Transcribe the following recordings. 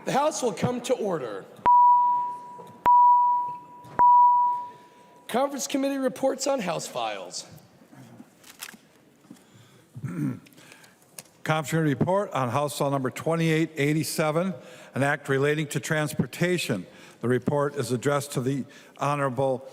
The House will come to order. Conference Committee reports on House files. Conference Committee report on House File number 2887, an act relating to transportation. The report is addressed to the Honorable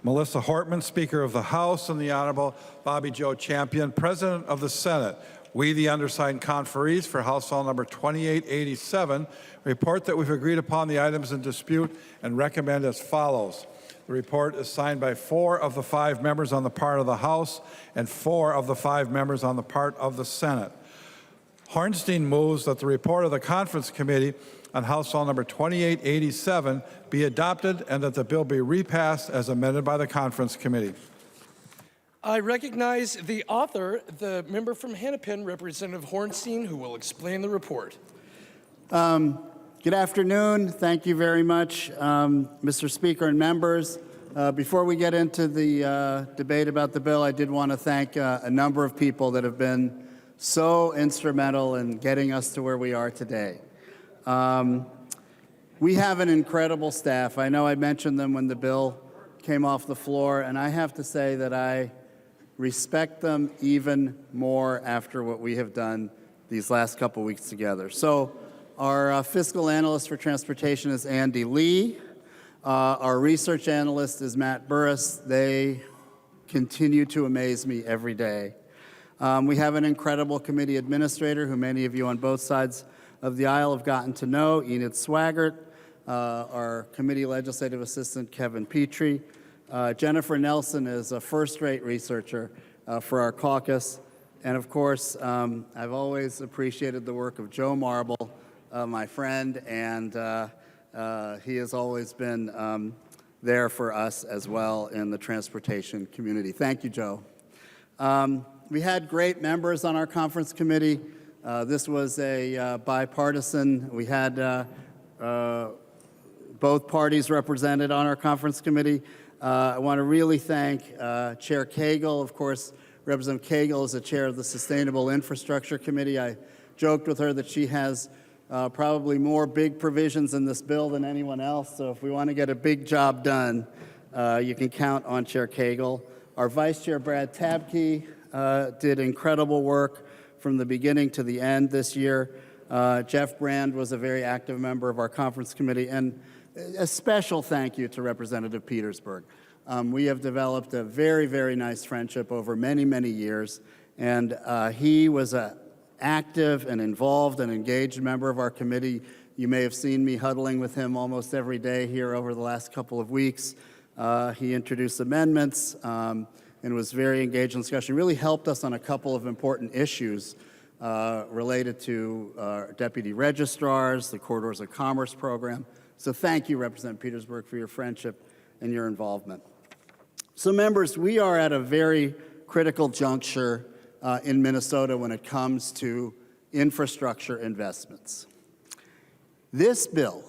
Melissa Hortman, Speaker of the House, and the Honorable Bobby Joe Champion, President of the Senate. We, the undersigned conferees for House File number 2887, report that we've agreed upon the items in dispute and recommend as follows. The report is signed by 4 of the 5 members on the part of the House and 4 of the 5 members on the part of the Senate. Hornstein moves that the report of the Conference Committee on House File number 2887 be adopted and that the bill be repassed as amended by the Conference Committee. I recognize the author, the member from Hennepin, Representative Hornstein, who will explain the report. Good afternoon. Thank you very much, Mr. Speaker and members. Before we get into the debate about the bill, I did want to thank a number of people that have been so instrumental in getting us to where we are today. We have an incredible staff. I know I mentioned them when the bill came off the floor, and I have to say that I respect them even more after what we have done these last couple weeks together. So our fiscal analyst for transportation is Andy Lee. Our research analyst is Matt Burris. They continue to amaze me every day. We have an incredible committee administrator who many of you on both sides of the aisle have gotten to know, Enid Swaggart, our committee legislative assistant, Kevin Petrie. Jennifer Nelson is a first-rate researcher for our caucus. And of course, I've always appreciated the work of Joe Marble, my friend, and he has always been there for us as well in the transportation community. Thank you, Joe. We had great members on our conference committee. This was a bipartisan. We had both parties represented on our conference committee. I want to really thank Chair Cagle. Of course, Representative Cagle is the chair of the Sustainable Infrastructure Committee. I joked with her that she has probably more big provisions in this bill than anyone else. So if we want to get a big job done, you can count on Chair Cagle. Our Vice Chair, Brad Tabke, did incredible work from the beginning to the end this year. Jeff Brand was a very active member of our conference committee. And a special thank you to Representative Petersburg. We have developed a very, very nice friendship over many, many years. And he was an active and involved and engaged member of our committee. You may have seen me huddling with him almost every day here over the last couple of weeks. He introduced amendments and was very engaged in discussion, really helped us on a couple of important issues related to deputy registrars, the Corridors of Commerce program. So thank you, Representative Petersburg, for your friendship and your involvement. So members, we are at a very critical juncture in Minnesota when it comes to infrastructure investments. This bill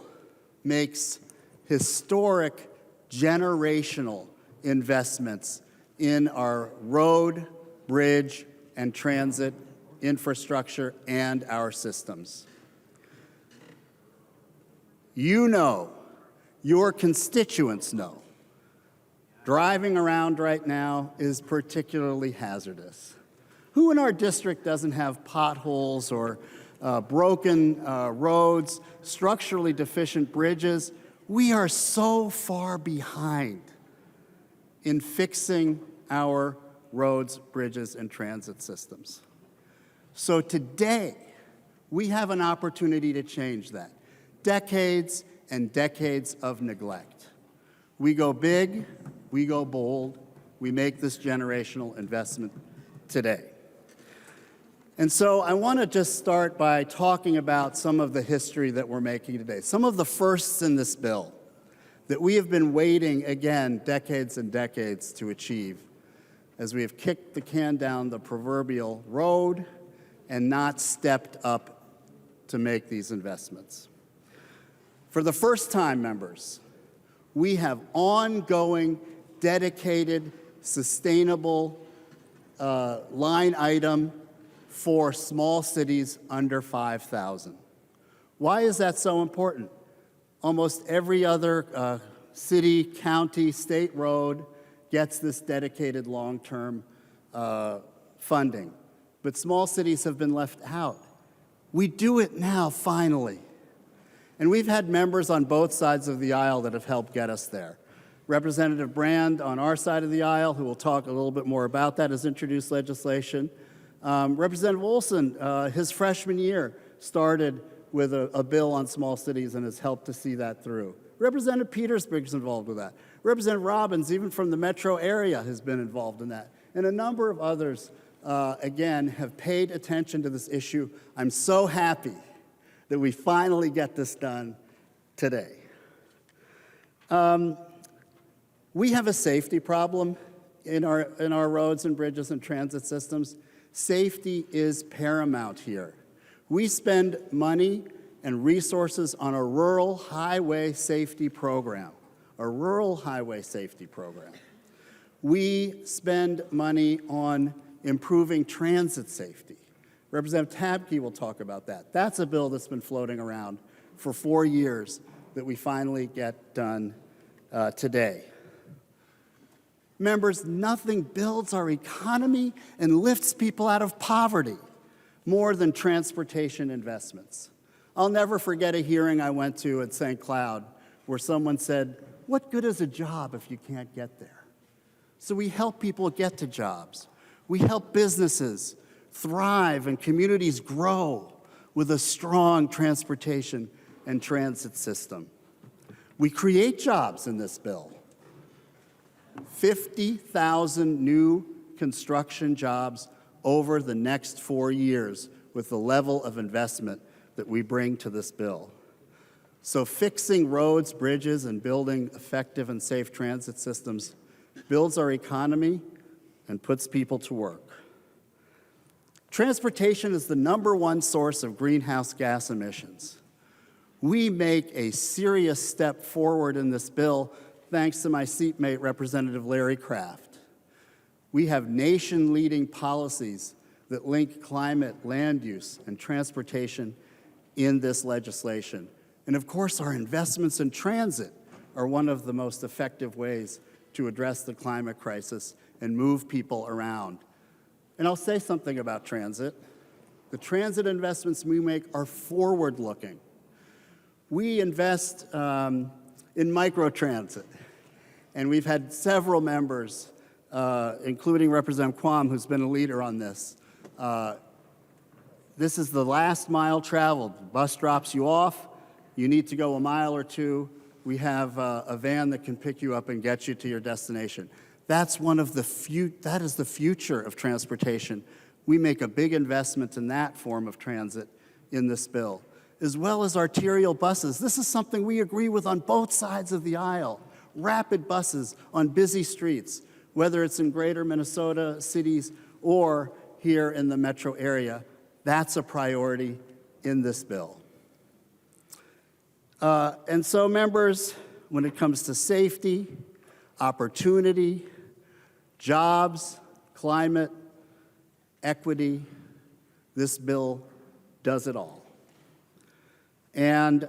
makes historic, generational investments in our road, bridge, and transit infrastructure and our systems. You know, your constituents know, driving around right now is particularly hazardous. Who in our district doesn't have potholes or broken roads, structurally deficient bridges? We are so far behind in fixing our roads, bridges, and transit systems. So today, we have an opportunity to change that. Decades and decades of neglect. We go big, we go bold, we make this generational investment today. And so I want to just start by talking about some of the history that we're making today, some of the firsts in this bill that we have been waiting, again, decades and decades to achieve, as we have kicked the can down the proverbial road and not stepped up to make these investments. For the first time, members, we have ongoing, dedicated, sustainable line item for small cities under 5,000. Why is that so important? Almost every other city, county, state road gets this dedicated long-term funding. But small cities have been left out. We do it now, finally. And we've had members on both sides of the aisle that have helped get us there. Representative Brand on our side of the aisle, who will talk a little bit more about that, has introduced legislation. Representative Olson, his freshman year, started with a bill on small cities and has helped to see that through. Representative Petersburg's involved with that. Representative Robbins, even from the metro area, has been involved in that. And a number of others, again, have paid attention to this issue. I'm so happy that we finally get this done today. We have a safety problem in our roads and bridges and transit systems. Safety is paramount here. We spend money and resources on a rural highway safety program, We spend money on improving transit safety. Representative Tabke will talk about that. That's a bill that's been floating around for 4 years that we finally get done today. Members, nothing builds our economy and lifts people out of poverty more than transportation investments. I'll never forget a hearing I went to at St. Cloud where someone said, "What good is a job if you can't get there?" So we help people get to jobs. We help businesses thrive and communities grow with a strong transportation and transit system. We create jobs in this bill. 50,000 new construction jobs over the next 4 years with the level of investment that we bring to this bill. So fixing roads, bridges, and building effective and safe transit systems builds our economy and puts people to work. Transportation is the #1 source of greenhouse gas emissions. We make a serious step forward in this bill thanks to my seatmate, Representative Larry Kraft. We have nation-leading policies that link climate, land use, and transportation in this legislation. And of course, our investments in transit are one of the most effective ways to address the climate crisis and move people around. And I'll say something about transit. The transit investments we make are forward-looking. We invest in microtransit, and we've had several members, including Representative Quam, who's been a leader on this. This is the last mile traveled. The bus drops you off. You need to go a mile or two. We have a van that can pick you up and get you to your destination. That is the future of transportation. We make a big investment in that form of transit in this bill, as well as arterial buses. This is something we agree with on both sides of the aisle. Rapid buses on busy streets, whether it's in greater Minnesota cities or here in the metro area. That's a priority in this bill. And so, members, when it comes to safety, opportunity, jobs, climate, equity, this bill does it all. And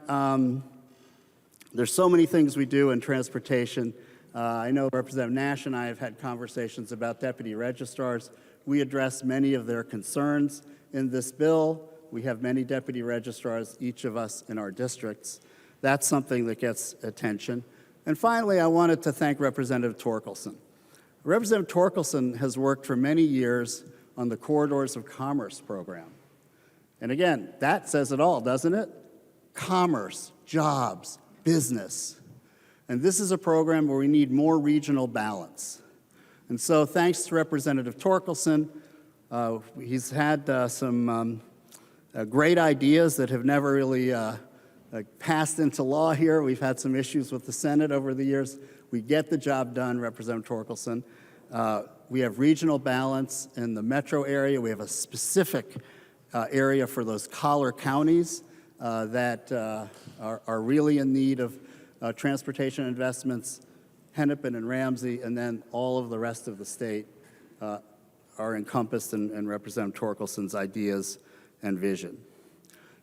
there's so many things we do in transportation. I know Representative Nash and I have had conversations about deputy registrars. We address many of their concerns in this bill. We have many deputy registrars, each of us in our districts. That's something that gets attention. And finally, I wanted to thank Representative Torkelson. Representative Torkelson has worked for many years on the Corridors of Commerce program. And again, that says it all, doesn't it? Commerce, jobs, business. And this is a program where we need more regional balance. And so thanks to Representative Torkelson, he's had some great ideas that have never really passed into law here. We've had some issues with the Senate over the years. We get the job done, Representative Torkelson. We have regional balance in the metro area. We have a specific area for those collar counties that are really in need of transportation investments. Hennepin and Ramsey, and then all of the rest of the state are encompassed in Representative Torkelson's ideas and vision.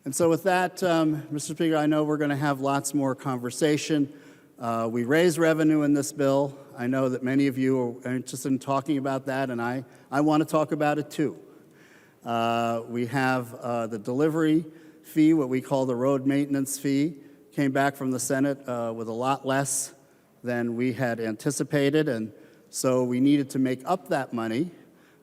And so with that, Mr. Speaker, I know we're going to have lots more conversation. We raise revenue in this bill. I know that many of you are interested in talking about that, and I want to talk about it too. We have the delivery fee, what we call the road maintenance fee, came back from the Senate with a lot less than we had anticipated, and so we needed to make up that money,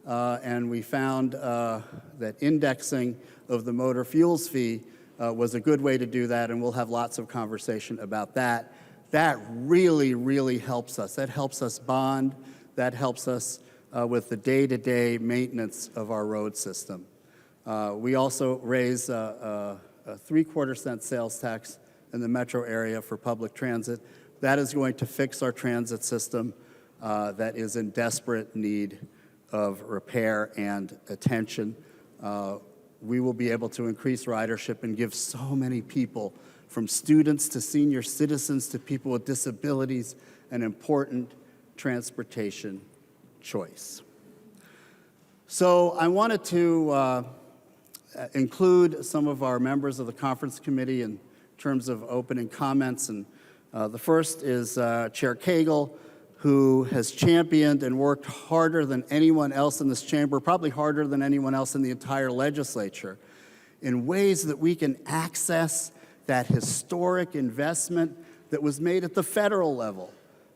and we found that indexing of the motor fuels fee was a good way to do that, and we'll have lots of conversation about that. That really, really helps us. That helps us bond. That helps us with the day-to-day maintenance of our road system. We also raise a 3/4 cent sales tax in the metro area for public transit. That is going to fix our transit system that is in desperate need of repair and attention. We will be able to increase ridership and give so many people, from students to senior citizens to people with disabilities, an important transportation choice. So I wanted to include some of our members of the conference committee in terms of opening comments. And the first is Chair Cagle, who has championed and worked harder than anyone else in this chamber, probably harder than anyone else in the entire legislature, in ways that we can access that historic investment that was made at the federal level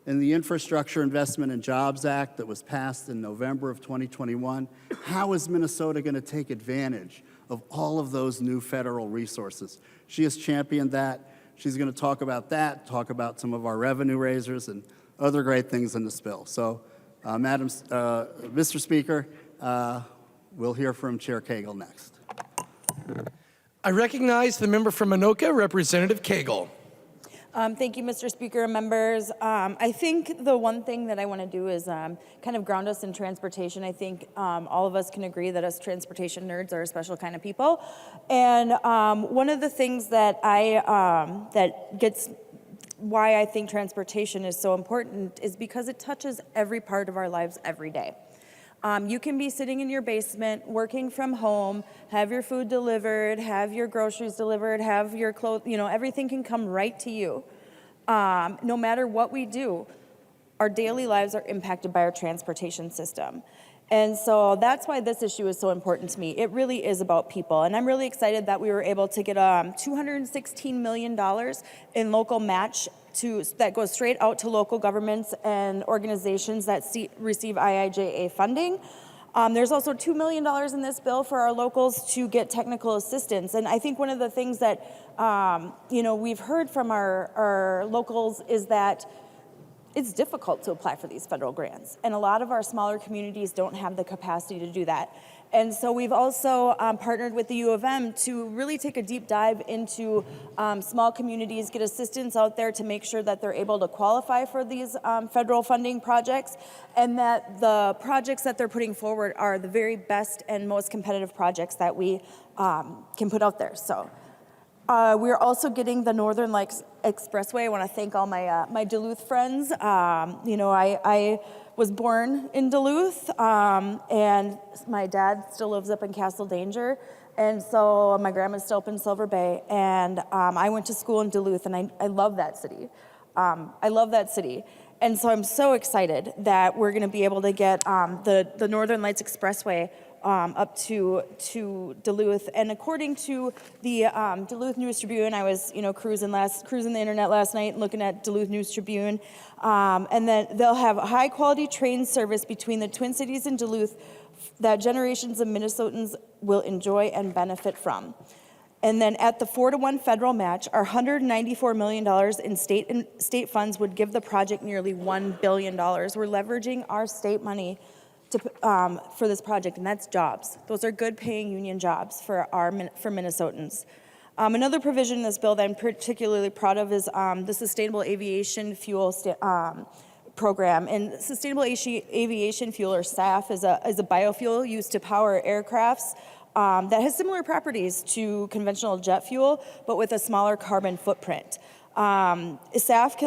in the Infrastructure Investment and Jobs Act that was passed in November of 2021. How is Minnesota going to take advantage of all of those new federal resources? She has championed that. She's going to talk about that, talk about some of our revenue raisers and other great things in this bill. So, Mr. Speaker, we'll hear from Chair Cagle next. I recognize the member from Anoka, Representative Cagle. Thank you, Mr. Speaker and members. I think the one thing that I want to do is kind of ground us in transportation. I think all of us can agree that us transportation nerds are a special kind of people. And one of the things that why I think transportation is so important is because it touches every part of our lives every day. You can be sitting in your basement, working from home, have your food delivered, have your groceries delivered, have your clothes, everything can come right to you. No matter what we do, our daily lives are impacted by our transportation system. And so that's why this issue is so important to me. It really is about people. And I'm really excited that we were able to get $216 million in local match that goes straight out to local governments and organizations that receive IIJA funding. There's also $2 million in this bill for our locals to get technical assistance. And I think one of the things that we've heard from our locals is that it's difficult to apply for these federal grants. And a lot of our smaller communities don't have the capacity to do that. And so we've also partnered with the U of M to really take a deep dive into small communities, get assistance out there to make sure that they're able to qualify for these federal funding projects, and that the projects that they're putting forward are the very best and most competitive projects that we can put out there. So we're also getting the Northern Lights Expressway. I want to thank all my Duluth friends. I was born in Duluth, and my dad still lives up in Castle Danger, and so my grandma's still up in Silver Bay, and I went to school in Duluth, and I love that city. I love that city. And so I'm so excited that we're going to be able to get the Northern Lights Expressway up to Duluth. And according to the Duluth News Tribune, I was cruising the internet last night looking at Duluth News Tribune, and then they'll have high quality train service between the Twin Cities and Duluth that generations of Minnesotans will enjoy and benefit from. And then at the 4-to-1 federal match, our $194 million in state funds would give the project nearly $1 billion. We're leveraging our state money for this project, and that's jobs. Those are good paying union jobs for Minnesotans. Another provision in this bill that I'm particularly proud of is the Sustainable Aviation Fuel program. And Sustainable Aviation Fuel, or SAF, is a biofuel used to power aircrafts that has similar properties to conventional jet fuel, but with a smaller carbon footprint. SAF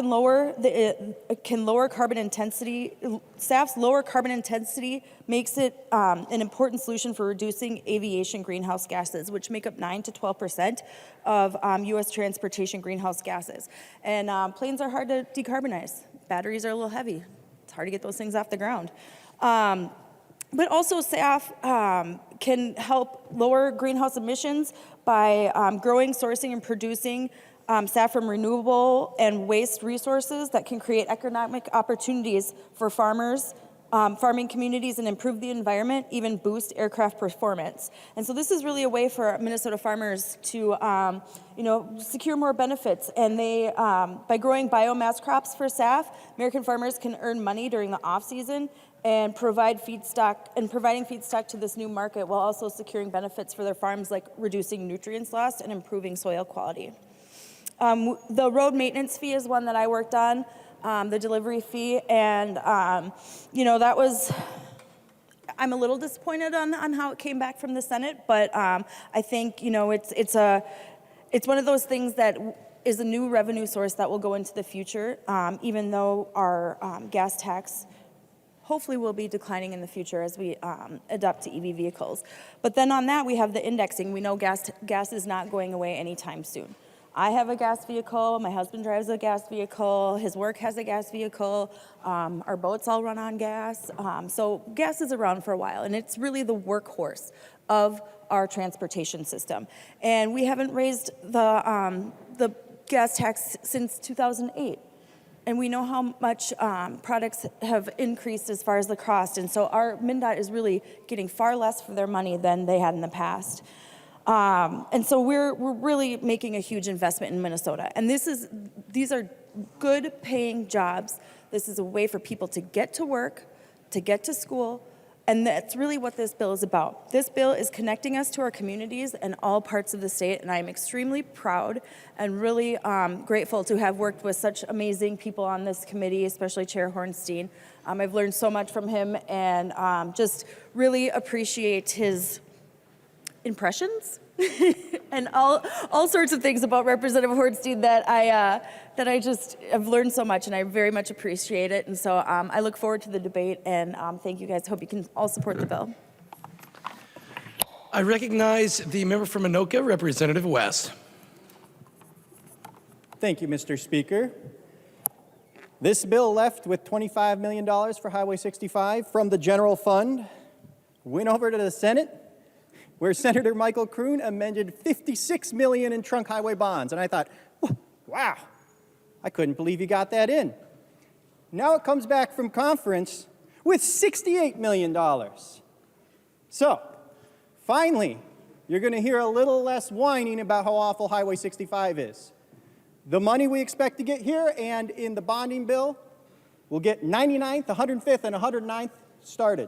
can lower carbon intensity. SAF's lower carbon intensity makes it an important solution for reducing aviation greenhouse gases, which make up 9 to 12% of U.S. transportation greenhouse gases. And planes are hard to decarbonize. Batteries are a little heavy. It's hard to get those things off the ground. But also SAF can help lower greenhouse emissions by growing, sourcing, and producing SAF from renewable and waste resources that can create economic opportunities for farmers, farming communities, and improve the environment, even boost aircraft performance. And so this is really a way for Minnesota farmers to, secure more benefits. And they, by growing biomass crops for SAF, American farmers can earn money during the off-season and providing feedstock to this new market while also securing benefits for their farms, like reducing nutrients loss and improving soil quality. The road maintenance fee is one that I worked on, the delivery fee, and that was, I'm a little disappointed on how it came back from the Senate, but I think it's one of those things that is a new revenue source that will go into the future, even though our gas tax hopefully will be declining in the future as we adopt to EV vehicles. But then on that, we have the indexing. We know gas is not going away anytime soon. I have a gas vehicle, my husband drives a gas vehicle, his work has a gas vehicle, our boats all run on gas. So gas is around for a while, and it's really the workhorse of our transportation system. And we haven't raised the gas tax since 2008. And we know how much products have increased as far as the cost. And so our MnDOT is really getting far less for their money than they had in the past. And so we're really making a huge investment in Minnesota. And these are good paying jobs. This is a way for people to get to work, to get to school. And that's really what this bill is about. This bill is connecting us to our communities in all parts of the state, and I'm extremely proud and really grateful to have worked with such amazing people on this committee, especially Chair Hornstein. I've learned so much from him and just really appreciate his impressions and all sorts of things about Representative Hornstein that I just have learned so much, and I very much appreciate it. And so I look forward to the debate, and thank you guys. Hope you can all support the bill. I recognize the member from Anoka, Representative West. Thank you, Mr. Speaker. This bill left with $25 million for Highway 65 from the general fund, went over to the Senate, where Senator Michael Kroon amended $56 million in trunk highway bonds. And I thought, wow, I couldn't believe he got that in. Now it comes back from conference with $68 million. So, finally, you're going to hear a little less whining about how awful Highway 65 is. The money we expect to get here and in the bonding bill, we'll get 99th, 105th, and 109th started.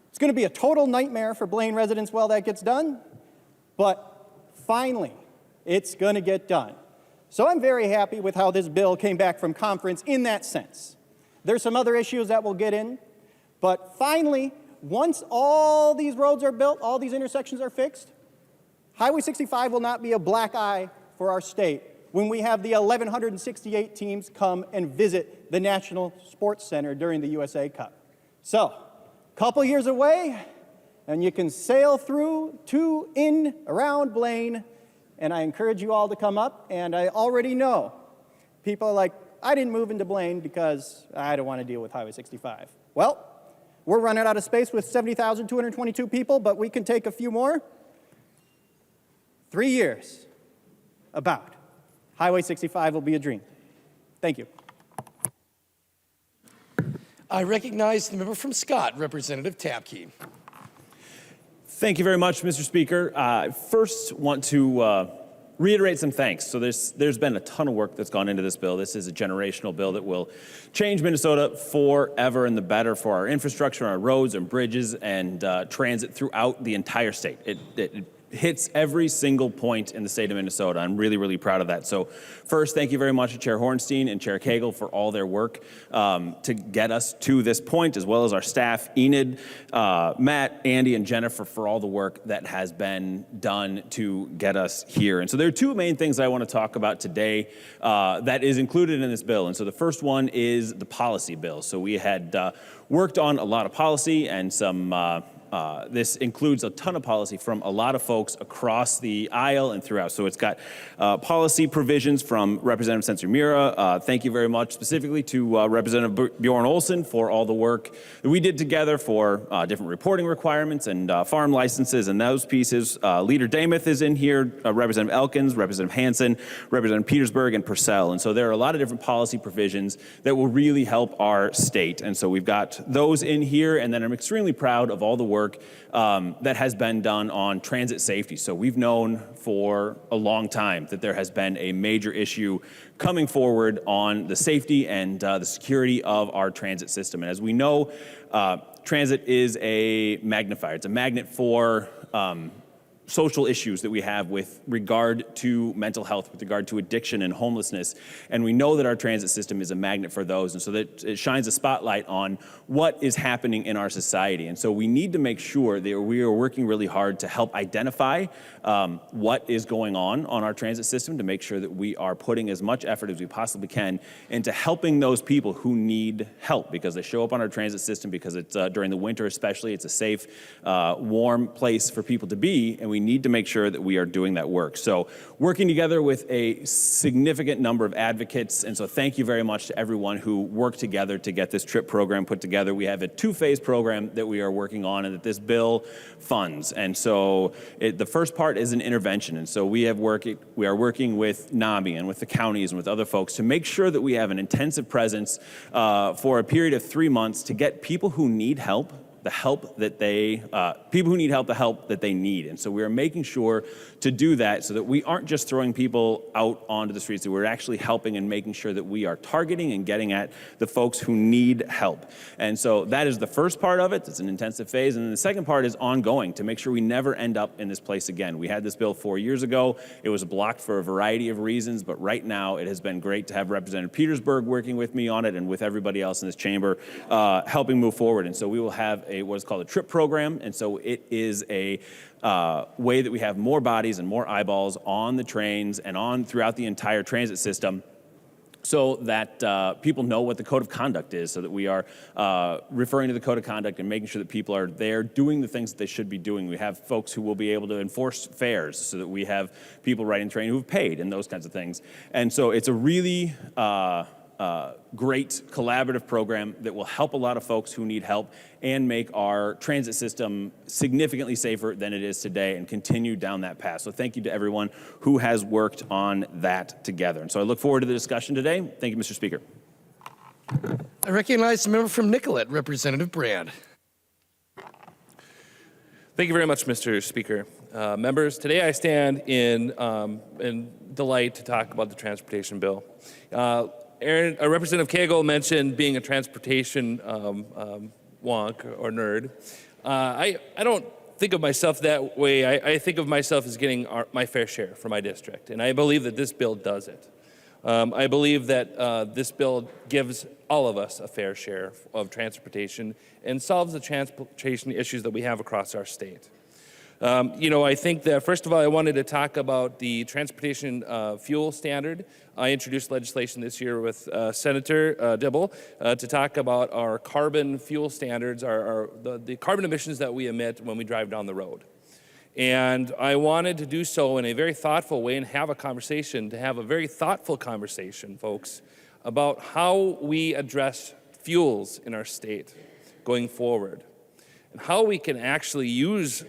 It's going to be a total nightmare for Blaine residents while that gets done, but finally, it's going to get done. So I'm very happy with how this bill came back from conference in that sense. There's some other issues that we'll get in, but finally, once all these roads are built, all these intersections are fixed, Highway 65 will not be a black eye for our state when we have the 1,168 teams come and visit the National Sports Center during the USA Cup. So, couple years away, and you can sail through to in around Blaine, and I encourage you all to come up. And I already know people are like, I didn't move into Blaine because I don't want to deal with Highway 65. Well, we're running out of space with 70,222 people, but we can take a few more. 3 years, about. Highway 65 will be a dream. Thank you. I recognize the member from Scott, Representative Tapke. Thank you very much, Mr. Speaker. I first want to reiterate some thanks. So there's been a ton of work that's gone into this bill. This is a generational bill that will change Minnesota forever and the better for our infrastructure, our roads and bridges, and transit throughout the entire state. It hits every single point in the state of Minnesota. I'm really, really proud of that. So first, thank you very much to Chair Hornstein and Chair Cagle for all their work to get us to this point, as well as our staff, Enid, Matt, Andy, and Jennifer for all the work that has been done to get us here. And so there are two main things I want to talk about today that is included in this bill. And so the first one is the policy bill. So we had worked on a lot of policy and some this includes a ton of policy from a lot of folks across the aisle and throughout. So it's got policy provisions from Representative Sensor-Mira. Thank you very much specifically to Representative Bjorn Olson for all the work that we did together for different reporting requirements and farm licenses and those pieces. Leader Damath is in here, Representative Elkins, Representative Hansen, Representative Petersburg, and Purcell. And so there are a lot of different policy provisions that will really help our state. And so we've got those in here, and then I'm extremely proud of all the work that has been done on transit safety. So we've known for a long time that there has been a major issue coming forward on the safety and the security of our transit system. And as we know, transit is a magnifier. It's a magnet for social issues that we have with regard to mental health, with regard to addiction and homelessness. And we know that our transit system is a magnet for those. And so that it shines a spotlight on what is happening in our society. And so we need to make sure that we are working really hard to help identify what is going on our transit system, to make sure that we are putting as much effort as we possibly can into helping those people who need help, because they show up on our transit system because it's during the winter especially, it's a safe, warm place for people to be, and we need to make sure that we are doing that work. So working together with a significant number of advocates, and so thank you very much to everyone who worked together to get this TRIP program put together. We have a two-phase program that we are working on and that this bill funds. And so the first part is an intervention. And so we are working with NAMI and with the counties and with other folks to make sure that we have an intensive presence for a period of 3 months to get people who need help the help that they need. And so we are making sure to do that so that we aren't just throwing people out onto the streets, that we're actually helping and making sure that we are targeting and getting at the folks who need help. And so that is the first part of it. It's an intensive phase. And then the second part is ongoing, to make sure we never end up in this place again. We had this bill 4 years ago. It was blocked for a variety of reasons, but right now it has been great to have Representative Petersburg working with me on it and with everybody else in this chamber helping move forward. And so we will have what is called a TRIP program, and so it is a way that we have more bodies and more eyeballs on the trains and on throughout the entire transit system, so that people know what the code of conduct is, so that we are referring to the code of conduct and making sure that people are there doing the things that they should be doing. We have folks who will be able to enforce fares, so that we have people riding the train who have paid and those kinds of things. And so it's a really great collaborative program that will help a lot of folks who need help and make our transit system significantly safer than it is today and continue down that path. So thank you to everyone who has worked on that together. And so I look forward to the discussion today. Thank you, Mr. Speaker. I recognize the member from Nicollet, Representative Brand. Thank you very much, Mr. Speaker. Members, today I stand in delight to talk about the transportation bill. Representative Cagle mentioned being a transportation wonk or nerd. I don't think of myself that way. I think of myself as getting my fair share for my district, and I believe that this bill does it. I believe that this bill gives all of us a fair share of transportation and solves the transportation issues that we have across our state. I think that, first of all, I wanted to talk about the transportation fuel standard. I introduced legislation this year with Senator Dibble to talk about our carbon fuel standards, the carbon emissions that we emit when we drive down the road. And I wanted to do so in a very thoughtful way and have a very thoughtful conversation, folks, about how we address fuels in our state going forward, and how we can actually use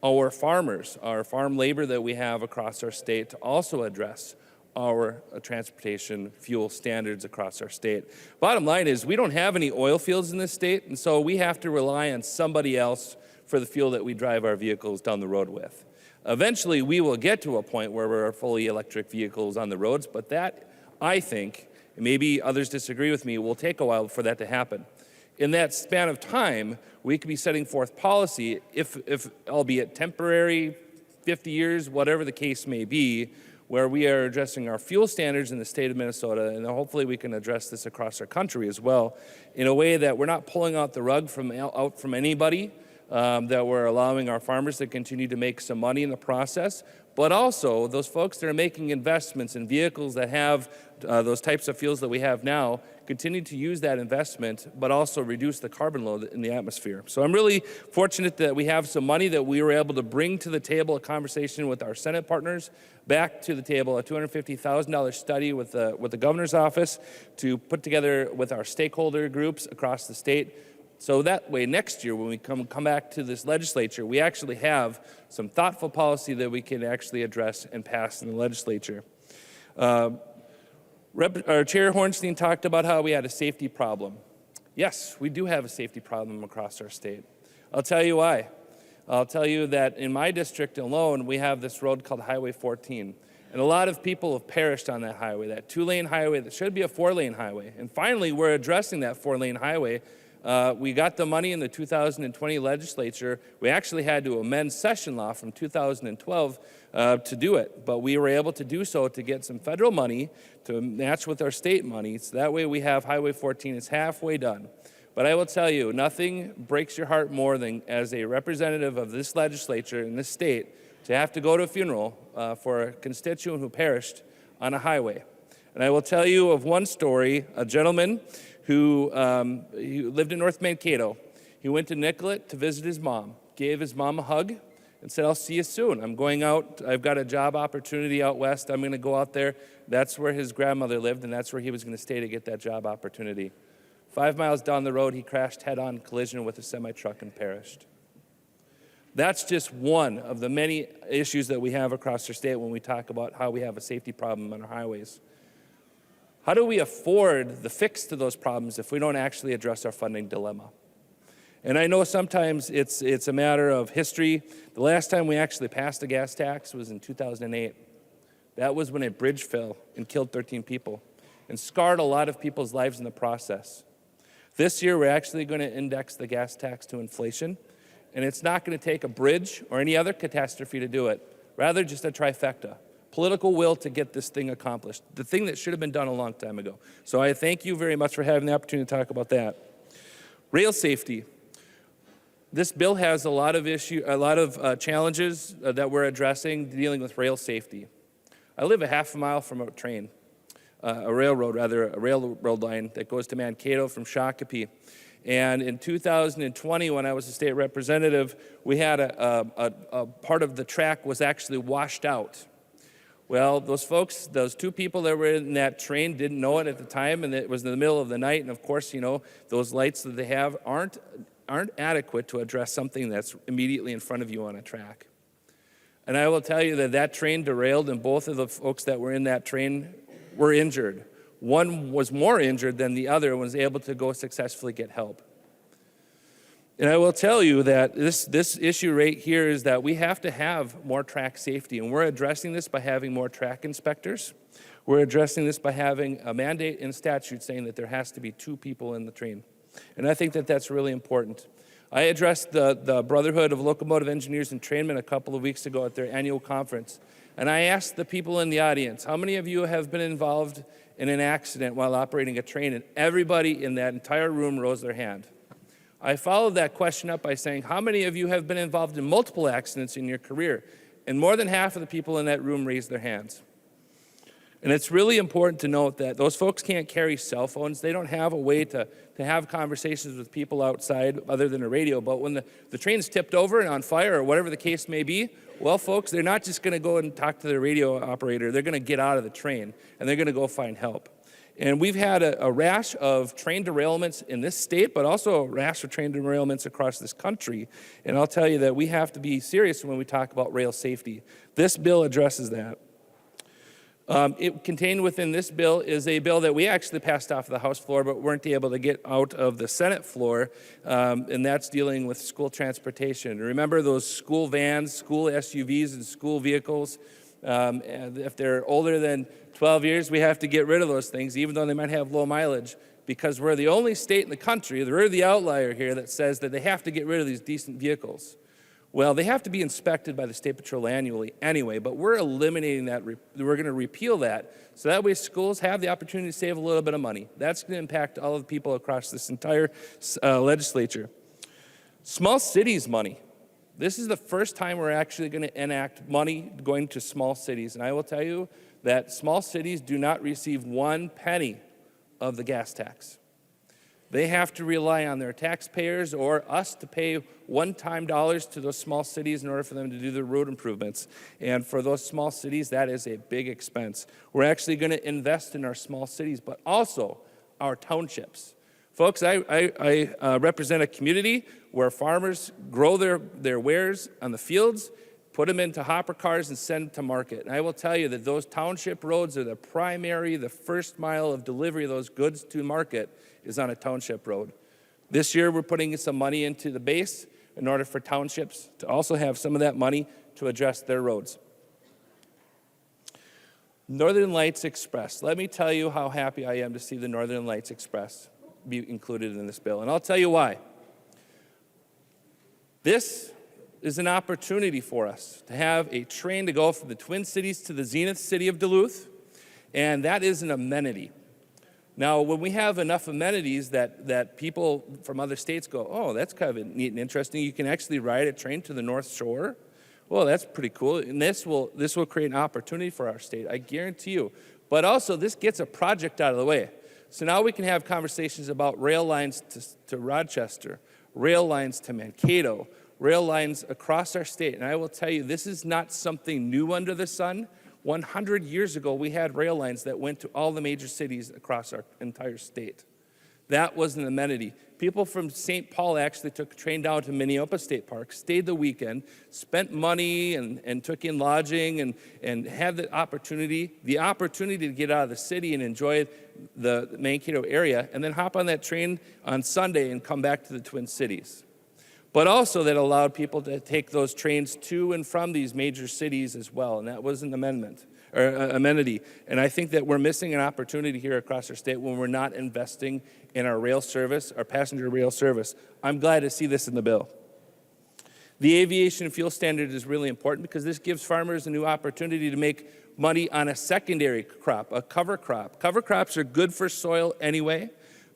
our farmers, our farm labor that we have across our state, to also address our transportation fuel standards across our state. Bottom line is, we don't have any oil fields in this state, and so we have to rely on somebody else for the fuel that we drive our vehicles down the road with. Eventually, we will get to a point where we're fully electric vehicles on the roads, but that, I think, and maybe others disagree with me, will take a while for that to happen. In that span of time, we could be setting forth policy, if albeit temporary 50 years, whatever the case may be, where we are addressing our fuel standards in the state of Minnesota, and hopefully we can address this across our country as well, in a way that we're not pulling out the rug out from anybody, that we're allowing our farmers to continue to make some money in the process, but also those folks that are making investments in vehicles that have those types of fuels that we have now, continue to use that investment, but also reduce the carbon load in the atmosphere. So I'm really fortunate that we have some money that we were able to bring to the table, a conversation with our Senate partners, back to the table, a $250,000 study with the governor's office to put together with our stakeholder groups across the state. So that way, next year, when we come back to this legislature, we actually have some thoughtful policy that we can actually address and pass in the legislature. Our Chair Hornstein talked about how we had a safety problem. Yes, we do have a safety problem across our state. I'll tell you why. I'll tell you that in my district alone, we have this road called Highway 14. And a lot of people have perished on that highway, that 2-lane highway that should be a 4-lane highway. And finally, we're addressing that 4-lane highway. We got the money in the 2020 legislature. We actually had to amend session law from 2012 to do it, but we were able to do so to get some federal money to match with our state money. So that way we have Highway 14 is halfway done. But I will tell you, nothing breaks your heart more than as a representative of this legislature in this state to have to go to a funeral for a constituent who perished on a highway. And I will tell you of one story, a gentleman who he lived in North Mankato. He went to Nicollet to visit his mom, gave his mom a hug, and said, I'll see you soon. I'm going out. I've got a job opportunity out west. I'm going to go out there. That's where his grandmother lived, and that's where he was going to stay to get that job opportunity. 5 miles down the road, he crashed head-on collision with a semi-truck and perished. That's just one of the many issues that we have across our state when we talk about how we have a safety problem on our highways. How do we afford the fix to those problems if we don't actually address our funding dilemma? And I know sometimes it's a matter of history. The last time we actually passed a gas tax was in 2008. That was when a bridge fell and killed 13 people and scarred a lot of people's lives in the process. This year, we're actually going to index the gas tax to inflation, and it's not going to take a bridge or any other catastrophe to do it, rather just a trifecta. Political will to get this thing accomplished, the thing that should have been done a long time ago. So I thank you very much for having the opportunity to talk about that. Rail safety. This bill has a lot of challenges that we're addressing dealing with rail safety. I live a half a mile from a train, a railroad line that goes to Mankato from Shakopee. And in 2020, when I was a state representative, we had a part of the track was actually washed out. Well, those folks, those two people that were in that train didn't know it at the time, and it was in the middle of the night, and of course, you know, those lights that they have aren't adequate to address something that's immediately in front of you on a track. And I will tell you that that train derailed, and both of the folks that were in that train were injured. One was more injured than the other and was able to go successfully get help. And I will tell you that this issue right here is that we have to have more track safety, and we're addressing this by having more track inspectors. We're addressing this by having a mandate in statute saying that there has to be 2 people in the train. And I think that that's really important. I addressed the Brotherhood of Locomotive Engineers and Trainmen a couple of weeks ago at their annual conference, and I asked the people in the audience, how many of you have been involved in an accident while operating a train? And everybody in that entire room rose their hand. I followed that question up by saying, how many of you have been involved in multiple accidents in your career? And more than half of the people in that room raised their hands. And it's really important to note that those folks can't carry cell phones. They don't have a way to have conversations with people outside other than a radio. But when the train's tipped over and on fire or whatever the case may be, well, folks, they're not just going to go and talk to their radio operator. They're going to get out of the train, and they're going to go find help. And we've had a rash of train derailments in this state, but also a rash of train derailments across this country. And I'll tell you that we have to be serious when we talk about rail safety. This bill addresses that. It contained within this bill is a bill that we actually passed off the House floor, but weren't able to get out of the Senate floor, and that's dealing with school transportation. Remember those school vans, school SUVs, and school vehicles? And if they're older than 12 years, we have to get rid of those things, even though they might have low mileage, because we're the only state in the country, we're the outlier here, that says that they have to get rid of these decent vehicles. Well, they have to be inspected by the State Patrol annually anyway, but we're eliminating that. We're going to repeal that, so that way schools have the opportunity to save a little bit of money. That's going to impact all of the people across this entire legislature. Small cities money. This is the first time we're actually going to enact money going to small cities, and I will tell you that small cities do not receive 1 penny of the gas tax. They have to rely on their taxpayers or us to pay one-time dollars to those small cities in order for them to do their road improvements. And for those small cities, that is a big expense. We're actually going to invest in our small cities, but also our townships. Folks, I represent a community where farmers grow their wares on the fields, put them into hopper cars and send them to market. And I will tell you that those township roads are the first mile of delivery of those goods to market is on a township road. This year, we're putting some money into the base in order for townships to also have some of that money to address their roads. Northern Lights Express. Let me tell you how happy I am to see the Northern Lights Express be included in this bill, and I'll tell you why. This is an opportunity for us to have a train to go from the Twin Cities to the Zenith City of Duluth, and that is an amenity. Now, when we have enough amenities that people from other states go, oh, that's kind of neat and interesting, you can actually ride a train to the North Shore. Well, that's pretty cool, and this will create an opportunity for our state, I guarantee you. But also, this gets a project out of the way. So now we can have conversations about rail lines to Rochester, rail lines to Mankato, rail lines across our state. And I will tell you, this is not something new under the sun. 100 years ago, we had rail lines that went to all the major cities across our entire state. That was an amenity. People from St. Paul actually took a train down to Minneopa State Park, stayed the weekend, spent money and took in lodging and had the opportunity to get out of the city and enjoy the Mankato area, and then hop on that train on Sunday and come back to the Twin Cities. But also that allowed people to take those trains to and from these major cities as well, and that was an amenity. And I think that we're missing an opportunity here across our state when we're not investing in our rail service, our passenger rail service. I'm glad to see this in the bill. The aviation fuel standard is really important because this gives farmers a new opportunity to make money on a secondary crop, a cover crop. Cover crops are good for soil anyway,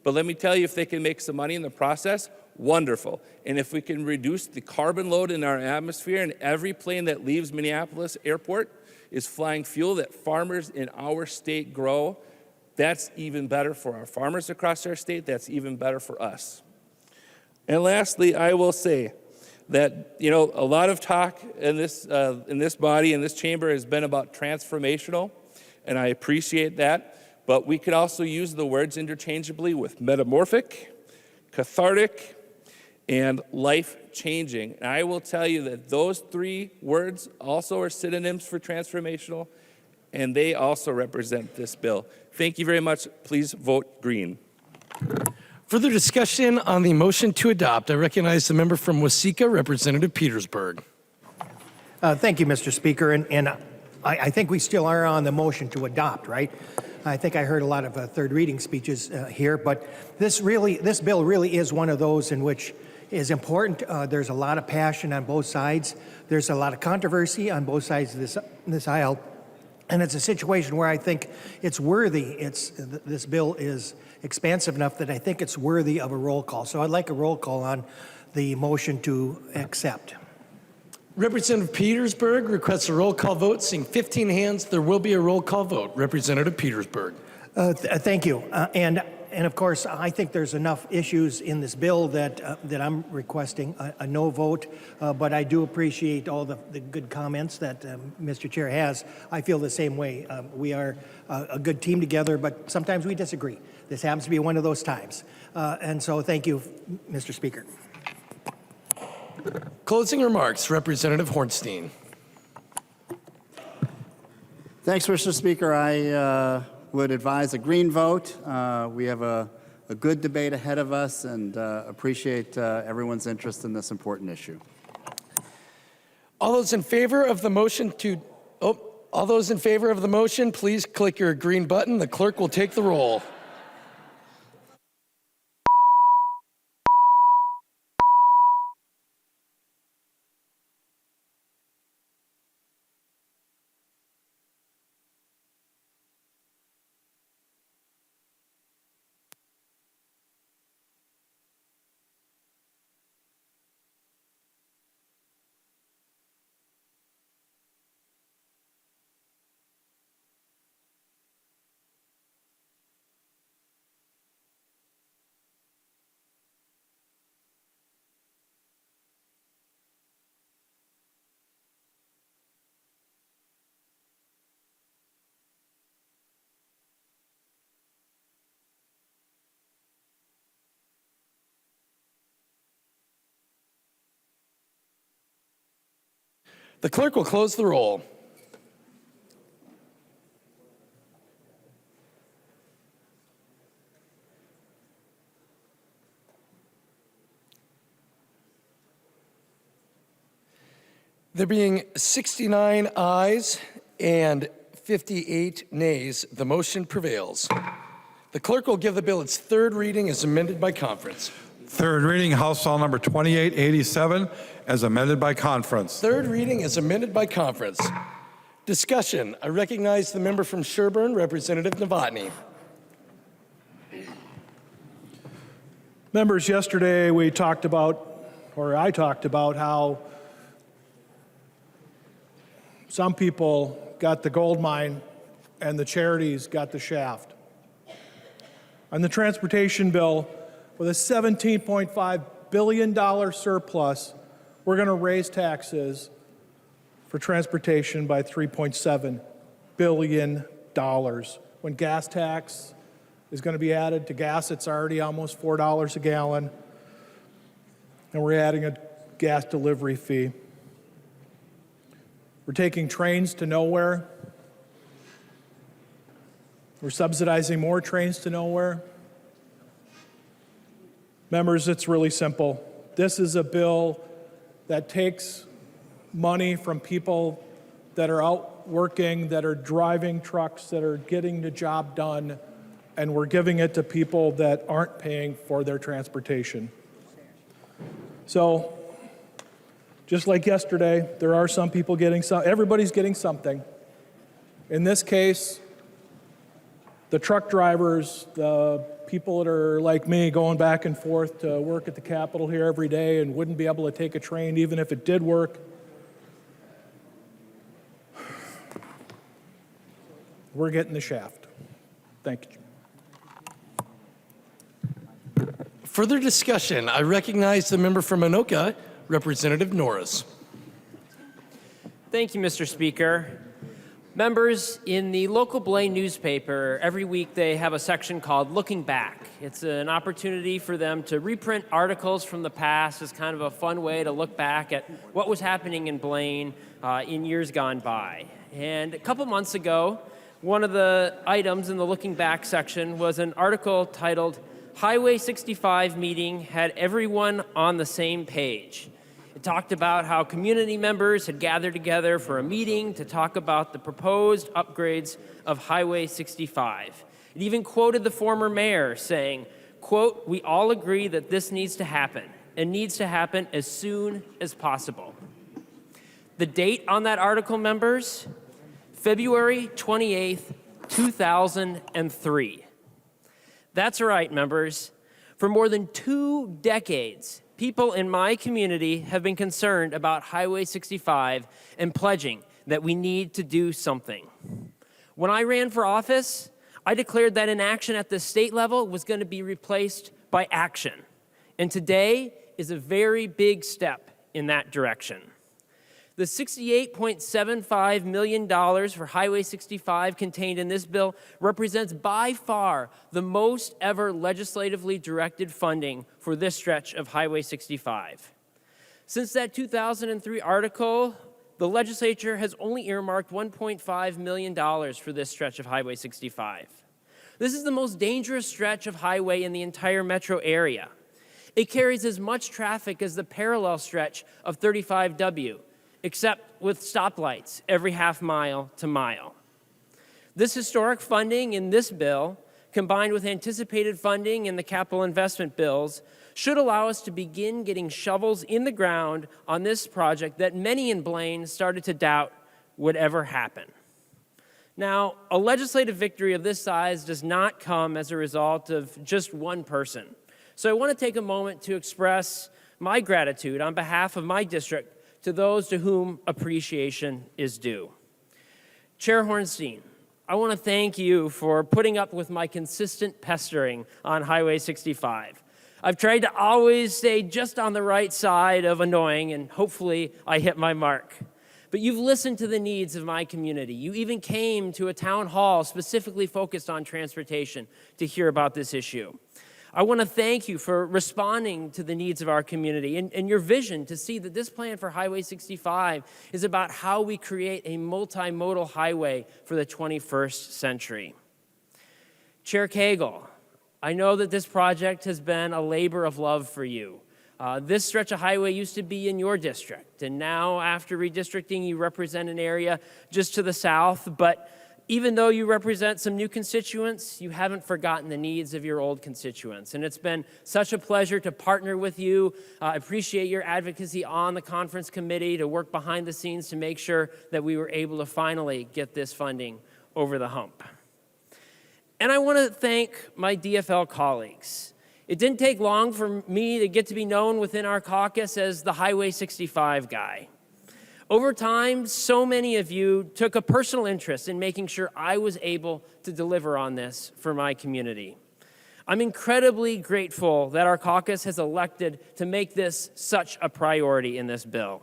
but let me tell you, if they can make some money in the process, wonderful. And if we can reduce the carbon load in our atmosphere, and every plane that leaves Minneapolis Airport is flying fuel that farmers in our state grow, that's even better for our farmers across our state. That's even better for us. And lastly, I will say that, a lot of talk in this body, in this chamber, has been about transformational, and I appreciate that. But we could also use the words interchangeably with metamorphic, cathartic, and life-changing. And I will tell you that those 3 words also are synonyms for transformational, and they also represent this bill. Thank you very much. Please vote green. Further discussion on the motion to adopt. I recognize the member from Waseca, Representative Petersburg. Thank you, Mr. Speaker. And I think we still are on the motion to adopt, right? I think I heard a lot of third reading speeches here, but this bill really is one of those in which is important. There's a lot of passion on both sides. There's a lot of controversy on both sides of this aisle. And it's a situation where I think it's worthy. This bill is expansive enough that I think it's worthy of a roll call. So I'd like a roll call on the motion to accept. Representative Petersburg requests a roll call vote. Seeing 15 hands, there will be a roll call vote. Representative Petersburg. Thank you. And of course, I think there's enough issues in this bill that I'm requesting a no vote, but I do appreciate all the good comments that Mr. Chair has. I feel the same way. We are a good team together, but sometimes we disagree. This happens to be one of those times. And so thank you, Mr. Speaker. Closing remarks, Representative Hornstein. Thanks, Mr. Speaker. I would advise a green vote. We have a good debate ahead of us and appreciate everyone's interest in this important issue. All those in favor of the motion please click your green button. The clerk will take the roll. The clerk will close the roll. There being 69 ayes and 58 nays, the motion prevails. The clerk will give the bill its third reading as amended by conference. Third reading, House File Number 2887, as amended by conference. Third reading as amended by conference. Discussion. I recognize the member from Sherburne, Representative Novotny. Members, yesterday I talked about how some people got the gold mine and the charities got the shaft. On the transportation bill, with a $17.5 billion surplus, we're going to raise taxes for transportation by $3.7 billion. When gas tax is going to be added to gas, it's already almost $4 a gallon, and we're adding a gas delivery fee. We're taking trains to nowhere. We're subsidizing more trains to nowhere. Members, it's really simple. This is a bill that takes money from people that are out working, that are driving trucks, that are getting the job done, and we're giving it to people that aren't paying for their transportation. So, just like yesterday, there are some people getting everybody's getting something. In this case, the truck drivers, the people that are like me going back and forth to work at the Capitol here every day and wouldn't be able to take a train even if it did work. We're getting the shaft. Thank you. Further discussion. I recognize the member from Anoka, Representative Norris. Thank you, Mr. Speaker. Members, in the local Blaine newspaper, every week they have a section called Looking Back. It's an opportunity for them to reprint articles from the past as kind of a fun way to look back at what was happening in Blaine in years gone by. And a couple months ago, one of the items in the Looking Back section was an article titled, Highway 65 Meeting Had Everyone on the Same Page. It talked about how community members had gathered together for a meeting to talk about the proposed upgrades of Highway 65. It even quoted the former mayor saying, quote, "We all agree that this needs to happen and needs to happen as soon as possible." The date on that article, members, February 28th, 2003. That's right, members. For more than 2 decades, people in my community have been concerned about Highway 65 and pledging that we need to do something. When I ran for office, I declared that inaction at the state level was going to be replaced by action. And today is a very big step in that direction. The $68.75 million for Highway 65 contained in this bill represents by far the most ever legislatively directed funding for this stretch of Highway 65. Since that 2003 article, the legislature has only earmarked $1.5 million for this stretch of Highway 65. This is the most dangerous stretch of highway in the entire metro area. It carries as much traffic as the parallel stretch of 35W, except with stoplights every half mile to mile. This historic funding in this bill, combined with anticipated funding in the capital investment bills, should allow us to begin getting shovels in the ground on this project that many in Blaine started to doubt would ever happen. Now, a legislative victory of this size does not come as a result of just one person. So I want to take a moment to express my gratitude on behalf of my district to those to whom appreciation is due. Chair Hornstein, I want to thank you for putting up with my consistent pestering on Highway 65. I've tried to always stay just on the right side of annoying, and hopefully I hit my mark. But you've listened to the needs of my community. You even came to a town hall specifically focused on transportation to hear about this issue. I want to thank you for responding to the needs of our community and your vision to see that this plan for Highway 65 is about how we create a multimodal highway for the 21st century. Chair Cagle, I know that this project has been a labor of love for you. This stretch of highway used to be in your district, and now after redistricting, you represent an area just to the south, but even though you represent some new constituents, you haven't forgotten the needs of your old constituents. And it's been such a pleasure to partner with you. I appreciate your advocacy on the conference committee to work behind the scenes to make sure that we were able to finally get this funding over the hump. And I want to thank my DFL colleagues. It didn't take long for me to get to be known within our caucus as the Highway 65 guy. Over time, so many of you took a personal interest in making sure I was able to deliver on this for my community. I'm incredibly grateful that our caucus has elected to make this such a priority in this bill.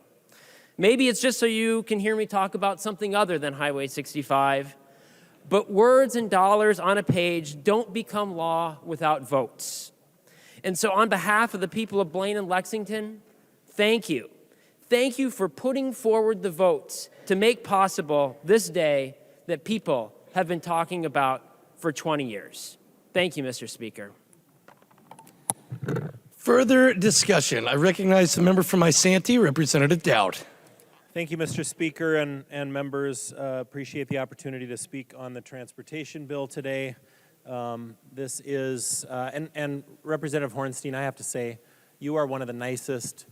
Maybe it's just so you can hear me talk about something other than Highway 65, but words and dollars on a page don't become law without votes. And so on behalf of the people of Blaine and Lexington, thank you. Thank you for putting forward the votes to make possible this day that people have been talking about for 20 years. Thank you, Mr. Speaker. Further discussion. I recognize the member from Isanti, Representative Dowd. Thank you, Mr. Speaker, and members. Appreciate the opportunity to speak on the transportation bill today. This is, and Representative Hornstein, I have to say, you are one of the nicest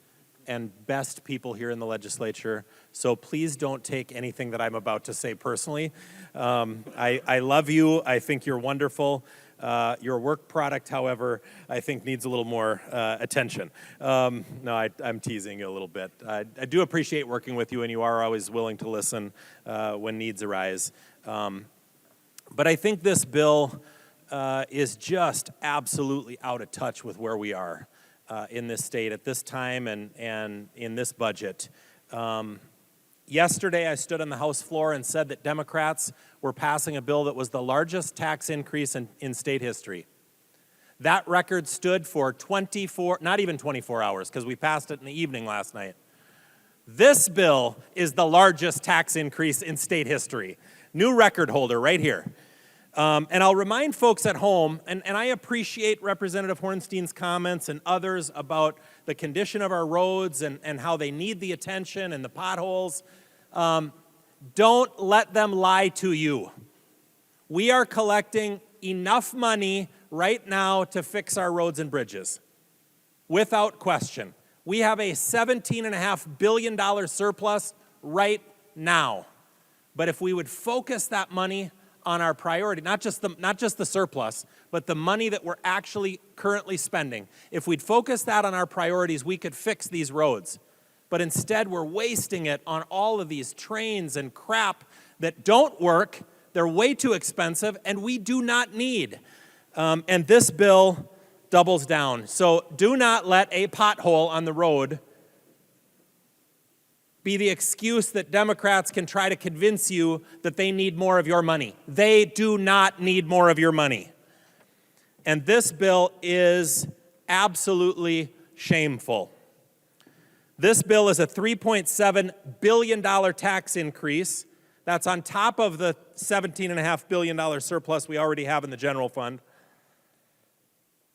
and best people here in the legislature, so please don't take anything that I'm about to say personally. I love you. I think you're wonderful. Your work product, however, I think needs a little more attention. No, I'm teasing you a little bit. I do appreciate working with you, and you are always willing to listen when needs arise. But I think this bill is just absolutely out of touch with where we are in this state at this time and in this budget. Yesterday, I stood on the House floor and said that Democrats were passing a bill that was the largest tax increase in state history. That record stood for 24, not even 24 hours, because we passed it in the evening last night. This bill is the largest tax increase in state history. New record holder right here. And I'll remind folks at home, and I appreciate Representative Hornstein's comments and others about the condition of our roads and how they need the attention and the potholes. Don't let them lie to you. We are collecting enough money right now to fix our roads and bridges, without question. We have a $17.5 billion surplus right now. But if we would focus that money on our priority, not just the surplus, but the money that we're actually currently spending. If we'd focus that on our priorities, we could fix these roads. But instead, we're wasting it on all of these trains and crap that don't work. They're way too expensive, and we do not need. And this bill doubles down. So do not let a pothole on the road be the excuse that Democrats can try to convince you that they need more of your money. They do not need more of your money. And this bill is absolutely shameful. This bill is a $3.7 billion tax increase. That's on top of the $17.5 billion surplus we already have in the general fund.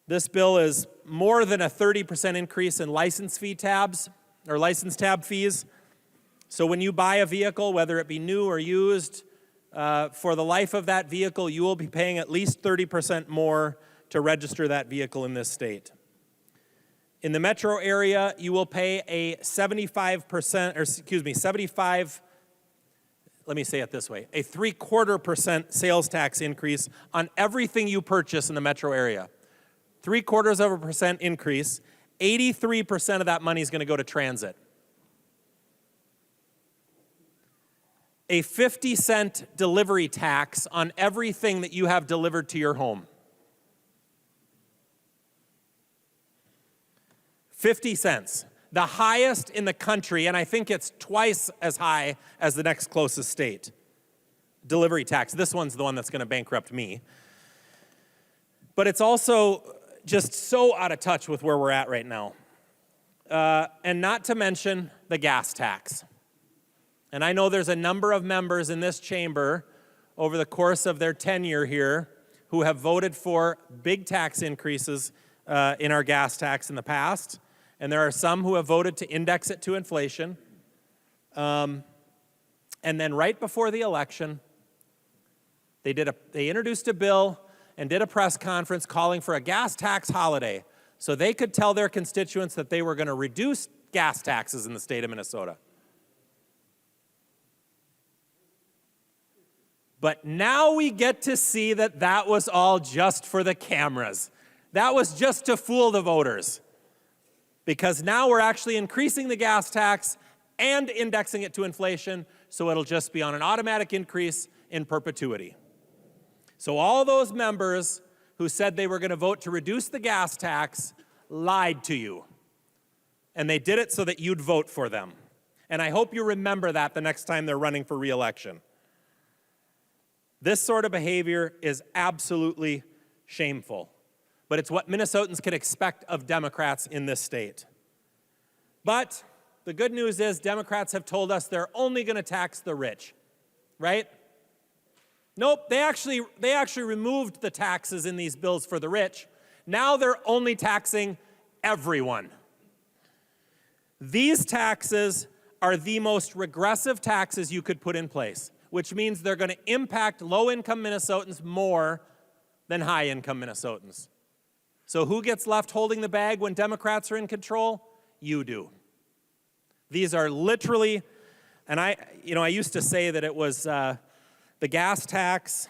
This bill is more than a 30% increase in license fee tabs, or license tab fees. So when you buy a vehicle, whether it be new or used, for the life of that vehicle, you will be paying at least 30% more to register that vehicle in this state. In the metro area, you will pay a 3/4% sales tax increase on everything you purchase in the metro area. 0.75% increase, 83% of that money is going to go to transit. A 50-cent delivery tax on everything that you have delivered to your home. 50 cents, the highest in the country, and I think it's twice as high as the next closest state. Delivery tax. This one's the one that's going to bankrupt me. But it's also, just so out of touch with where we're at right now. And not to mention the gas tax. And I know there's a number of members in this chamber over the course of their tenure here who have voted for big tax increases in our gas tax in the past. And there are some who have voted to index it to inflation. And then right before the election, they introduced a bill and did a press conference calling for a gas tax holiday so they could tell their constituents that they were going to reduce gas taxes in the state of Minnesota. But now we get to see that that was all just for the cameras. That was just to fool the voters. Because now we're actually increasing the gas tax and indexing it to inflation, so it'll just be on an automatic increase in perpetuity. So all those members who said they were going to vote to reduce the gas tax lied to you. And they did it so that you'd vote for them. And I hope you remember that the next time they're running for re-election. This sort of behavior is absolutely shameful. But it's what Minnesotans can expect of Democrats in this state. But the good news is Democrats have told us they're only going to tax the rich, right? Nope, they actually removed the taxes in these bills for the rich. Now they're only taxing everyone. These taxes are the most regressive taxes you could put in place, which means they're going to impact low-income Minnesotans more than high-income Minnesotans. So who gets left holding the bag when Democrats are in control? You do. These are literally, and I used to say that it was the gas tax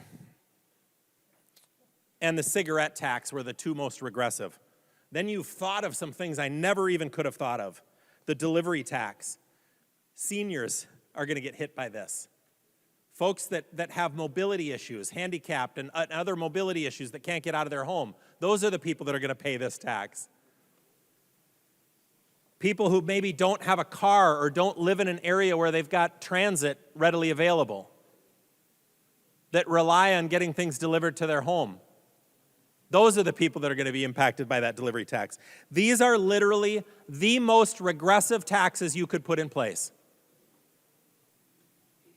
and the cigarette tax were the two most regressive. Then you've thought of some things I never even could have thought of. The delivery tax. Seniors are going to get hit by this. Folks that have mobility issues, handicapped and other mobility issues that can't get out of their home, those are the people that are going to pay this tax. People who maybe don't have a car or don't live in an area where they've got transit readily available, that rely on getting things delivered to their home. Those are the people that are going to be impacted by that delivery tax. These are literally the most regressive taxes you could put in place.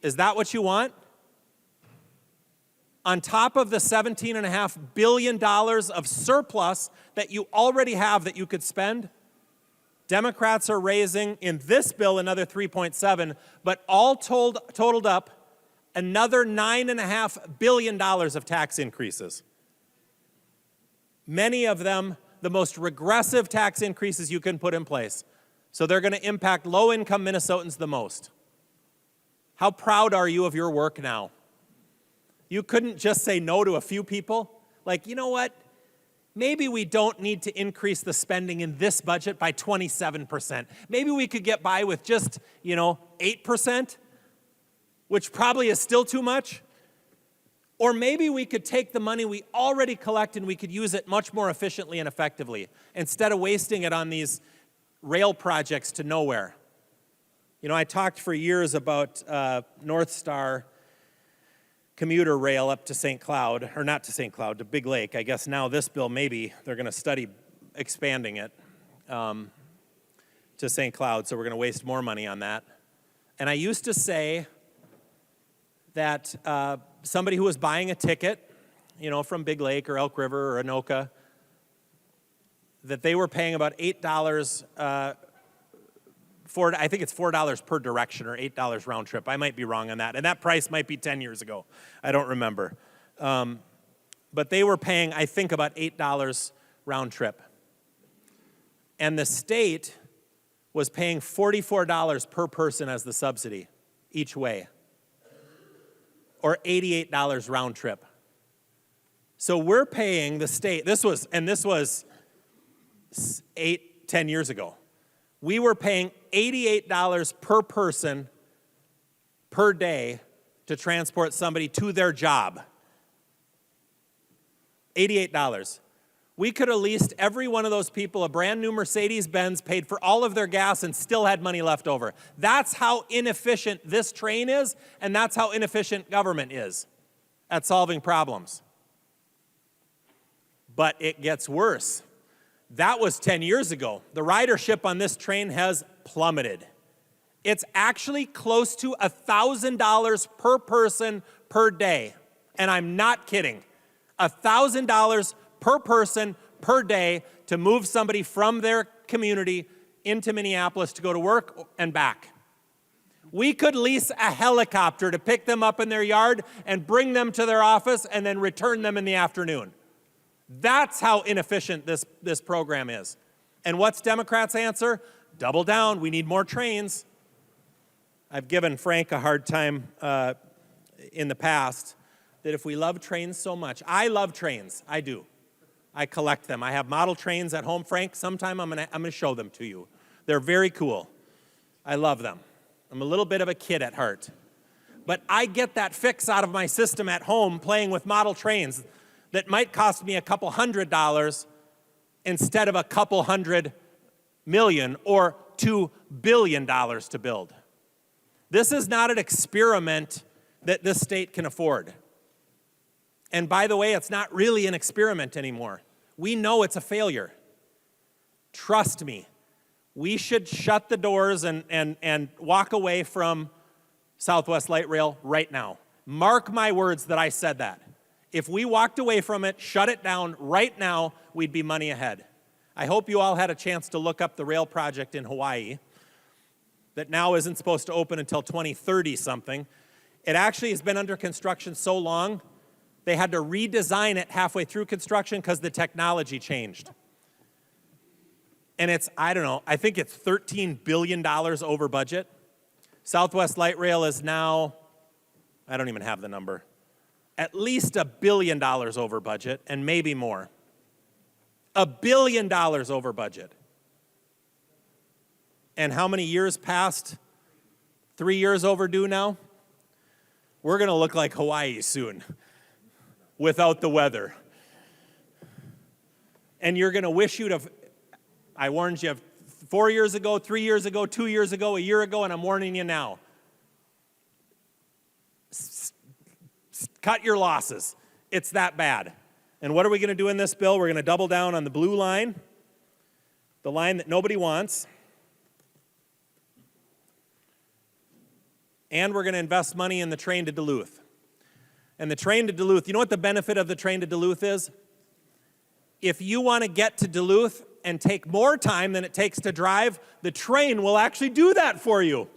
Is that what you want? On top of the $17.5 billion of surplus that you already have that you could spend, Democrats are raising in this bill another $3.7, but all totaled up another $9.5 billion of tax increases. Many of them the most regressive tax increases you can put in place. So they're going to impact low-income Minnesotans the most. How proud are you of your work now? You couldn't just say no to a few people? Like, you know what? Maybe we don't need to increase the spending in this budget by 27%. Maybe we could get by with just, 8%, which probably is still too much. Or maybe we could take the money we already collect and we could use it much more efficiently and effectively instead of wasting it on these rail projects to nowhere. I talked for years about North Star commuter rail up to St. Cloud, or not to St. Cloud, to Big Lake. I guess now this bill, maybe they're going to study expanding it to St. Cloud, so we're going to waste more money on that. And I used to say that somebody who was buying a ticket, from Big Lake or Elk River or Anoka, that they were paying about $8 I think it's $4 per direction or $8 round trip. I might be wrong on that. And that price might be 10 years ago. I don't remember. But they were paying, I think, about $8 round trip. And the state was paying $44 per person as the subsidy each way, or $88 round trip. So we're paying the state, this was 10 years ago. We were paying $88 per person per day to transport somebody to their job. $88. We could have leased every one of those people a brand new Mercedes-Benz, paid for all of their gas, and still had money left over. That's how inefficient this train is, and that's how inefficient government is at solving problems. But it gets worse. That was 10 years ago. The ridership on this train has plummeted. It's actually close to $1,000 per person per day. And I'm not kidding. $1,000 per person per day to move somebody from their community into Minneapolis to go to work and back. We could lease a helicopter to pick them up in their yard and bring them to their office and then return them in the afternoon. That's how inefficient this program is. And what's Democrats' answer? Double down, we need more trains. I've given Frank a hard time in the past that if we love trains so much, I love trains, I do. I collect them. I have model trains at home. Frank, sometime I'm gonna show them to you. They're very cool. I love them. I'm a little bit of a kid at heart. But I get that fix out of my system at home playing with model trains that might cost me a couple $100 instead of a couple $100 million or $2 billion to build. This is not an experiment that this state can afford. And by the way, it's not really an experiment anymore. We know it's a failure. Trust me. We should shut the doors and walk away from Southwest Light Rail right now. Mark my words that I said that. If we walked away from it, shut it down right now, we'd be money ahead. I hope you all had a chance to look up the rail project in Hawaii that now isn't supposed to open until 2030 something. It actually has been under construction so long, they had to redesign it halfway through construction because the technology changed. And it's, I don't know, I think it's $13 billion over budget. Southwest Light Rail is now, I don't even have the number, at least $1 billion over budget and maybe more. $1 billion over budget. And how many years passed? 3 years overdue now? We're going to look like Hawaii soon without the weather. And you're going to wish you'd have, I warned you 4 years ago, 3 years ago, 2 years ago, a year ago, and I'm warning you now. Cut your losses. It's that bad. And what are we going to do in this bill? We're going to double down on the blue line, the line that nobody wants. And we're going to invest money in the train to Duluth. And the train to Duluth, you know what the benefit of the train to Duluth is? If you want to get to Duluth and take more time than it takes to drive, the train will actually do that for you.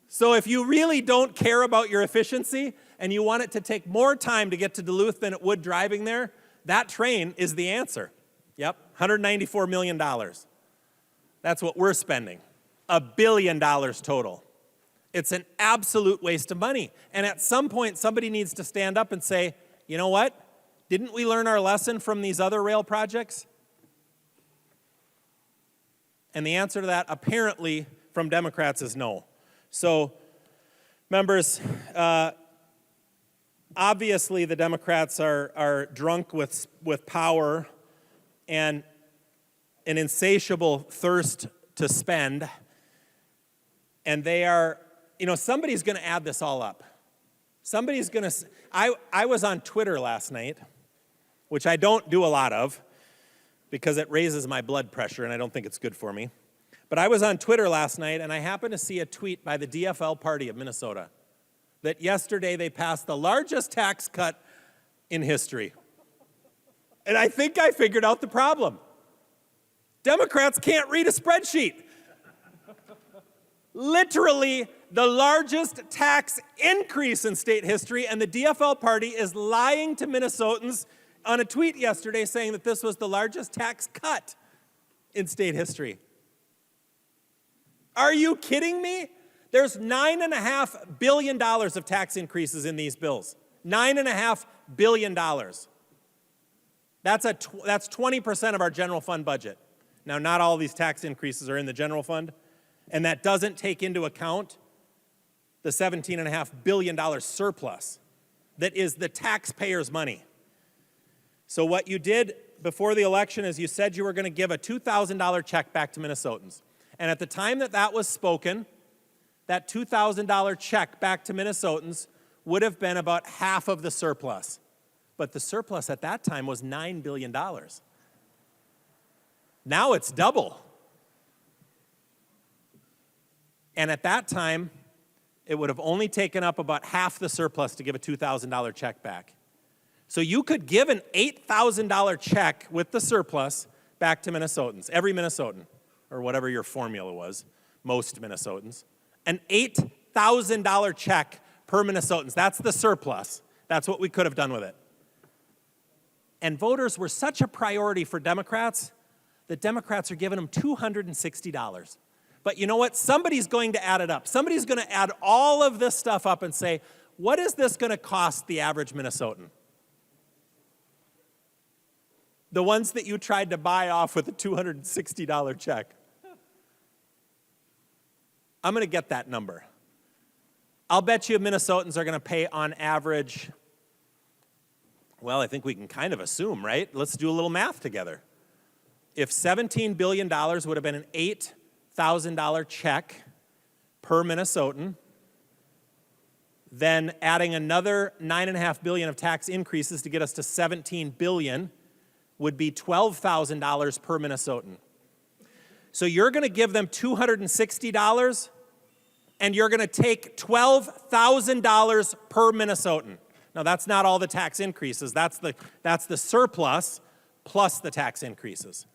So if you really don't care about your efficiency and you want it to take more time to get to Duluth than it would driving there, that train is the answer. Yep, $194 million. That's what we're spending. $1 billion total. It's an absolute waste of money. And at some point, somebody needs to stand up and say, you know what? Didn't we learn our lesson from these other rail projects? And the answer to that, apparently, from Democrats is no. So, members, obviously the Democrats are drunk with power and an insatiable thirst to spend. And they are, you know, somebody's going to add this all up. Somebody's going to, I was on Twitter last night, which I don't do a lot of because it raises my blood pressure and I don't think it's good for me. But I was on Twitter last night and I happened to see a tweet by the DFL party of Minnesota that yesterday they passed the largest tax cut in history. And I think I figured out the problem. Democrats can't read a spreadsheet. Literally the largest tax increase in state history, and the DFL party is lying to Minnesotans on a tweet yesterday saying that this was the largest tax cut in state history. Are you kidding me? There's $9.5 billion of tax increases in these bills. $9.5 billion. That's 20% of our general fund budget. Now, not all these tax increases are in the general fund, and that doesn't take into account the $17.5 billion surplus that is the taxpayers' money. So what you did before the election is you said you were going to give a $2,000 check back to Minnesotans. And at the time that that was spoken, that $2,000 check back to Minnesotans would have been about half of the surplus. But the surplus at that time was $9 billion. Now it's double. And at that time, it would have only taken up about half the surplus to give a $2,000 check back. So you could give an $8,000 check with the surplus back to Minnesotans, every Minnesotan, or whatever your formula was, most Minnesotans. An $8,000 check per Minnesotans. That's the surplus. That's what we could have done with it. And voters were such a priority for Democrats that Democrats are giving them $260. But you know what? Somebody's going to add it up. Somebody's going to add all of this stuff up and say, what is this going to cost the average Minnesotan? The ones that you tried to buy off with a $260 check. I'm going to get that number. I'll bet you Minnesotans are going to pay on average, well, I think we can kind of assume, right? Let's do a little math together. If $17 billion would have been an $8,000 check per Minnesotan, then adding another $9.5 billion of tax increases to get us to $17 billion would be $12,000 per Minnesotan. So you're going to give them $260, and you're going to take $12,000 per Minnesotan. Now, that's not all the tax increases. That's the surplus plus the tax increases.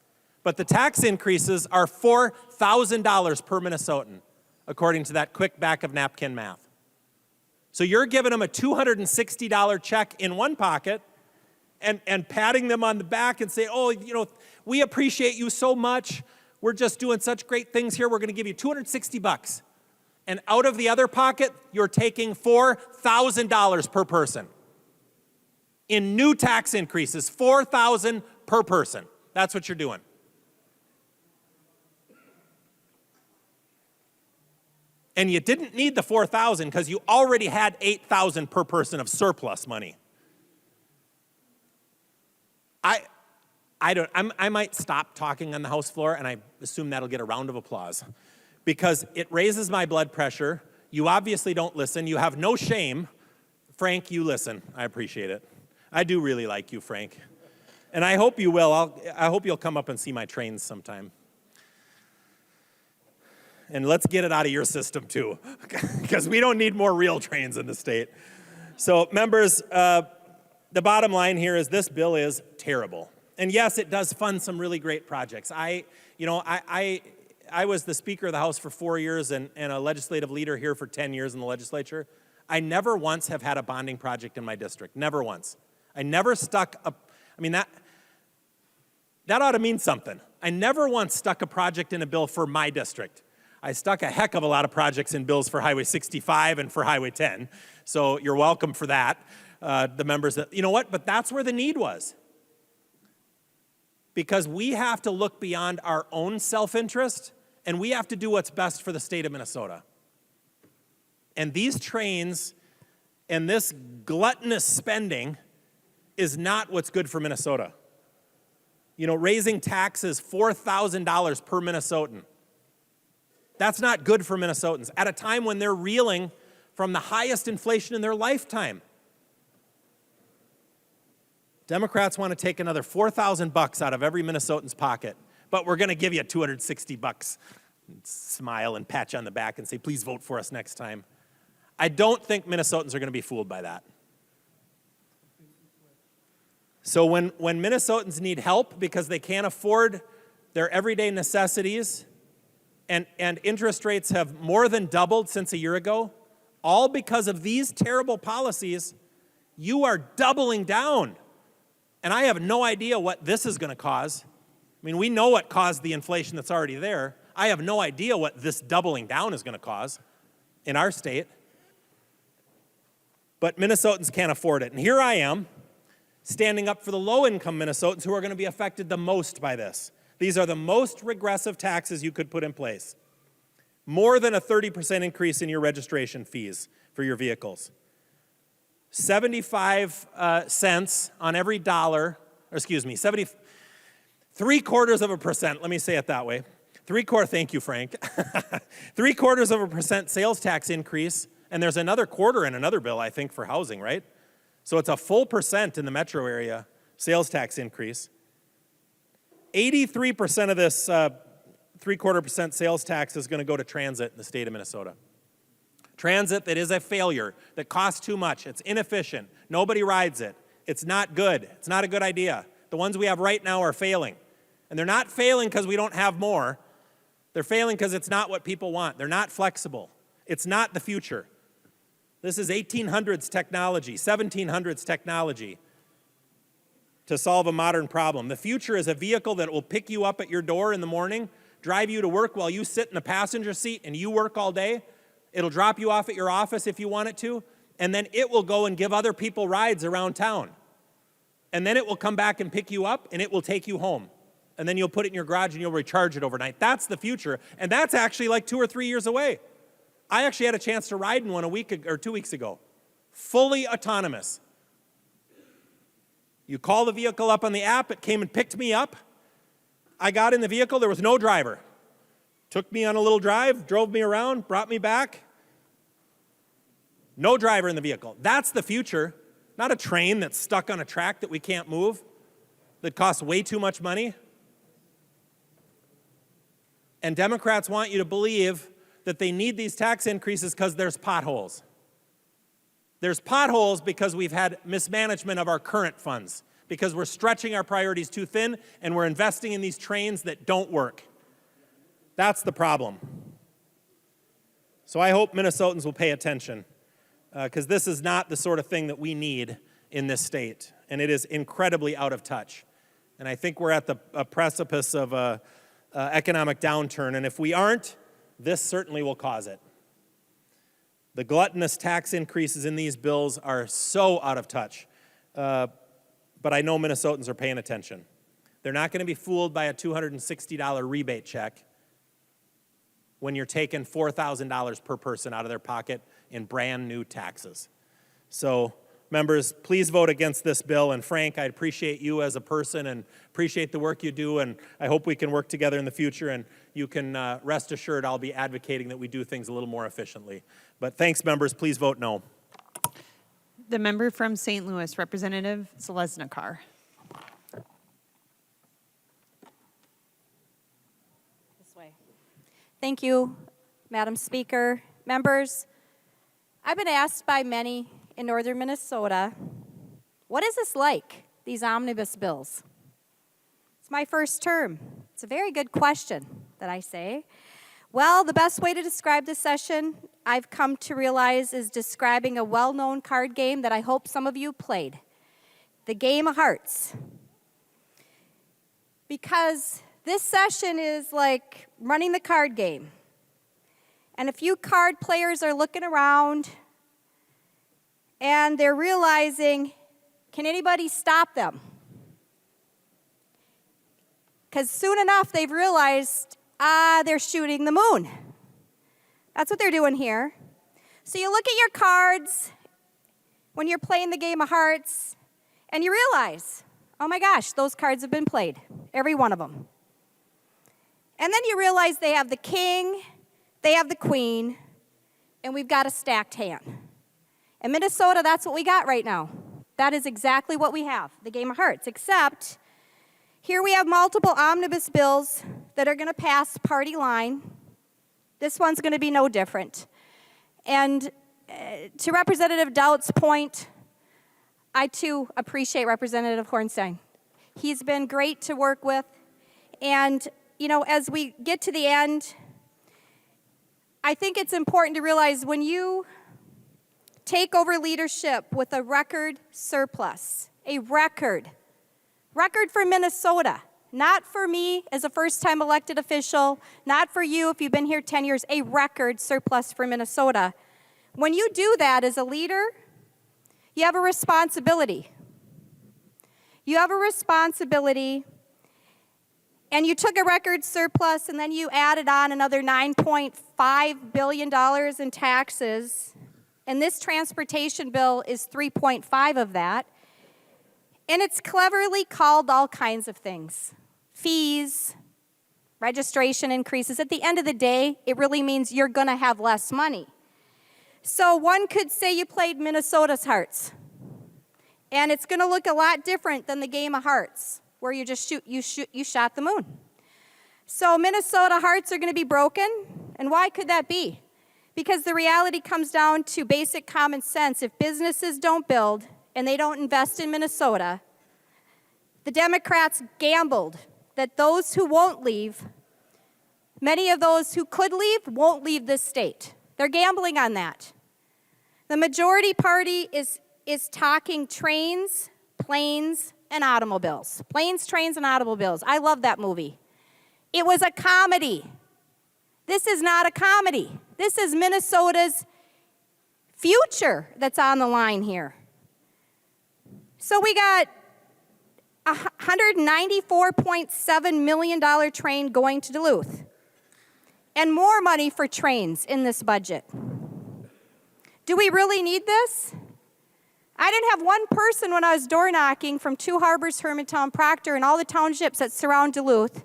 But the tax increases are $4,000 per Minnesotan, according to that quick back-of-napkin math. So you're giving them a $260 check in one pocket and patting them on the back and say, oh, you know, we appreciate you so much. We're just doing such great things here. We're going to give you $260. And out of the other pocket, you're taking $4,000 per person. In new tax increases, $4,000 per person. That's what you're doing. And you didn't need the $4,000 because you already had $8,000 per person of surplus money. I might stop talking on the House floor, and I assume that'll get a round of applause, because it raises my blood pressure. You obviously don't listen. You have no shame. Frank, you listen. I appreciate it. I do really like you, Frank. And I hope you will. I hope you'll come up and see my trains sometime. And let's get it out of your system, too, because we don't need more real trains in the state. So, members, the bottom line here is this bill is terrible. And yes, it does fund some really great projects. I was the Speaker of the House for 4 years and a legislative leader here for 10 years in the legislature. I never once have had a bonding project in my district, never once. I never stuck a, I mean, that ought to mean something. I never once stuck a project in a bill for my district. I stuck a heck of a lot of projects in bills for Highway 65 and for Highway 10, so you're welcome for that, the members that, you know what, but that's where the need was. Because we have to look beyond our own self-interest, and we have to do what's best for the state of Minnesota. And these trains and this gluttonous spending is not what's good for Minnesota. You know, raising taxes $4,000 per Minnesotan. That's not good for Minnesotans at a time when they're reeling from the highest inflation in their lifetime. Democrats want to take another $4,000 out of every Minnesotan's pocket, but we're going to give you $260. Smile and pat you on the back and say, please vote for us next time. I don't think Minnesotans are going to be fooled by that. So when Minnesotans need help because they can't afford their everyday necessities and interest rates have more than doubled since a year ago, all because of these terrible policies, you are doubling down. And I have no idea what this is going to cause. I mean, we know what caused the inflation that's already there. I have no idea what this doubling down is going to cause in our state. But Minnesotans can't afford it. And here I am, standing up for the low-income Minnesotans who are going to be affected the most by this. These are the most regressive taxes you could put in place. More than a 30% increase in your registration fees for your vehicles. 75 cents on every dollar, or excuse me, 3/4%, let me say it that way. Thank you, Frank. 3/4% sales tax increase, and there's another quarter in another bill, I think, for housing, right? So it's a full percent in the metro area sales tax increase. 83% of this 0.75% sales tax is going to go to transit in the state of Minnesota. Transit that is a failure, that costs too much, it's inefficient, nobody rides it, it's not good, it's not a good idea. The ones we have right now are failing. And they're not failing because we don't have more, they're failing because it's not what people want. They're not flexible. It's not the future. This is 1800s technology, 1700s technology to solve a modern problem. The future is a vehicle that will pick you up at your door in the morning, drive you to work while you sit in the passenger seat and you work all day. It'll drop you off at your office if you want it to, and then it will go and give other people rides around town. And then it will come back and pick you up, and it will take you home. And then you'll put it in your garage and you'll recharge it overnight. That's the future, and that's actually like 2 or 3 years away. I actually had a chance to ride in one a week or 2 weeks ago. Fully autonomous. You call the vehicle up on the app, it came and picked me up. I got in the vehicle, there was no driver. Took me on a little drive, drove me around, brought me back. No driver in the vehicle. That's the future, not a train that's stuck on a track that we can't move, that costs way too much money. And Democrats want you to believe that they need these tax increases because there's potholes. There's potholes because we've had mismanagement of our current funds, because we're stretching our priorities too thin and we're investing in these trains that don't work. That's the problem. So I hope Minnesotans will pay attention, because this is not the sort of thing that we need in this state, and it is incredibly out of touch. And I think we're at the precipice of an economic downturn, and if we aren't, this certainly will cause it. The gluttonous tax increases in these bills are so out of touch, but I know Minnesotans are paying attention. They're not going to be fooled by a $260 rebate check when you're taking $4,000 per person out of their pocket in brand new taxes. So, members, please vote against this bill. And Frank, I appreciate you as a person and appreciate the work you do, and I hope we can work together in the future, and you can rest assured I'll be advocating that we do things a little more efficiently. But thanks, members. Please vote no. The member from St. Louis, Representative Zalesnikar. This way. Thank you, Madam Speaker. Members, I've been asked by many in northern Minnesota, what is this like, these omnibus bills? It's my first term. It's a very good question that I say. Well, the best way to describe this session, I've come to realize, is describing a well-known card game that I hope some of you played, the game of hearts. Because this session is like running the card game. And a few card players are looking around and they're realizing, can anybody stop them? Because soon enough they've realized, they're shooting the moon. That's what they're doing here. So you look at your cards when you're playing the game of hearts, and you realize, oh my gosh, those cards have been played, every one of them. And then you realize they have the king, they have the queen, and we've got a stacked hand. In Minnesota, that's what we got right now. That is exactly what we have, the game of hearts, except here we have multiple omnibus bills that are going to pass party line. This one's going to be no different. And to Representative Doubt's point, I too appreciate Representative Hornstein. He's been great to work with. And, you know, as we get to the end, I think it's important to realize when you take over leadership with a record surplus, a record for Minnesota, not for me as a first-time elected official, not for you if you've been here 10 years, a record surplus for Minnesota. When you do that as a leader, you have a responsibility. You have a responsibility, and you took a record surplus and then you added on another $9.5 billion in taxes, and this transportation bill is 3.5 of that. And it's cleverly called all kinds of things. Fees, registration increases. At the end of the day, it really means you're going to have less money. So one could say you played Minnesota's hearts. And it's going to look a lot different than the game of hearts. where you just you shot the moon. So Minnesota hearts are going to be broken, and why could that be? Because the reality comes down to basic common sense. If businesses don't build and they don't invest in Minnesota, the Democrats gambled that those who won't leave, many of those who could leave, won't leave this state. They're gambling on that. The majority party is talking trains, planes, and automobiles. Planes, trains, and automobiles. I love that movie. It was a comedy. This is not a comedy. This is Minnesota's future that's on the line here. So we got a $194.7 million train going to Duluth, and more money for trains in this budget. Do we really need this? I didn't have one person when I was door knocking from Two Harbors, Hermantown, Proctor, and all the townships that surround Duluth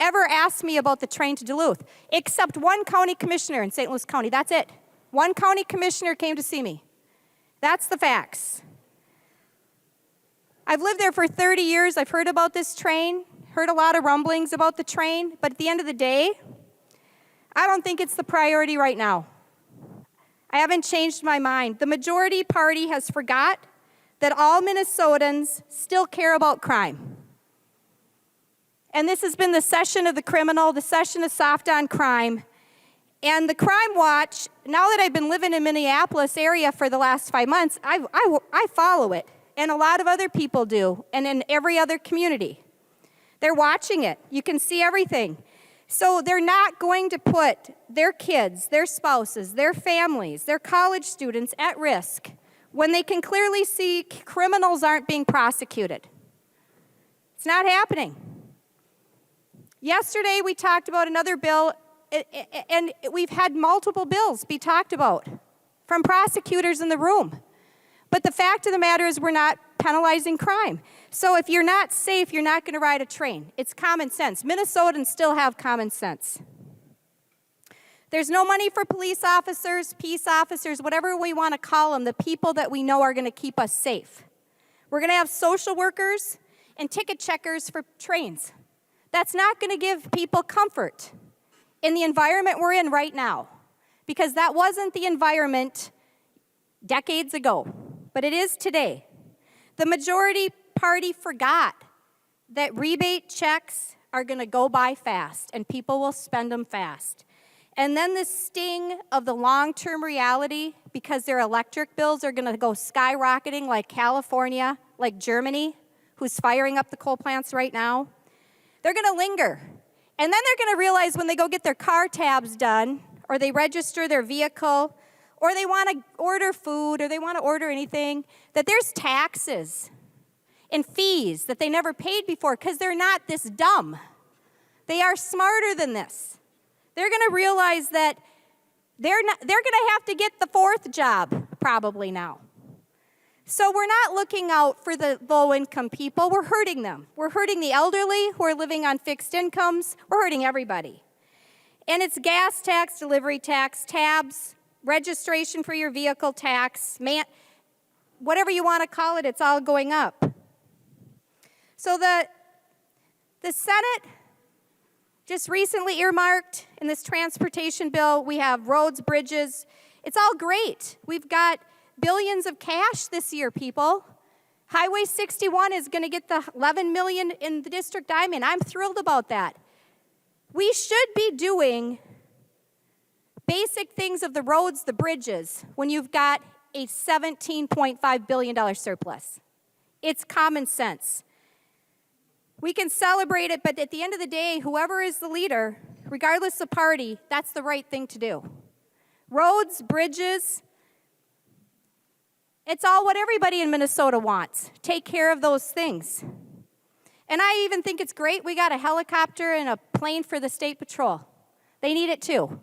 ever asked me about the train to Duluth, except one county commissioner in St. Louis County. That's it. One county commissioner came to see me. That's the facts. I've lived there for 30 years. I've heard about this train, heard a lot of rumblings about the train, but at the end of the day, I don't think it's the priority right now. I haven't changed my mind. The majority party has forgot that all Minnesotans still care about crime. And this has been the session of the criminal, the session of soft on crime. And the Crime Watch, now that I've been living in Minneapolis area for the last 5 months, I follow it. And a lot of other people do, and in every other community. They're watching it. You can see everything. So they're not going to put their kids, their spouses, their families, their college students at risk when they can clearly see criminals aren't being prosecuted. It's not happening. Yesterday we talked about another bill, and we've had multiple bills be talked about from prosecutors in the room. But the fact of the matter is we're not penalizing crime. So if you're not safe, you're not going to ride a train. It's common sense. Minnesotans still have common sense. There's no money for police officers, peace officers, whatever we want to call them, the people that we know are going to keep us safe. We're going to have social workers and ticket checkers for trains. That's not going to give people comfort in the environment we're in right now, because that wasn't the environment decades ago, but it is today. The majority party forgot that rebate checks are going to go by fast and people will spend them fast. And then the sting of the long-term reality, because their electric bills are going to go skyrocketing like California, like Germany, who's firing up the coal plants right now, they're going to linger. And then they're going to realize when they go get their car tabs done, or they register their vehicle, or they want to order food, or they want to order anything, that there's taxes and fees that they never paid before because they're not this dumb. They are smarter than this. They're going to realize that they're going to have to get the fourth job probably now. So we're not looking out for the low-income people. We're hurting them. We're hurting the elderly who are living on fixed incomes. We're hurting everybody. And it's gas tax, delivery tax, tabs, registration for your vehicle tax, whatever you want to call it, it's all going up. So the Senate just recently earmarked in this transportation bill, we have roads, bridges. It's all great. We've got billions of cash this year, people. Highway 61 is going to get the $11 million in the district I'm in. I'm thrilled about that. We should be doing basic things of the roads, the bridges, when you've got a $17.5 billion surplus. It's common sense. We can celebrate it, but at the end of the day, whoever is the leader, regardless of party, that's the right thing to do. Roads, bridges, it's all what everybody in Minnesota wants. Take care of those things. And I even think it's great we got a helicopter and a plane for the State Patrol. They need it too.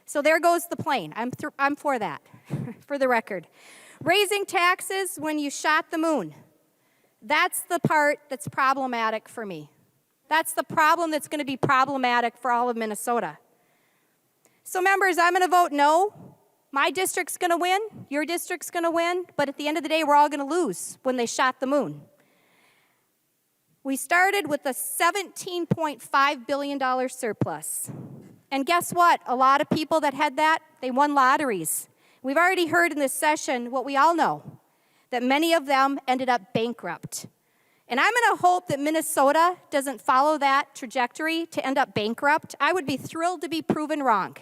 So there goes the plane. I'm for that, for the record. Raising taxes when you shot the moon. That's the part that's problematic for me. That's the problem that's going to be problematic for all of Minnesota. So members, I'm going to vote no. My district's going to win. Your district's going to win. But at the end of the day, we're all going to lose when they shot the moon. We started with a $17.5 billion surplus. And guess what? A lot of people that had that, they won lotteries. We've already heard in this session what we all know, that many of them ended up bankrupt. And I'm going to hope that Minnesota doesn't follow that trajectory to end up bankrupt. I would be thrilled to be proven wrong.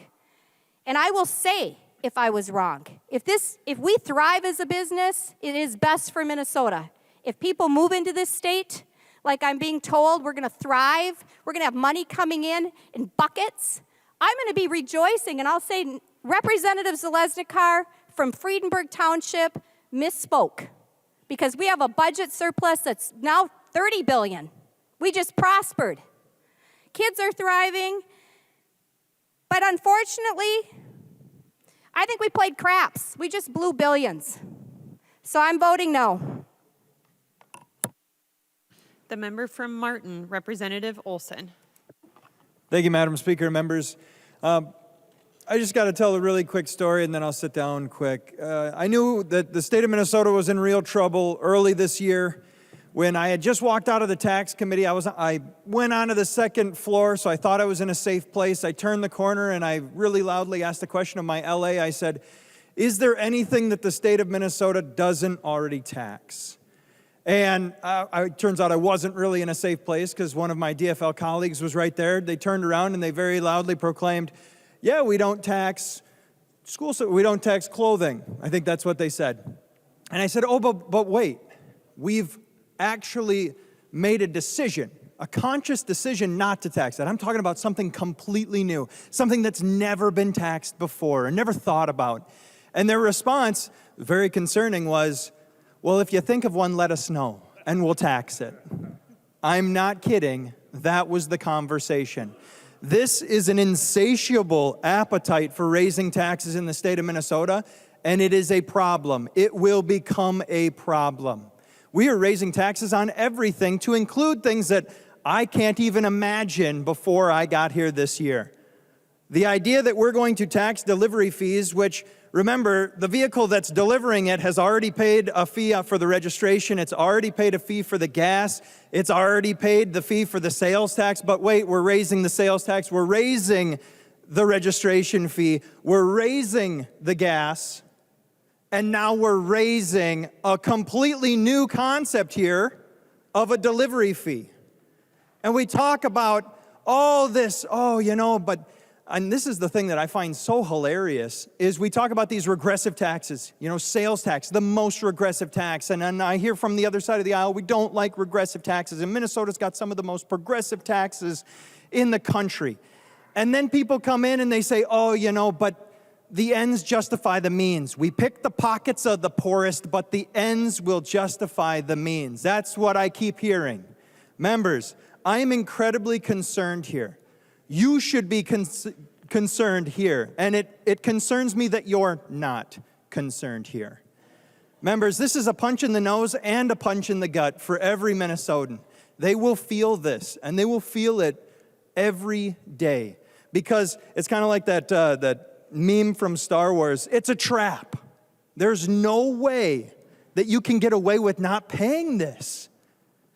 And I will say if I was wrong. If we thrive as a business, it is best for Minnesota. If people move into this state, like I'm being told, we're going to thrive, we're going to have money coming in buckets, I'm going to be rejoicing. And I'll say Representative Zalesnikar from Friedenberg Township misspoke, because we have a budget surplus that's now $30 billion. We just prospered. Kids are thriving, but unfortunately, I think we played craps. We just blew billions. So I'm voting no. The member from Martin, Representative Olson. Thank you, Madam Speaker, members. I just got to tell a really quick story, and then I'll sit down quick. I knew that the state of Minnesota was in real trouble early this year. When I had just walked out of the tax committee, I went onto the second floor, so I thought I was in a safe place. I turned the corner, and I really loudly asked the question of my LA. I said, is there anything that the state of Minnesota doesn't already tax? And it turns out I wasn't really in a safe place, because one of my DFL colleagues was right there. They turned around, and they very loudly proclaimed, yeah, we don't tax we don't tax clothing. I think that's what they said. And I said, oh, but wait, we've actually made a decision, a conscious decision not to tax that. I'm talking about something completely new, something that's never been taxed before and never thought about. And their response, very concerning, was, well, if you think of one, let us know, and we'll tax it. I'm not kidding. That was the conversation. This is an insatiable appetite for raising taxes in the state of Minnesota, and it is a problem. It will become a problem. We are raising taxes on everything, to include things that I can't even imagine before I got here this year. The idea that we're going to tax delivery fees, which, remember, the vehicle that's delivering it has already paid a fee for the registration, it's already paid a fee for the gas, it's already paid the fee for the sales tax, but wait, we're raising the sales tax, we're raising the registration fee, we're raising the gas, and now we're raising a completely new concept here of a delivery fee. And we talk about all this, and this is the thing that I find so hilarious, is we talk about these regressive taxes, sales tax, the most regressive tax. And then I hear from the other side of the aisle, we don't like regressive taxes. And Minnesota's got some of the most progressive taxes in the country. And then people come in and they say, but the ends justify the means. We pick the pockets of the poorest, but the ends will justify the means. That's what I keep hearing. Members, I am incredibly concerned here. You should be concerned here, and it concerns me that you're not concerned here. Members, this is a punch in the nose and a punch in the gut for every Minnesotan. They will feel this, and they will feel it every day, because it's kind of like that meme from Star Wars. It's a trap. There's no way that you can get away with not paying this.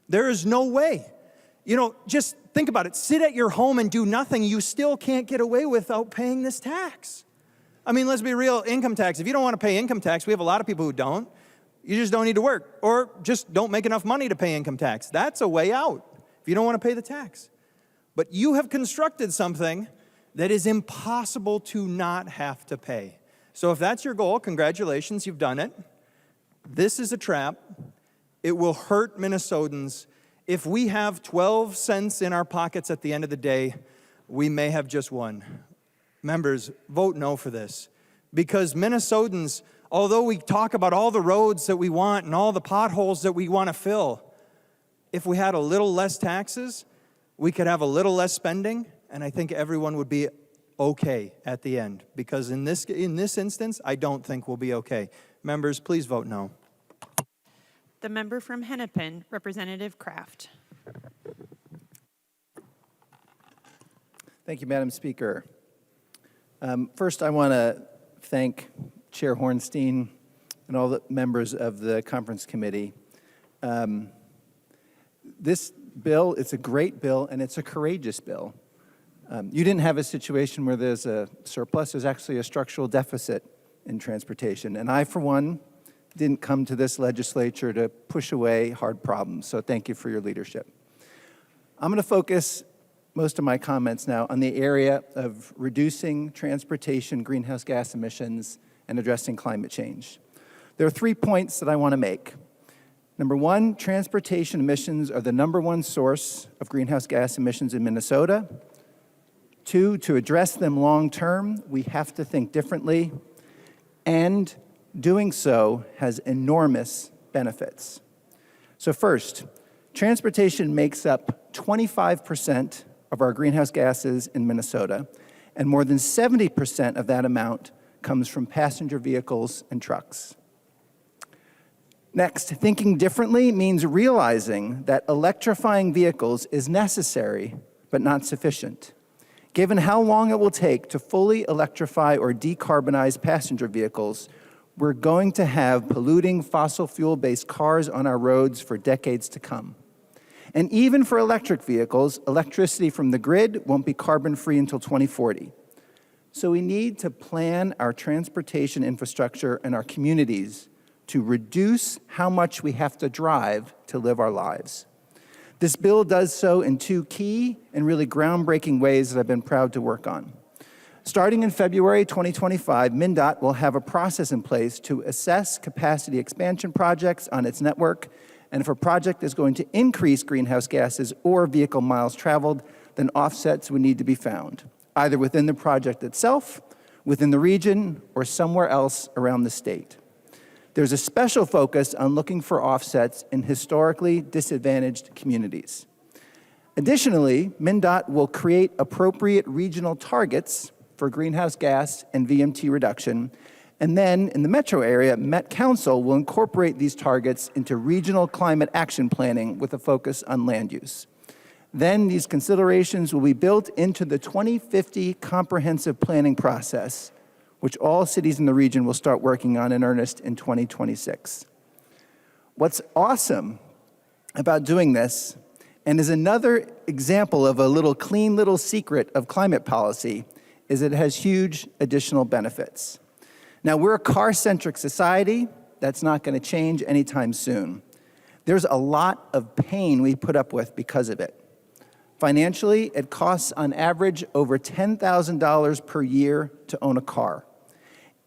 There is no way. Just think about it. Sit at your home and do nothing. You still can't get away without paying this tax. I mean, let's be real. Income tax. If you don't want to pay income tax, we have a lot of people who don't. You just don't need to work, or just don't make enough money to pay income tax. That's a way out if you don't want to pay the tax. But you have constructed something that is impossible to not have to pay. So if that's your goal, congratulations, you've done it. This is a trap. It will hurt Minnesotans. If we have 12 cents in our pockets at the end of the day, we may have just one. Members, vote no for this. Because Minnesotans, although we talk about all the roads that we want and all the potholes that we want to fill, if we had a little less taxes, we could have a little less spending, and I think everyone would be okay at the end. Because in this instance, I don't think we'll be okay. Members, please vote no. The member from Hennepin, Representative Kraft. Thank you, Madam Speaker. First, I want to thank Chair Hornstein and all the members of the conference committee. This bill. It's a great bill, and it's a courageous bill. You didn't have a situation where there's a surplus. There's actually a structural deficit in transportation. And I, for one, didn't come to this legislature to push away hard problems. So thank you for your leadership. I'm going to focus most of my comments now on the area of reducing transportation greenhouse gas emissions and addressing climate change. There are 3 points that I want to make. Number one, transportation emissions are the #1 source of greenhouse gas emissions in Minnesota. 2, to address them long term, we have to think differently, and doing so has enormous benefits. So first, transportation makes up 25% of our greenhouse gases in Minnesota, and more than 70% of that amount comes from passenger vehicles and trucks. Next, thinking differently means realizing that electrifying vehicles is necessary but not sufficient. Given how long it will take to fully electrify or decarbonize passenger vehicles, we're going to have polluting fossil fuel-based cars on our roads for decades to come. And even for electric vehicles, electricity from the grid won't be carbon-free until 2040. So we need to plan our transportation infrastructure and our communities to reduce how much we have to drive to live our lives. This bill does so in 2 key and really groundbreaking ways that I've been proud to work on. Starting in February 2025, MnDOT will have a process in place to assess capacity expansion projects on its network, and if a project is going to increase greenhouse gases or vehicle miles traveled, then offsets would need to be found, either within the project itself, within the region, or somewhere else around the state. There's a special focus on looking for offsets in historically disadvantaged communities. Additionally, MnDOT will create appropriate regional targets for greenhouse gas and VMT reduction, and then in the metro area, Met Council will incorporate these targets into regional climate action planning with a focus on land use. Then these considerations will be built into the 2050 comprehensive planning process, which all cities in the region will start working on in earnest in 2026. What's awesome about doing this, and is another example of a clean little secret of climate policy, is it has huge additional benefits. Now, we're a car-centric society. That's not going to change anytime soon. There's a lot of pain we put up with because of it. Financially, it costs on average over $10,000 per year to own a car.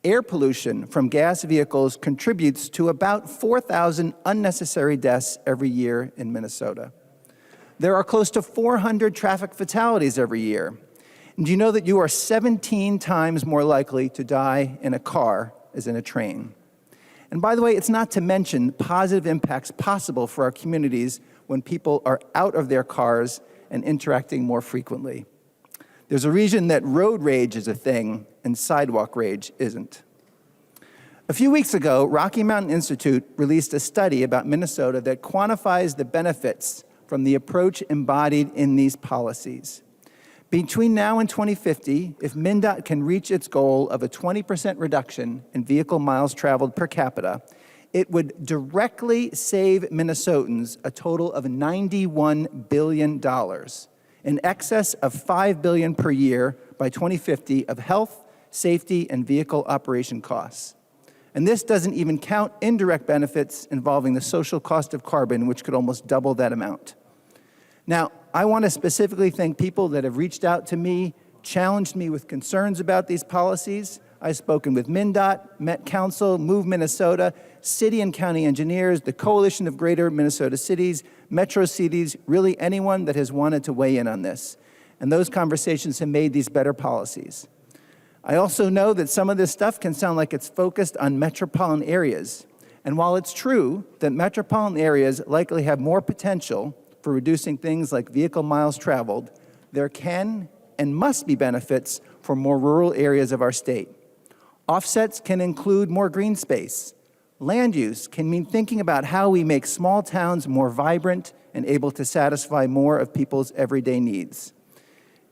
Air pollution from gas vehicles contributes to about 4,000 unnecessary deaths every year in Minnesota. There are close to 400 traffic fatalities every year. And do you know that you are 17 times more likely to die in a car as in a train? And by the way, it's not to mention positive impacts possible for our communities when people are out of their cars and interacting more frequently. There's a reason that road rage is a thing and sidewalk rage isn't. A few weeks ago, Rocky Mountain Institute released a study about Minnesota that quantifies the benefits from the approach embodied in these policies. Between now and 2050, if MnDOT can reach its goal of a 20% reduction in vehicle miles traveled per capita, it would directly save Minnesotans a total of $91 billion, in excess of $5 billion per year by 2050 of health, safety, and vehicle operation costs. And this doesn't even count indirect benefits involving the social cost of carbon, which could almost double that amount. Now, I want to specifically thank people that have reached out to me, challenged me with concerns about these policies. I've spoken with MnDOT, Met Council, Move Minnesota, city and county engineers, the Coalition of Greater Minnesota Cities, Metro Cities, really anyone that has wanted to weigh in on this. And those conversations have made these better policies. I also know that some of this stuff can sound like it's focused on metropolitan areas. And while it's true that metropolitan areas likely have more potential for reducing things like vehicle miles traveled, there can and must be benefits for more rural areas of our state. Offsets can include more green space. Land use can mean thinking about how we make small towns more vibrant and able to satisfy more of people's everyday needs.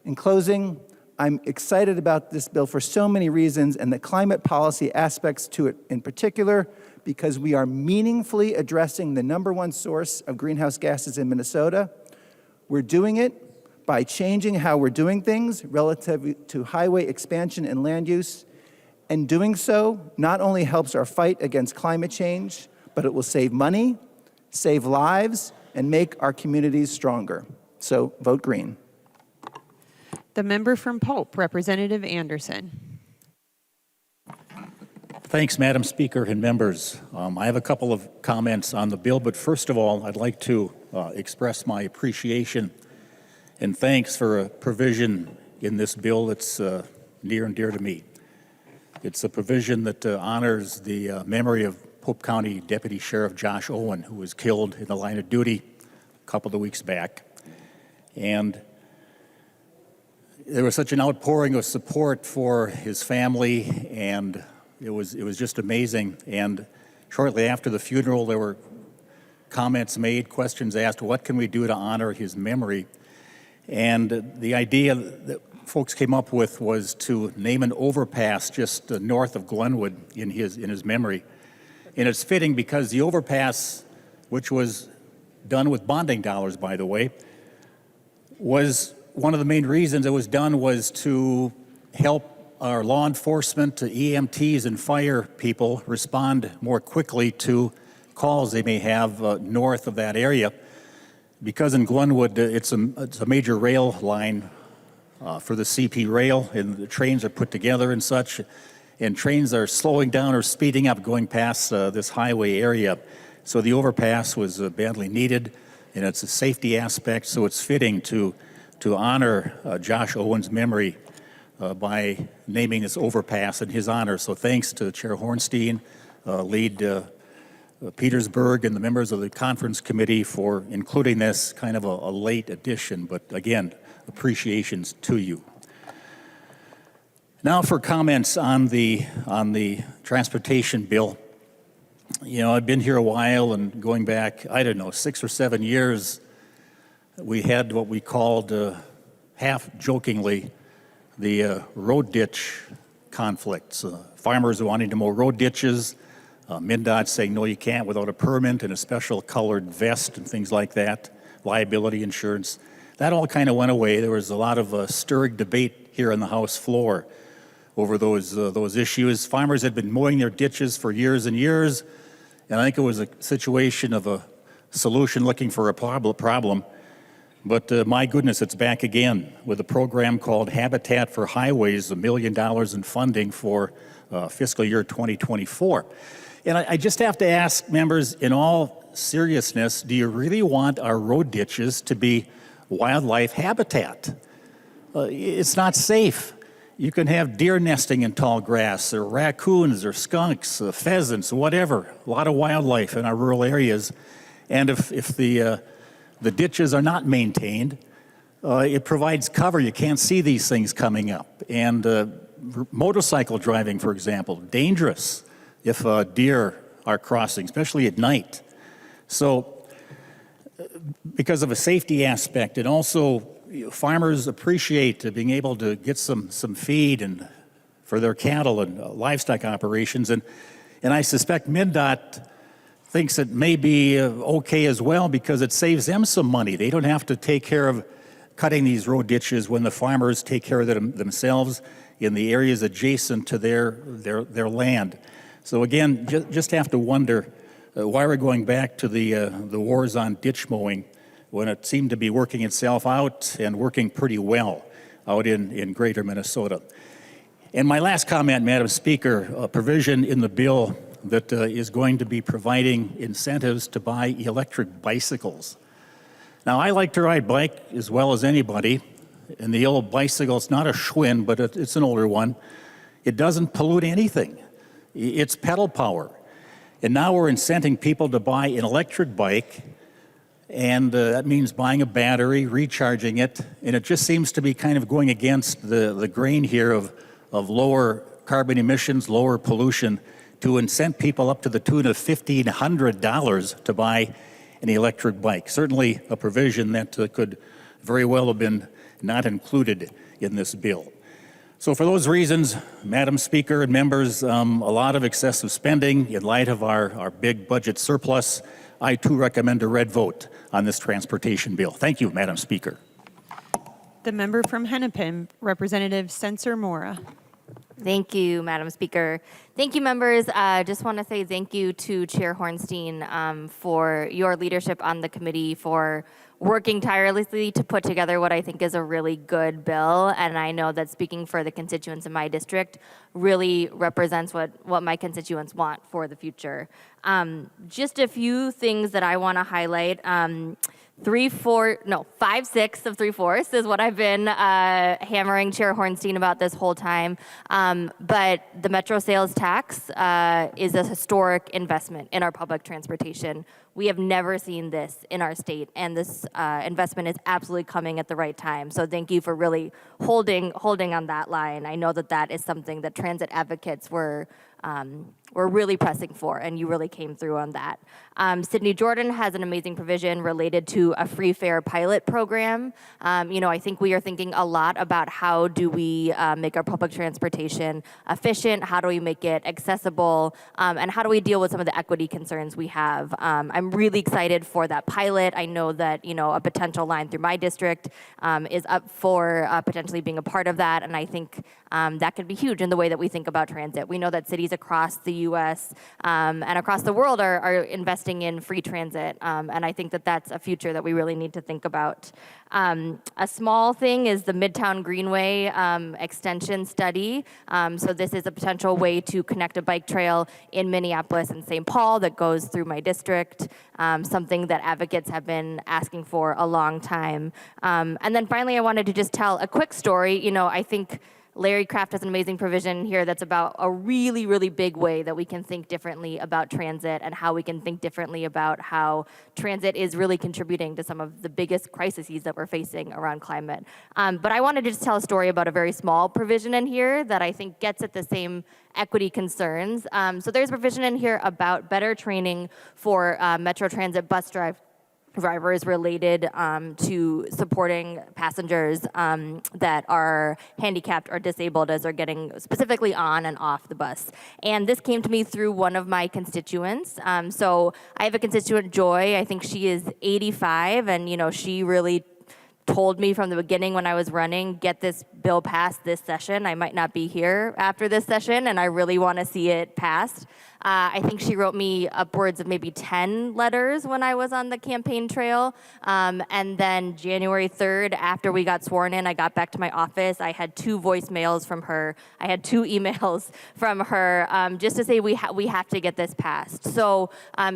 In closing, I'm excited about this bill for so many reasons, and the climate policy aspects to it in particular, because we are meaningfully addressing the #1 source of greenhouse gases in Minnesota. We're doing it by changing how we're doing things relative to highway expansion and land use. And doing so not only helps our fight against climate change, but it will save money, save lives, and make our communities stronger. So vote green. The member from Pope, Representative Anderson. Thanks, Madam Speaker and members. I have a couple of comments on the bill, but first of all, I'd like to express my appreciation and thanks for a provision in this bill that's near and dear to me. It's a provision that honors the memory of Pope County Deputy Sheriff Josh Owen, who was killed in the line of duty a couple of weeks back. And there was such an outpouring of support for his family, and it was just amazing. And shortly after the funeral, there were comments made, questions asked, what can we do to honor his memory? And the idea that folks came up with was to name an overpass just north of Glenwood in his memory. And it's fitting because the overpass, which was done with bonding dollars, by the way, was one of the main reasons it was done was to help our law enforcement, EMTs and fire people respond more quickly to calls they may have north of that area. Because in Glenwood, it's a major rail line for the CP rail, and the trains are put together and such, and trains are slowing down or speeding up going past this highway area. So the overpass was badly needed, and it's a safety aspect, so it's fitting to honor Josh Owen's memory by naming this overpass in his honor. So thanks to Chair Hornstein, Lead Petersburg, and the members of the conference committee for including this kind of a late addition, but again, appreciations to you. Now for comments on the transportation bill. You know, I've been here a while, and going back, I don't know, 6 or 7 years, we had what we called, half jokingly, the road ditch conflicts. Farmers wanting to mow road ditches, MnDOT saying, no, you can't without a permit and a special colored vest and things like that, liability insurance. That all kind of went away. There was a lot of stirring debate here on the House floor over those issues. Farmers had been mowing their ditches for years and years, and I think it was a situation of a solution looking for a problem. But my goodness, it's back again with a program called Habitat for Highways, $1 million in funding for fiscal year 2024. And I just have to ask members, in all seriousness, do you really want our road ditches to be wildlife habitat? It's not safe. You can have deer nesting in tall grass, or raccoons, or skunks, pheasants, whatever. A lot of wildlife in our rural areas. And if the ditches are not maintained, it provides cover. You can't see these things coming up. And motorcycle driving, for example, dangerous if deer are crossing, especially at night. So because of a safety aspect, and also farmers appreciate being able to get some feed and for their cattle and livestock operations. And I suspect MnDOT thinks it may be okay as well because it saves them some money. They don't have to take care of cutting these road ditches when the farmers take care of them themselves in the areas adjacent to their land. So again, just have to wonder why we're going back to the wars on ditch mowing when it seemed to be working itself out and working pretty well out in greater Minnesota. And my last comment, Madam Speaker, a provision in the bill that is going to be providing incentives to buy electric bicycles. Now, I like to ride bike as well as anybody, and the old bicycle, it's not a Schwinn, but it's an older one. It doesn't pollute anything. It's pedal power. And now we're incenting people to buy an electric bike, and that means buying a battery, recharging it, and it just seems to be kind of going against the grain here of lower carbon emissions, lower pollution, to incent people up to the tune of $1,500 to buy an electric bike. Certainly a provision that could very well have been not included in this bill. So for those reasons, Madam Speaker and members, a lot of excessive spending in light of our big budget surplus. I too recommend a red vote on this transportation bill. Thank you, Madam Speaker. The member from Hennepin, Representative Spencer Mora. Thank you, Madam Speaker. Thank you, members. Just want to say thank you to Chair Hornstein for your leadership on the committee, for working tirelessly to put together what I think is a really good bill. And I know that speaking for the constituents in my district really represents what my constituents want for the future. Just a few things that I want to highlight. 5/6 of 3/4 is what I've been hammering Chair Hornstein about this whole time. But the Metro sales tax is a historic investment in our public transportation. We have never seen this in our state, and this investment is absolutely coming at the right time. So thank you for really holding on that line. I know that is something that transit advocates were really pressing for, and you really came through on that. Sydney Jordan has an amazing provision related to a free fare pilot program. I think we are thinking a lot about how do we make our public transportation efficient, how do we make it accessible, and how do we deal with some of the equity concerns we have. I'm really excited for that pilot. I know that a potential line through my district is up for potentially being a part of that, and I think that could be huge in the way that we think about transit. We know that cities across the U.S. And across the world are investing in free transit, and I think that that's a future that we really need to think about. A small thing is the Midtown Greenway extension study. So this is a potential way to connect a bike trail in Minneapolis and St. Paul that goes through my district, something that advocates have been asking for a long time. And then finally, I wanted to just tell a quick story. I think Larry Kraft has an amazing provision here that's about a really, really big way that we can think differently about transit and how we can think differently about how transit is really contributing to some of the biggest crises that we're facing around climate. But I wanted to just tell a story about a very small provision in here that I think gets at the same equity concerns. So there's a provision in here about better training for Metro Transit bus drivers related to supporting passengers that are handicapped or disabled as they're getting specifically on and off the bus. And this came to me through one of my constituents. So I have a constituent, Joy. I think she is 85, and she really told me from the beginning when I was running, get this bill passed this session. I might not be here after this session, and I really want to see it passed. I think she wrote me upwards of maybe 10 letters when I was on the campaign trail. And then January 3rd, after we got sworn in, I got back to my office. I had 2 voicemails from her. I had 2 emails from her just to say we have to get this passed. So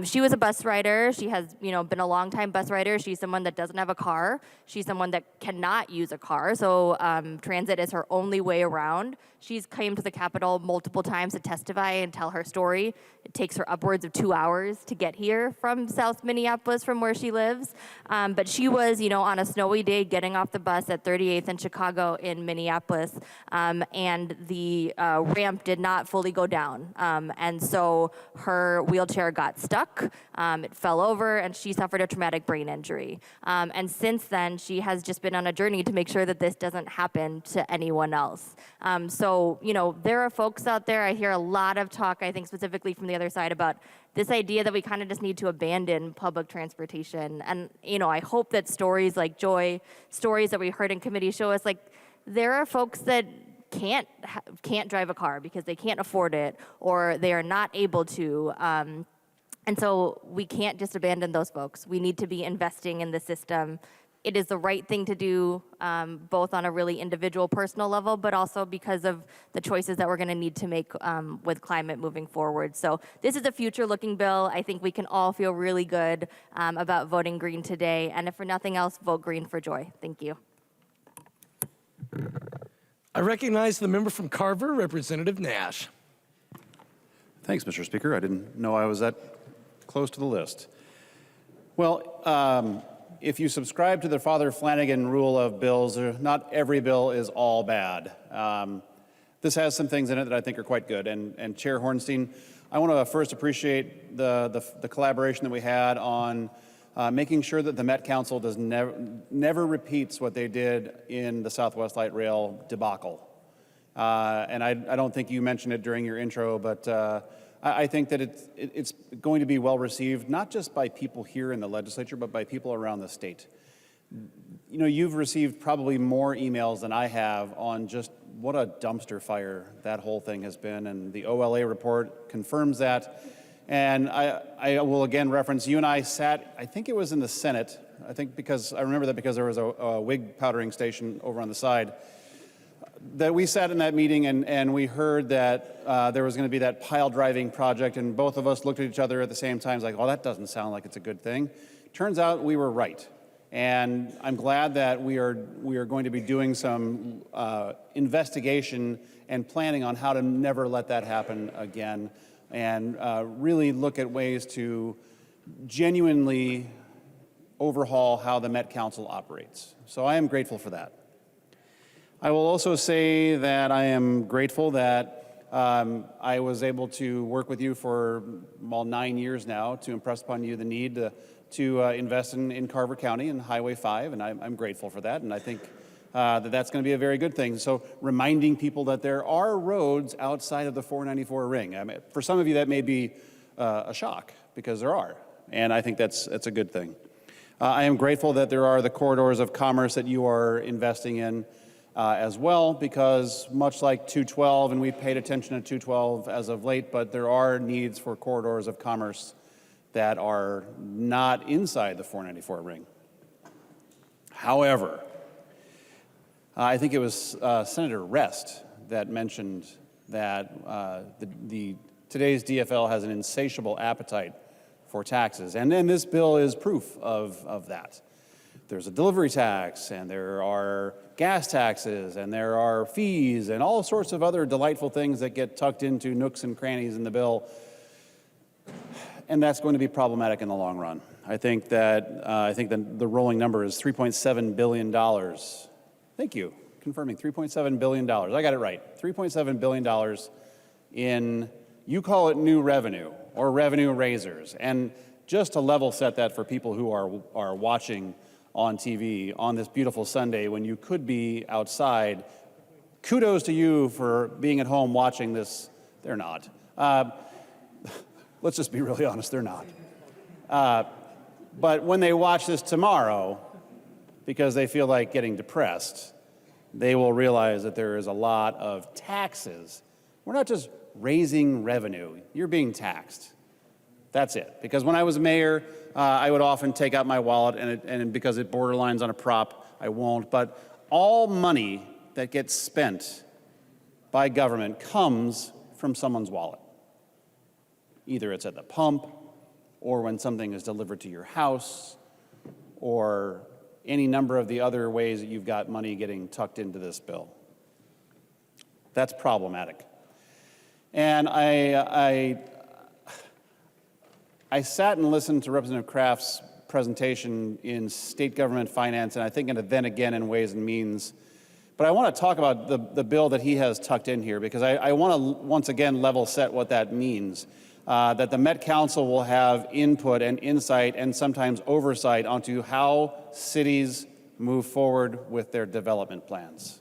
she was a bus rider. She has been a long-time bus rider. She's someone that doesn't have a car. She's someone that cannot use a car. So transit is her only way around. She's came to the Capitol multiple times to testify and tell her story. It takes her upwards of 2 hours to get here from South Minneapolis, from where she lives. But she was, on a snowy day getting off the bus at 38th and Chicago in Minneapolis, and the ramp did not fully go down. And so her wheelchair got stuck, it fell over, and she suffered a traumatic brain injury. And since then, she has just been on a journey to make sure that this doesn't happen to anyone else. So, there are folks out there, I hear a lot of talk, I think specifically from the other side, about this idea that we kind of just need to abandon public transportation. And, I hope that stories like Joy, stories that we heard in committee show us, there are folks that can't drive a car because they can't afford it or they are not able to. And so we can't just abandon those folks. We need to be investing in the system. It is the right thing to do, both on a really individual, personal level, but also because of the choices that we're going to need to make with climate moving forward. So this is a future-looking bill. I think we can all feel really good about voting green today. And if for nothing else, vote green for Joy. Thank you. I recognize the member from Carver, Representative Nash. Thanks, Mr. Speaker. I didn't know I was that close to the list. Well, if you subscribe to the Father Flanagan rule of bills, not every bill is all bad. This has some things in it that I think are quite good. And Chair Hornstein, I want to first appreciate the collaboration that we had on making sure that the Met Council does never repeats what they did in the Southwest Light Rail debacle. And I don't think you mentioned it during your intro, but I think that it's going to be well received, not just by people here in the legislature, but by people around the state. You know, you've received probably more emails than I have on just what a dumpster fire that whole thing has been, and the OLA report confirms that. And I will again reference, you and I sat, I think it was in the Senate, I remember that because there was a wig powdering station over on the side, that we sat in that meeting and we heard that there was going to be that pile driving project, and both of us looked at each other at the same time, like, oh, that doesn't sound like it's a good thing. Turns out we were right. And I'm glad that we are going to be doing some investigation and planning on how to never let that happen again, and really look at ways to genuinely overhaul how the Met Council operates. So I am grateful for that. I will also say that I am grateful that I was able to work with you for 9 years now to impress upon you the need to invest in Carver County and Highway 5, and I'm grateful for that, and I think that's going to be a very good thing. So reminding people that there are roads outside of the 494 ring. I mean, for some of you that may be a shock, because there are, and I think that's a good thing. I am grateful that there are the corridors of commerce that you are investing in as well, because much like 212, and we've paid attention to 212 as of late, but there are needs for corridors of commerce that are not inside the 494 ring. However, I think it was Senator Rest that mentioned that today's DFL has an insatiable appetite for taxes, and then this bill is proof of that. There's a delivery tax, and there are gas taxes, and there are fees, and all sorts of other delightful things that get tucked into nooks and crannies in the bill. And that's going to be problematic in the long run. I think that the rolling number is $3.7 billion. Thank you, confirming $3.7 billion. I got it right. $3.7 billion in, you call it new revenue or revenue raisers. And just to level set that for people who are watching on TV on this beautiful Sunday when you could be outside, kudos to you for being at home watching this. They're not. Let's just be really honest, they're not. But when they watch this tomorrow, because they feel like getting depressed, they will realize that there is a lot of taxes. We're not just raising revenue, you're being taxed. That's it. Because when I was mayor, I would often take out my wallet, and because it borderlines on a prop, I won't. But all money that gets spent by government comes from someone's wallet. Either it's at the pump, or when something is delivered to your house, or any number of the other ways that you've got money getting tucked into this bill. That's problematic. And I sat and listened to Representative Kraft's presentation in state government finance, and I think then again in Ways and Means. But I want to talk about the bill that he has tucked in here, because I want to once again level set what that means. That the Met Council will have input and insight and sometimes oversight onto how cities move forward with their development plans.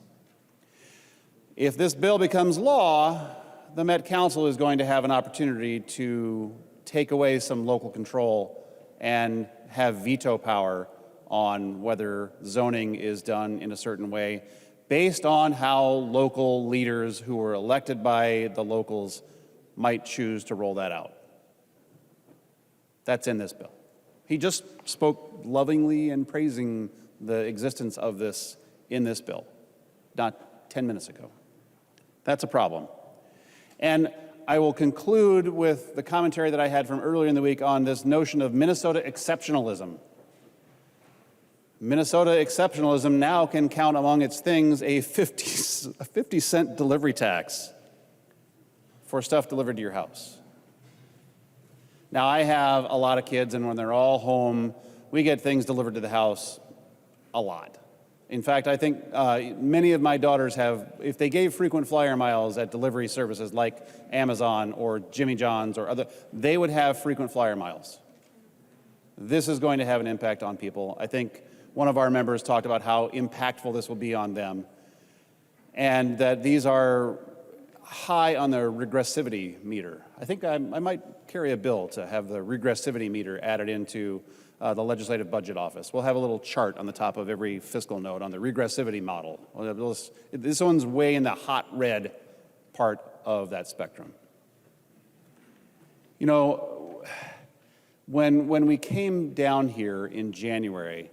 If this bill becomes law, the Met Council is going to have an opportunity to take away some local control and have veto power on whether zoning is done in a certain way based on how local leaders who were elected by the locals might choose to roll that out. That's in this bill. He just spoke lovingly and praising the existence of this in this bill, not 10 minutes ago. That's a problem. And I will conclude with the commentary that I had from earlier in the week on this notion of Minnesota exceptionalism. Minnesota exceptionalism now can count among its things a 50-cent delivery tax for stuff delivered to your house. Now, I have a lot of kids, and when they're all home, we get things delivered to the house a lot. In fact, I think many of my daughters have, if they gave frequent flyer miles at delivery services like Amazon or Jimmy John's or other, they would have frequent flyer miles. This is going to have an impact on people. I think one of our members talked about how impactful this will be on them, and that these are high on the regressivity meter. I think I might carry a bill to have the regressivity meter added into the Legislative Budget Office. We'll have a little chart on the top of every fiscal note on the regressivity model. This one's way in the hot red part of that spectrum. You know, when we came down here in January,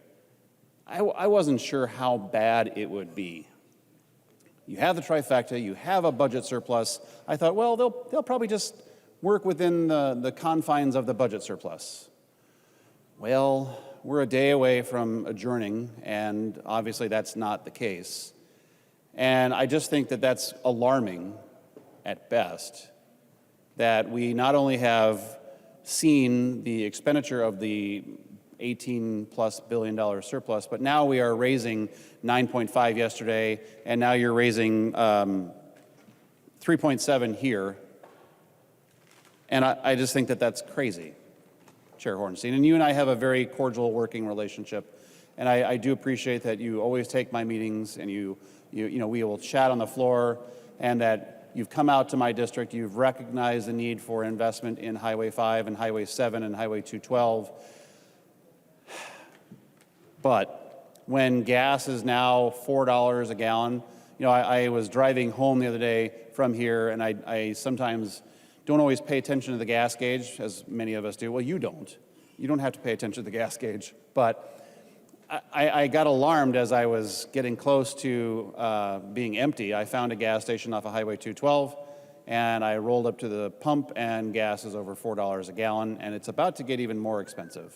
I wasn't sure how bad it would be. You have the trifecta, you have a budget surplus. I thought, well, they'll probably just work within the confines of the budget surplus. Well, we're a day away from adjourning, and obviously that's not the case. And I just think that that's alarming at best, that we not only have seen the expenditure of the $18+ billion surplus, but now we are raising 9.5 yesterday, and now you're raising 3.7 here. And I just think that that's crazy, Chair Hornstein. And you and I have a very cordial working relationship, and I do appreciate that you always take my meetings, and you know, we will chat on the floor, and that you've come out to my district, you've recognized the need for investment in Highway 5 and Highway 7 and Highway 212. But when gas is now $4 a gallon, you know, I was driving home the other day from here, and I sometimes don't always pay attention to the gas gauge, as many of us do. Well, you don't. You don't have to pay attention to the gas gauge. But I got alarmed as I was getting close to being empty. I found a gas station off of Highway 212, and I rolled up to the pump, and gas is over $4 a gallon, and it's about to get even more expensive.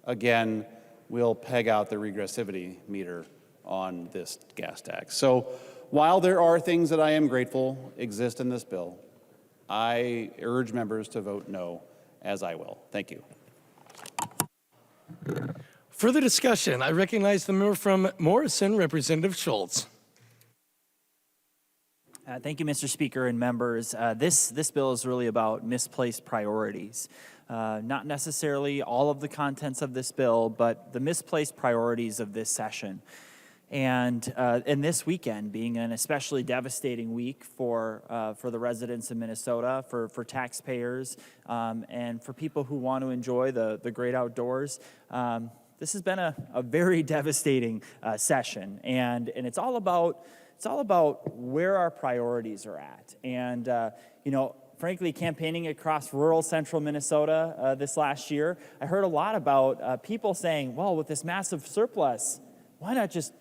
Again, we'll peg out the regressivity meter on this gas tax. So while there are things that I am grateful exist in this bill, I urge members to vote no, as I will. Thank you. Further discussion. I recognize the member from Morrison, Representative Schultz. Thank you, Mr. Speaker and members. This bill is really about misplaced priorities. Not necessarily all of the contents of this bill, but the misplaced priorities of this session. And this weekend being an especially devastating week for the residents of Minnesota, for taxpayers, and for people who want to enjoy the great outdoors. This has been a very devastating session, and it's all about where our priorities are at. And you know, frankly, campaigning across rural central Minnesota this last year, I heard a lot about people saying, well, with this massive surplus, why not just,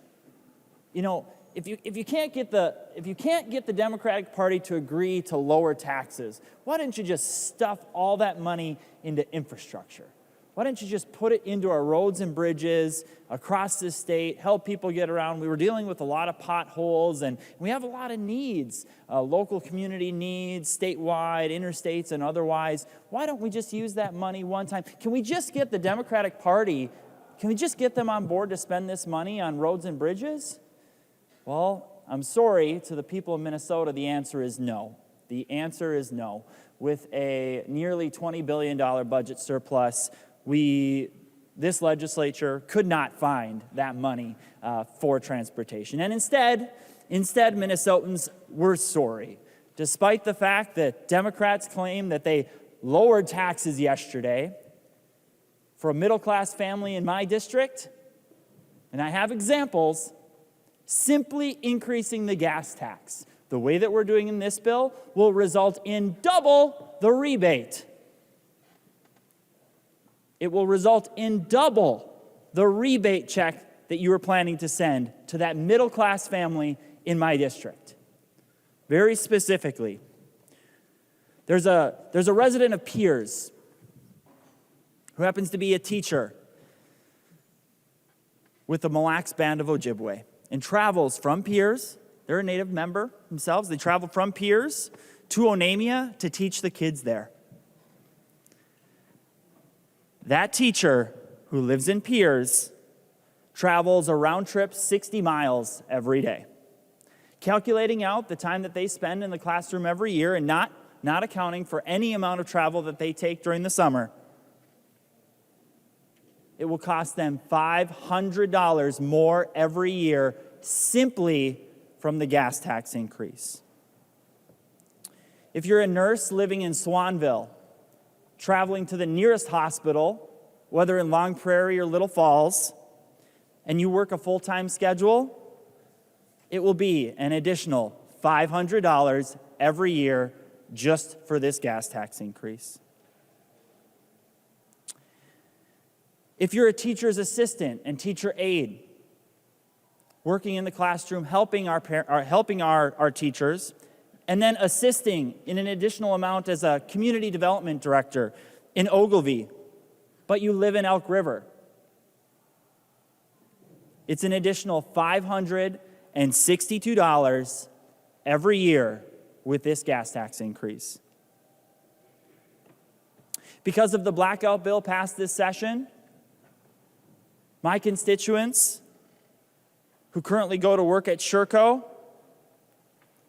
you know, if you can't get the Democratic Party to agree to lower taxes, why don't you just stuff all that money into infrastructure? Why don't you just put it into our roads and bridges across the state, help people get around? We were dealing with a lot of potholes, and we have a lot of needs, local community needs, statewide, interstates, and otherwise. Why don't we just use that money one time? Can we just get the Democratic Party, can we just get them on board to spend this money on roads and bridges? Well, I'm sorry to the people of Minnesota, the answer is no. The answer is no. With a nearly $20 billion budget surplus, this legislature could not find that money for transportation. And instead, Minnesotans were sorry. Despite the fact that Democrats claim that they lowered taxes yesterday for a middle-class family in my district, and I have examples, simply increasing the gas tax, the way that we're doing in this bill, will result in double the rebate. It will result in double the rebate check that you were planning to send to that middle-class family in my district. Very specifically, there's a resident of Piers who happens to be a teacher with the Mille Lacs Band of Ojibwe and travels from Piers. They're a native member themselves. They travel from Piers to Onamia to teach the kids there. That teacher who lives in Piers travels a round trip 60 miles every day. Calculating out the time that they spend in the classroom every year and not accounting for any amount of travel that they take during the summer, it will cost them $500 more every year simply from the gas tax increase. If you're a nurse living in Swanville, traveling to the nearest hospital, whether in Long Prairie or Little Falls, and you work a full-time schedule, it will be an additional $500 every year just for this gas tax increase. If you're a teacher's assistant and teacher aide, working in the classroom, helping our teachers, and then assisting in an additional amount as a community development director in Ogilvie, but you live in Elk River, it's an additional $562 every year with this gas tax increase. Because of the blackout bill passed this session, my constituents who currently go to work at Sherco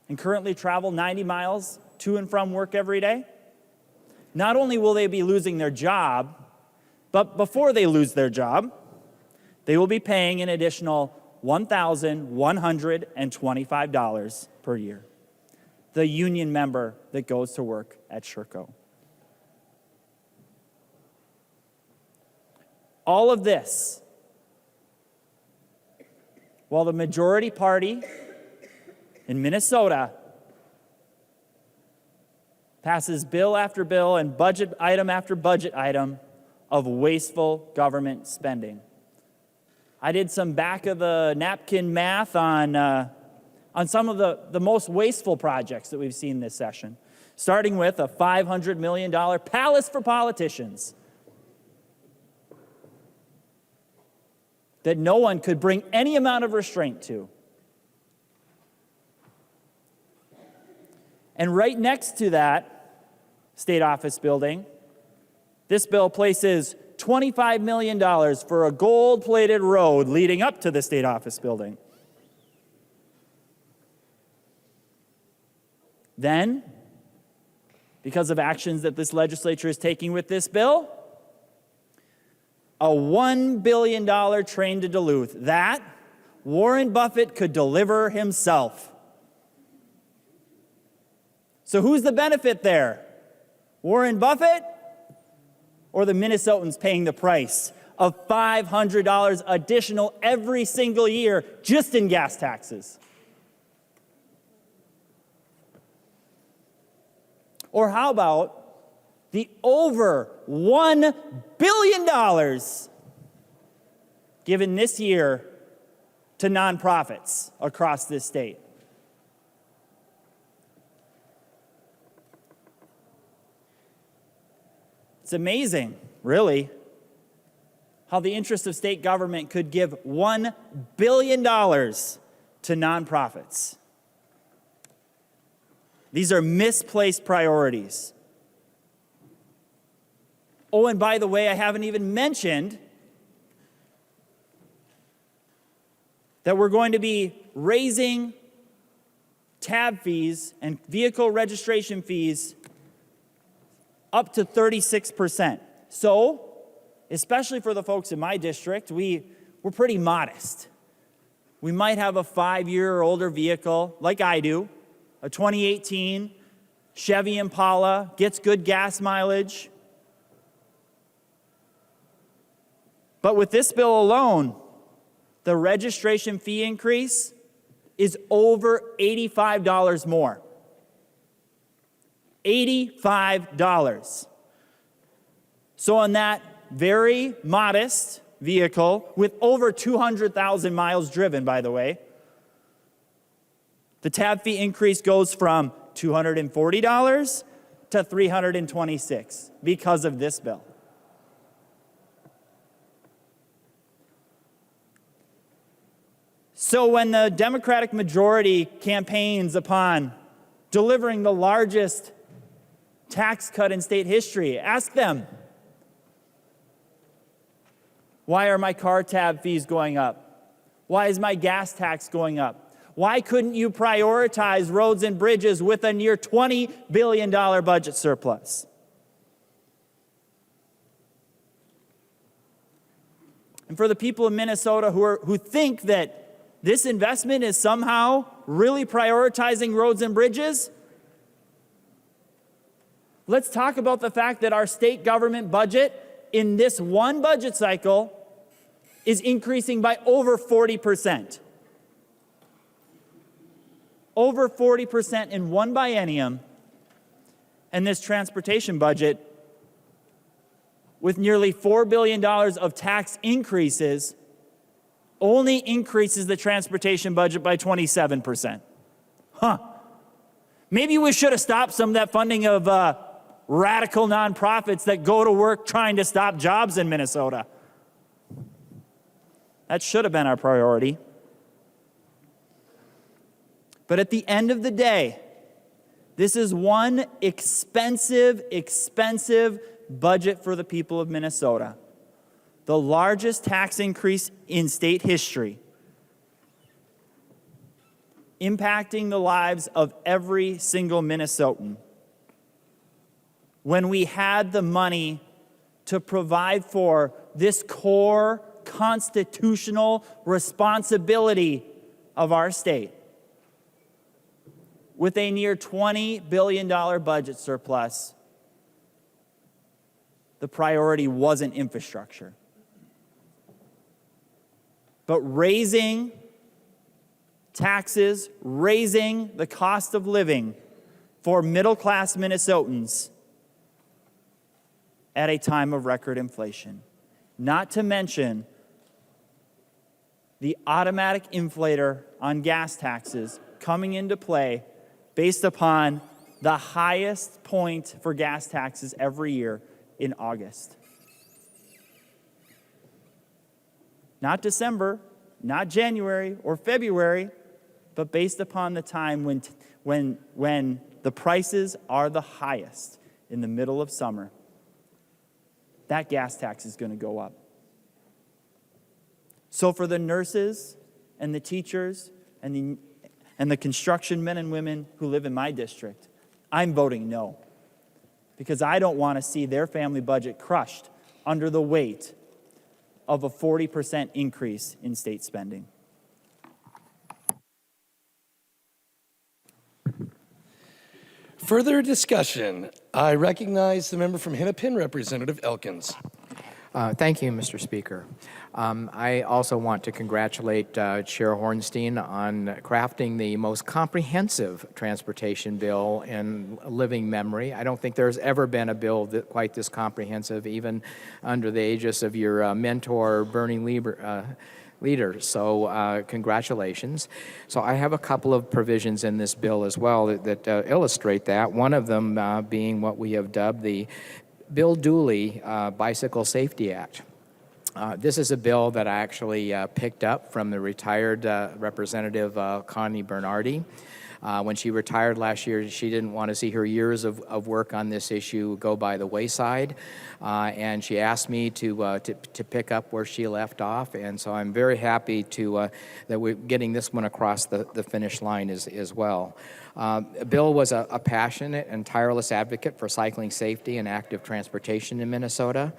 and currently travel 90 miles to and from work every day, not only will they be losing their job, but before they lose their job, they will be paying an additional $1,125 per year. The union member that goes to work at Sherco. All of this, while the majority party in Minnesota passes bill after bill and budget item after budget item of wasteful government spending. I did some back of the napkin math on some of the most wasteful projects that we've seen this session, starting with a $500 million palace for politicians that no one could bring any amount of restraint to. And right next to that state office building, this bill places $25 million for a gold-plated road leading up to the state office building. Then, because of actions that this legislature is taking with this bill, a $1 billion train to Duluth. That Warren Buffett could deliver himself. So who's the benefit there? Warren Buffett or the Minnesotans paying the price of $500 additional every single year just in gas taxes? Or how about the over $1 billion given this year to nonprofits across this state? It's amazing, really, how the interest of state government could give $1 billion to nonprofits. These are misplaced priorities. Oh, and by the way, I haven't even mentioned that we're going to be raising tab fees and vehicle registration fees up to 36%. So, especially for the folks in my district, we're pretty modest. We might have a 5-year or older vehicle, like I do, a 2018 Chevy Impala, gets good gas mileage. But with this bill alone, the registration fee increase is over $85 more. $85. So on that very modest vehicle, with over 200,000 miles driven, by the way, the tab fee increase goes from $240 to $326 because of this bill. So when the Democratic majority campaigns upon delivering the largest tax cut in state history, ask them, why are my car tab fees going up? Why is my gas tax going up? Why couldn't you prioritize roads and bridges with a near $20 billion budget surplus? And for the people of Minnesota who think that this investment is somehow really prioritizing roads and bridges, Let's talk about the fact that our state government budget in this one budget cycle is increasing by over 40%. Over 40% in one biennium, and this transportation budget, with nearly $4 billion of tax increases, only increases the transportation budget by 27%. Huh. Maybe we should have stopped some of that funding of radical nonprofits that go to work trying to stop jobs in Minnesota. That should have been our priority. But at the end of the day, this is one expensive budget for the people of Minnesota. The largest tax increase in state history, impacting the lives of every single Minnesotan. When we had the money to provide for this core constitutional responsibility of our state, with a near $20 billion budget surplus, the priority wasn't infrastructure. But raising taxes, raising the cost of living for middle-class Minnesotans at a time of record inflation. Not to mention the automatic inflator on gas taxes coming into play based upon the highest point for gas taxes every year in August. Not December, not January or February, but based upon the time when the prices are the highest in the middle of summer. That gas tax is going to go up. So for the nurses and the teachers and the construction men and women who live in my district, I'm voting no, because I don't want to see their family budget crushed under the weight of a 40% increase in state spending. Further discussion. I recognize the member from Hennepin, Representative Elkins. Thank you, Mr. Speaker. I also want to congratulate Chair Hornstein on crafting the most comprehensive transportation bill in living memory. I don't think there's ever been a bill quite this comprehensive, even under the aegis of your mentor, Bernie leader. So congratulations. So I have a couple of provisions in this bill as well that illustrate that. One of them being what we have dubbed the Bill Dooley Bicycle Safety Act. This is a bill that I actually picked up from the retired Representative Connie Bernardi. When she retired last year, she didn't want to see her years of work on this issue go by the wayside, and she asked me to pick up where she left off, and so I'm very happy that we're getting this one across the finish line as well. Bill was a passionate and tireless advocate for cycling safety and active transportation in Minnesota.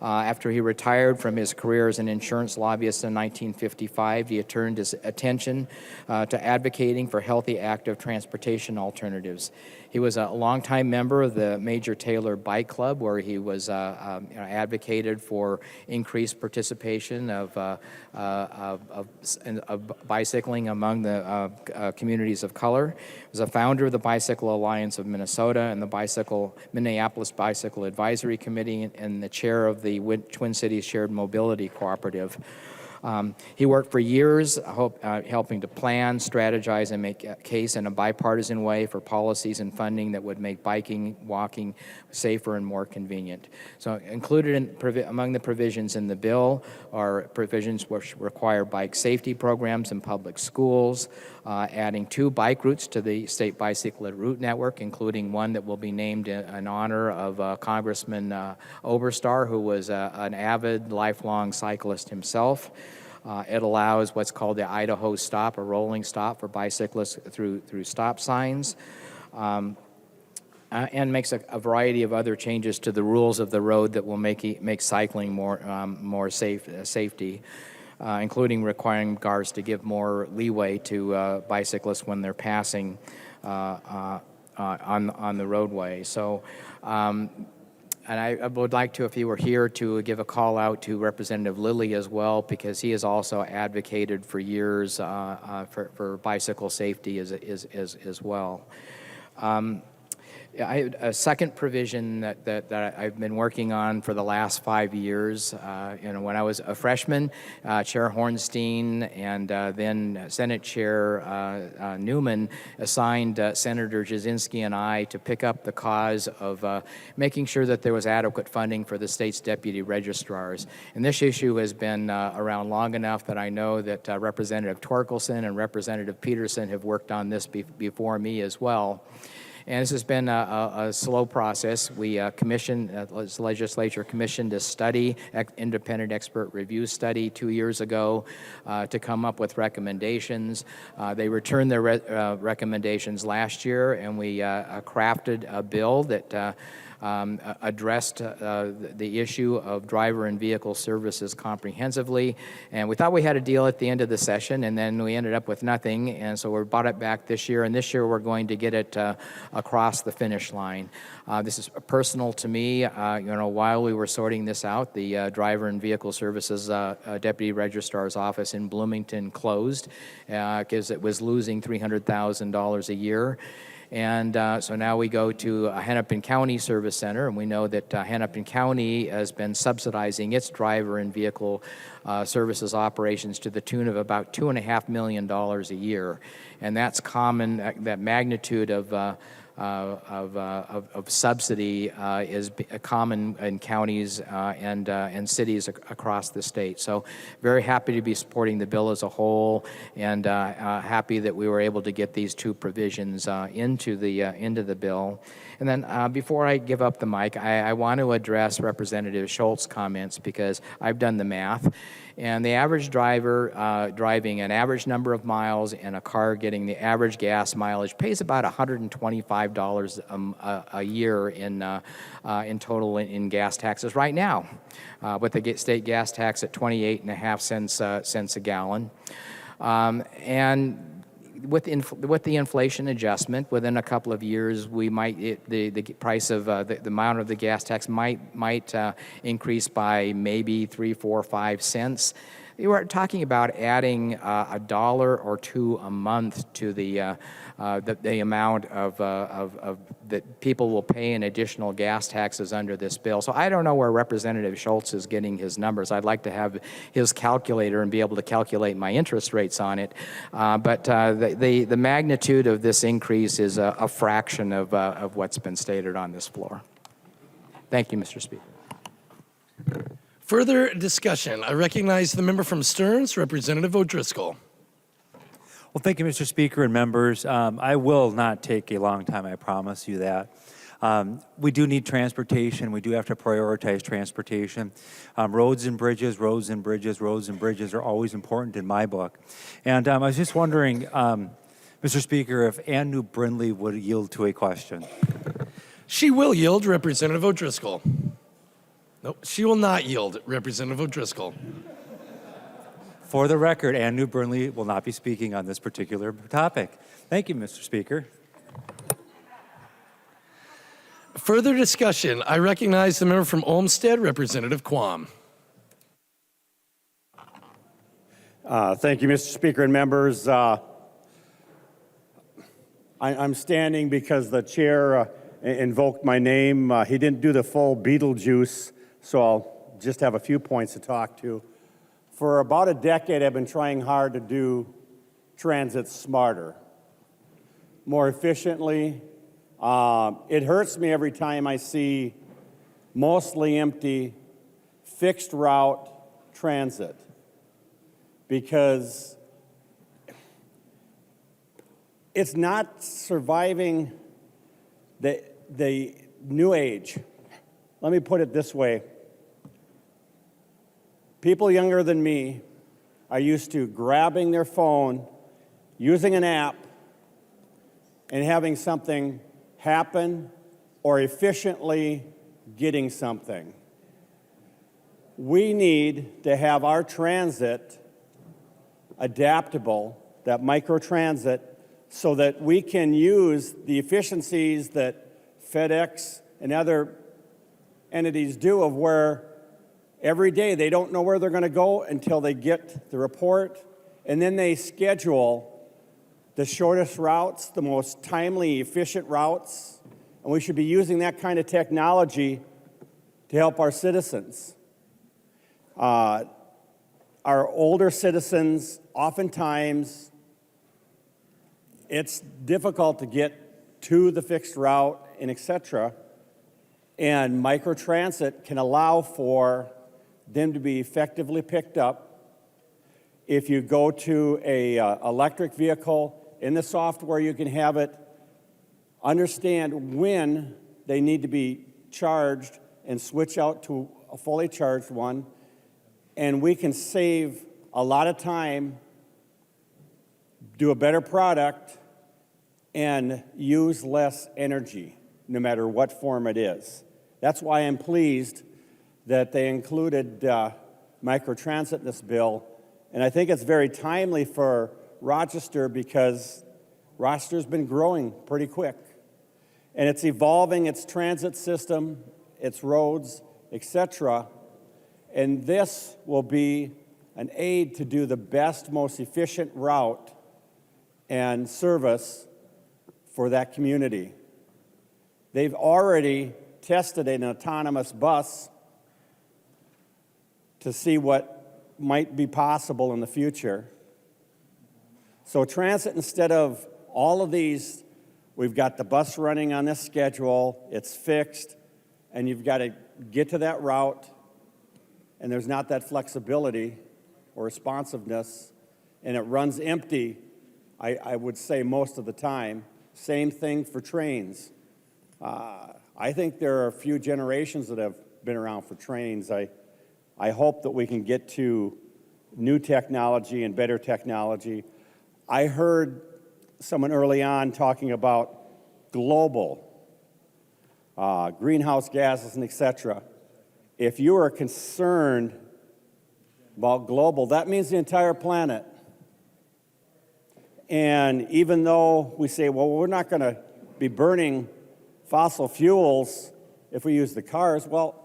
After he retired from his career as an insurance lobbyist in 1955, he turned his attention to advocating for healthy, active transportation alternatives. He was a longtime member of the Major Taylor Bike Club, where he was advocated for increased participation of bicycling among the communities of color. He was a founder of the Bicycle Alliance of Minnesota and the Minneapolis Bicycle Advisory Committee, and the chair of the Twin Cities Shared Mobility Cooperative. He worked for years helping to plan, strategize, and make a case in a bipartisan way for policies and funding that would make biking, walking safer and more convenient. So included among the provisions in the bill are provisions which require bike safety programs in public schools, adding 2 bike routes to the state bicycle route network, including one that will be named in honor of Congressman Oberstar, who was an avid, lifelong cyclist himself. It allows what's called the Idaho stop, a rolling stop for bicyclists through stop signs, and makes a variety of other changes to the rules of the road that will make cycling more safety, including requiring cars to give more leeway to bicyclists when they're passing on the roadway. So. And I would like to, if he were here, to give a call out to Representative Lilly as well, because he has also advocated for years for bicycle safety as well. A second provision that I've been working on for the last 5 years, when I was a freshman, Chair Hornstein and then Senate Chair Newman assigned Senator Jasinski and I to pick up the cause of making sure that there was adequate funding for the state's deputy registrars. And this issue has been around long enough that I know that Representative Torkelson and Representative Peterson have worked on this before me as well. And this has been a slow process. We the legislature commissioned a study, independent expert review study 2 years ago to come up with recommendations. They returned their recommendations last year, and we crafted a bill that addressed the issue of driver and vehicle services comprehensively. And we thought we had a deal at the end of the session, and then we ended up with nothing. And so we brought it back this year, and this year we're going to get it across the finish line. This is personal to me. While we were sorting this out, the Driver and Vehicle Services Deputy Registrar's office in Bloomington closed because it was losing $300,000 a year. And so now we go to Hennepin County Service Center, and we know that Hennepin County has been subsidizing its driver and vehicle services operations to the tune of about $2.5 million a year. And that's common, that magnitude of subsidy is common in counties and cities across the state. So very happy to be supporting the bill as a whole, and happy that we were able to get these two provisions into the bill. And then before I give up the mic, I want to address Representative Schultz's comments, because I've done the math. And the average driver driving an average number of miles in a car getting the average gas mileage pays about $125 a year in total in gas taxes right now, with the state gas tax at 28.5 cents a gallon. And with the inflation adjustment, within a couple of years, we might the price of the amount of the gas tax might increase by maybe 3, 4, 5 cents. You are talking about adding $1 or $2 a month to the amount of that people will pay in additional gas taxes under this bill. So I don't know where Representative Schultz is getting his numbers. I'd like to have his calculator and be able to calculate my interest rates on it. But the magnitude of this increase is a fraction of what's been stated on this floor. Thank you, Mr. Speaker. Further discussion. I recognize the member from Stearns, Representative O'Driscoll. Well, thank you, Mr. Speaker and members. I will not take a long time, I promise you that. We do need transportation. We do have to prioritize transportation. Roads and bridges are always important in my book. And I was just wondering, Mr. Speaker, if Ann New Brindley would yield to a question. She will yield, Representative O'Driscoll. Nope, she will not yield, Representative O'Driscoll. For the record, Ann New Brindley will not be speaking on this particular topic. Thank you, Mr. Speaker. Further discussion. I recognize the member from Olmsted, Representative Quam. Thank you, Mr. Speaker and members. I'm standing because the chair invoked my name. He didn't do the full Beetlejuice, so I'll just have a few points to talk to. For about a decade, I've been trying hard to do transit smarter, more efficiently. It hurts me every time I see mostly empty, fixed route transit, because it's not surviving the new age. Let me put it this way. People younger than me are used to grabbing their phone, using an app, and having something happen, or efficiently getting something. We need to have our transit adaptable, that microtransit so that we can use the efficiencies that FedEx and other entities do, of where every day they don't know where they're going to go until they get the report, and then they schedule the shortest routes, the most timely, efficient routes, and we should be using that kind of technology to help our citizens. Our older citizens, oftentimes, it's difficult to get to the fixed route and et cetera, and microtransit can allow for them to be effectively picked up. If you go to a electric vehicle, in the software you can have it understand when they need to be charged and switch out to a fully charged one, and we can save a lot of time, do a better product, and use less energy, no matter what form it is. That's why I'm pleased that they included microtransit in this bill, and I think it's very timely for Rochester because Rochester's been growing pretty quick, and it's evolving its transit system, its roads, etc., and this will be an aid to do the best, most efficient route and service for that community. They've already tested an autonomous bus to see what might be possible in the future. So transit, instead of all of these, we've got the bus running on this schedule, it's fixed, and you've got to get to that route, and there's not that flexibility or responsiveness, and it runs empty, I would say, most of the time. Same thing for trains. I think there are a few generations that have been around for trains. I hope that we can get to new technology and better technology. I heard someone early on talking about global greenhouse gases and et cetera. If you are concerned about global, that means the entire planet. And even though we say, well, we're not going to be burning fossil fuels if we use the cars, well,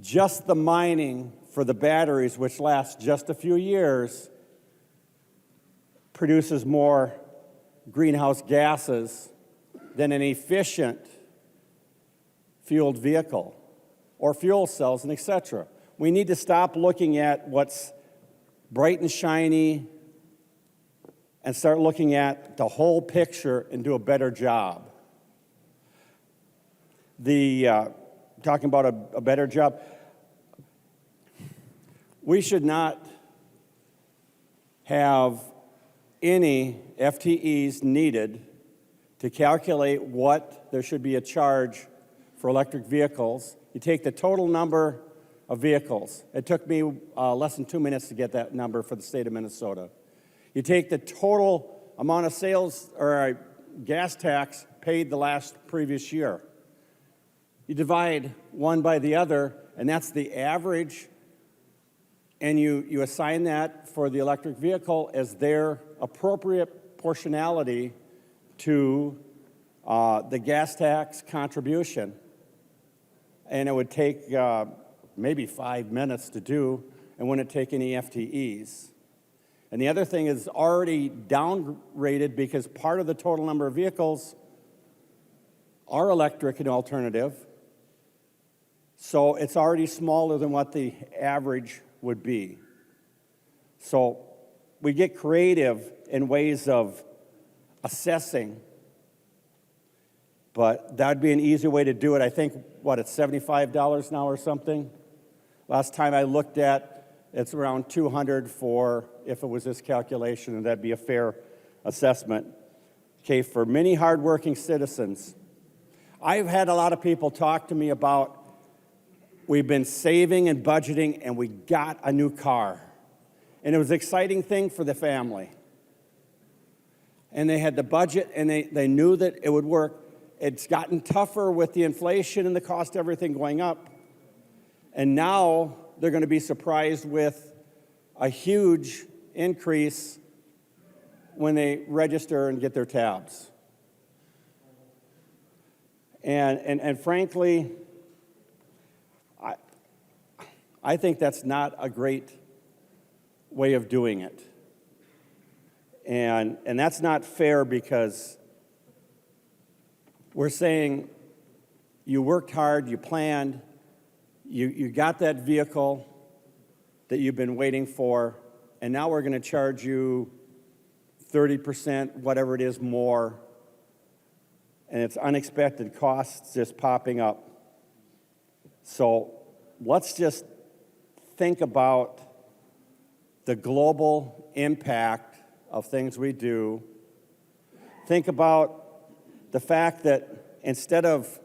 just the mining for the batteries, which lasts just a few years, produces more greenhouse gases than an efficient fueled vehicle or fuel cells and et cetera. We need to stop looking at what's bright and shiny and start looking at the whole picture and do a better job. Talking about a better job, we should not have any FTEs needed to calculate what there should be a charge for electric vehicles. You take the total number of vehicles. It took me less than 2 minutes to get that number for the state of Minnesota. You take the total amount of sales or gas tax paid the previous year. You divide one by the other, and that's the average, and you assign that for the electric vehicle as their appropriate proportionality to the gas tax contribution. And it would take maybe 5 minutes to do, and wouldn't take any FTEs. And the other thing is already downgraded because part of the total number of vehicles are electric and alternative. So it's already smaller than what the average would be. So we get creative in ways of assessing, but that'd be an easy way to do it. I think, it's $75 now or something? Last time I looked at, it's around $200 for if it was this calculation, and that'd be a fair assessment. Okay, for many hardworking citizens, I've had a lot of people talk to me about we've been saving and budgeting and we got a new car. And it was an exciting thing for the family. And they had the budget and they knew that it would work. It's gotten tougher with the inflation and the cost of everything going up. And now they're going to be surprised with a huge increase when they register and get their tabs. And frankly, I think that's not a great way of doing it. And that's not fair, because we're saying you worked hard, you planned, you got that vehicle that you've been waiting for, and now we're going to charge you 30%, whatever it is, more, and it's unexpected costs just popping up. So let's just think about the global impact of things we do. Think about the fact that instead of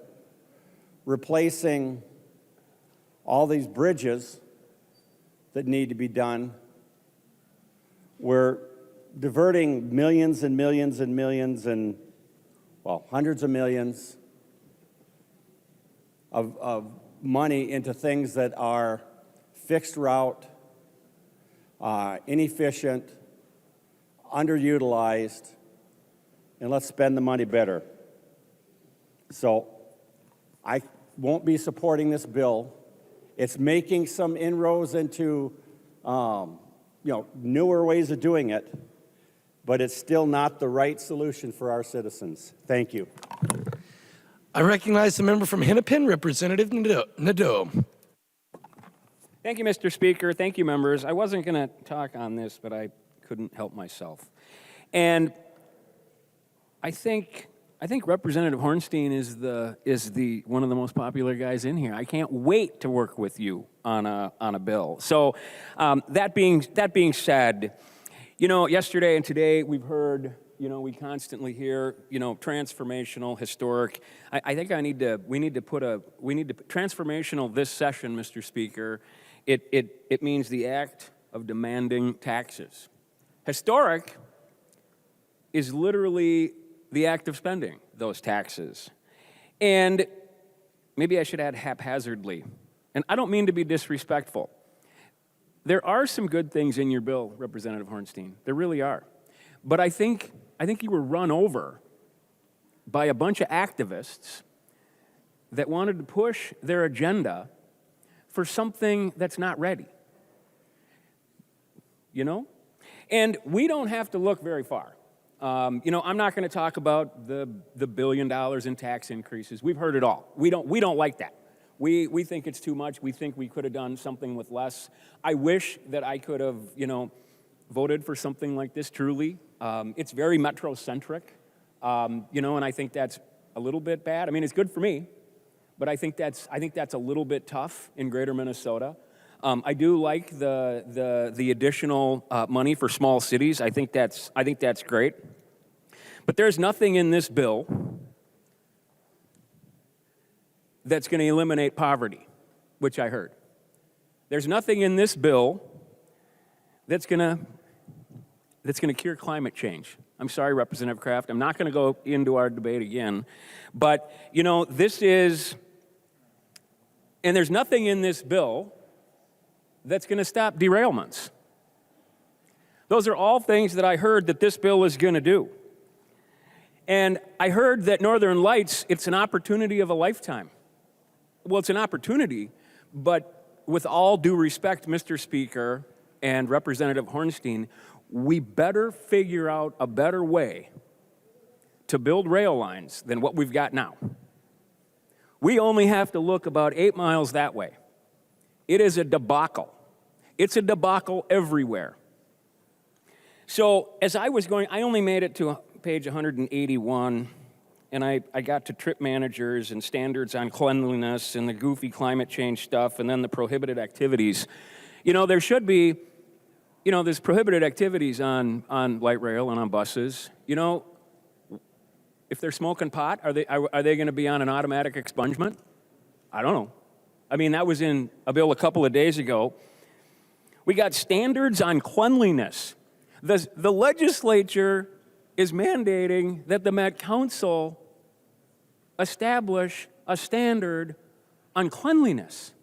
replacing all these bridges that need to be done, we're diverting millions and millions and millions and, well, hundreds of millions of money into things that are fixed route, inefficient, underutilized, and let's spend the money better. So I won't be supporting this bill. It's making some inroads into newer ways of doing it, but it's still not the right solution for our citizens. Thank you. I recognize the member from Hennepin, Representative Nadeau. Thank you, Mr. Speaker. Thank you, members. I wasn't going to talk on this, but I couldn't help myself. And I think Representative Hornstein is the one of the most popular guys in here. I can't wait to work with you on a bill. So that being said, yesterday and today we've heard, we constantly hear, transformational, historic. I think we need to put transformational this session, Mr. Speaker. It means the act of demanding taxes. Historic is literally the act of spending those taxes. And maybe I should add haphazardly. And I don't mean to be disrespectful. There are some good things in your bill, Representative Hornstein. There really are. But I think you were run over by a bunch of activists that wanted to push their agenda for something that's not ready. And we don't have to look very far. I'm not going to talk about the $1 billion in tax increases. We've heard it all. We don't like that. We think it's too much. We think we could have done something with less. I wish that I could have, voted for something like this. Truly, it's very metro-centric, and I think that's a little bit bad. I mean, it's good for me, but I think that's a little bit tough in Greater Minnesota. I do like the additional money for small cities. I think that's great. But there's nothing in this bill that's going to eliminate poverty, which I heard. There's nothing in this bill that's going to cure climate change. I'm sorry, Representative Kraft. I'm not going to go into our debate again. But, this is, and there's nothing in this bill that's going to stop derailments. Those are all things that I heard that this bill is going to do. And I heard that Northern Lights, it's an opportunity of a lifetime. Well, it's an opportunity, but with all due respect, Mr. Speaker and Representative Hornstein, we better figure out a better way to build rail lines than what we've got now. We only have to look about 8 miles that way. It is a debacle. It's a debacle everywhere. So as I was going, I only made it to page 181, and I got to trip managers and standards on cleanliness and the goofy climate change stuff, and then the prohibited activities. There should be, there's prohibited activities on light rail and on buses. If they're smoking pot, are they going to be on an automatic expungement? I don't know. I mean, that was in a bill a couple of days ago. We got standards on cleanliness. The legislature is mandating that the Met Council establish a standard on cleanliness.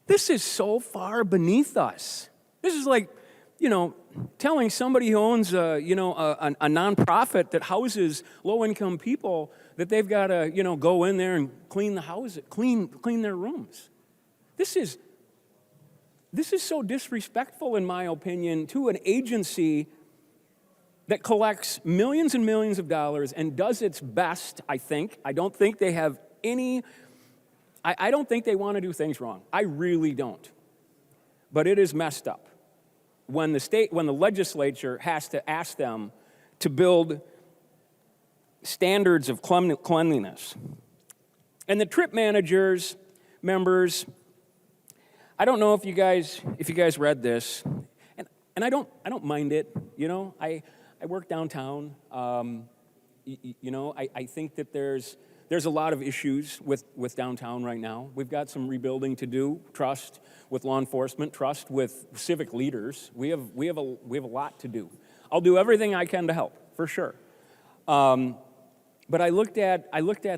This is so far beneath us. This is like, telling somebody who owns a nonprofit that houses low-income people that they've got to, go in there and clean the house, clean their rooms. This is so disrespectful, in my opinion, to an agency that collects millions and millions of dollars and does its best, I think. I don't think they have I don't think they want to do things wrong. I really don't. But it is messed up when the legislature has to ask them to build standards of cleanliness. And the trip managers, members, I don't know if you guys read this, and I don't mind it. I work downtown. I think that there's a lot of issues with downtown right now. We've got some rebuilding to do. Trust with law enforcement, trust with civic leaders. We have a lot to do. I'll do everything I can to help, for sure. But I looked at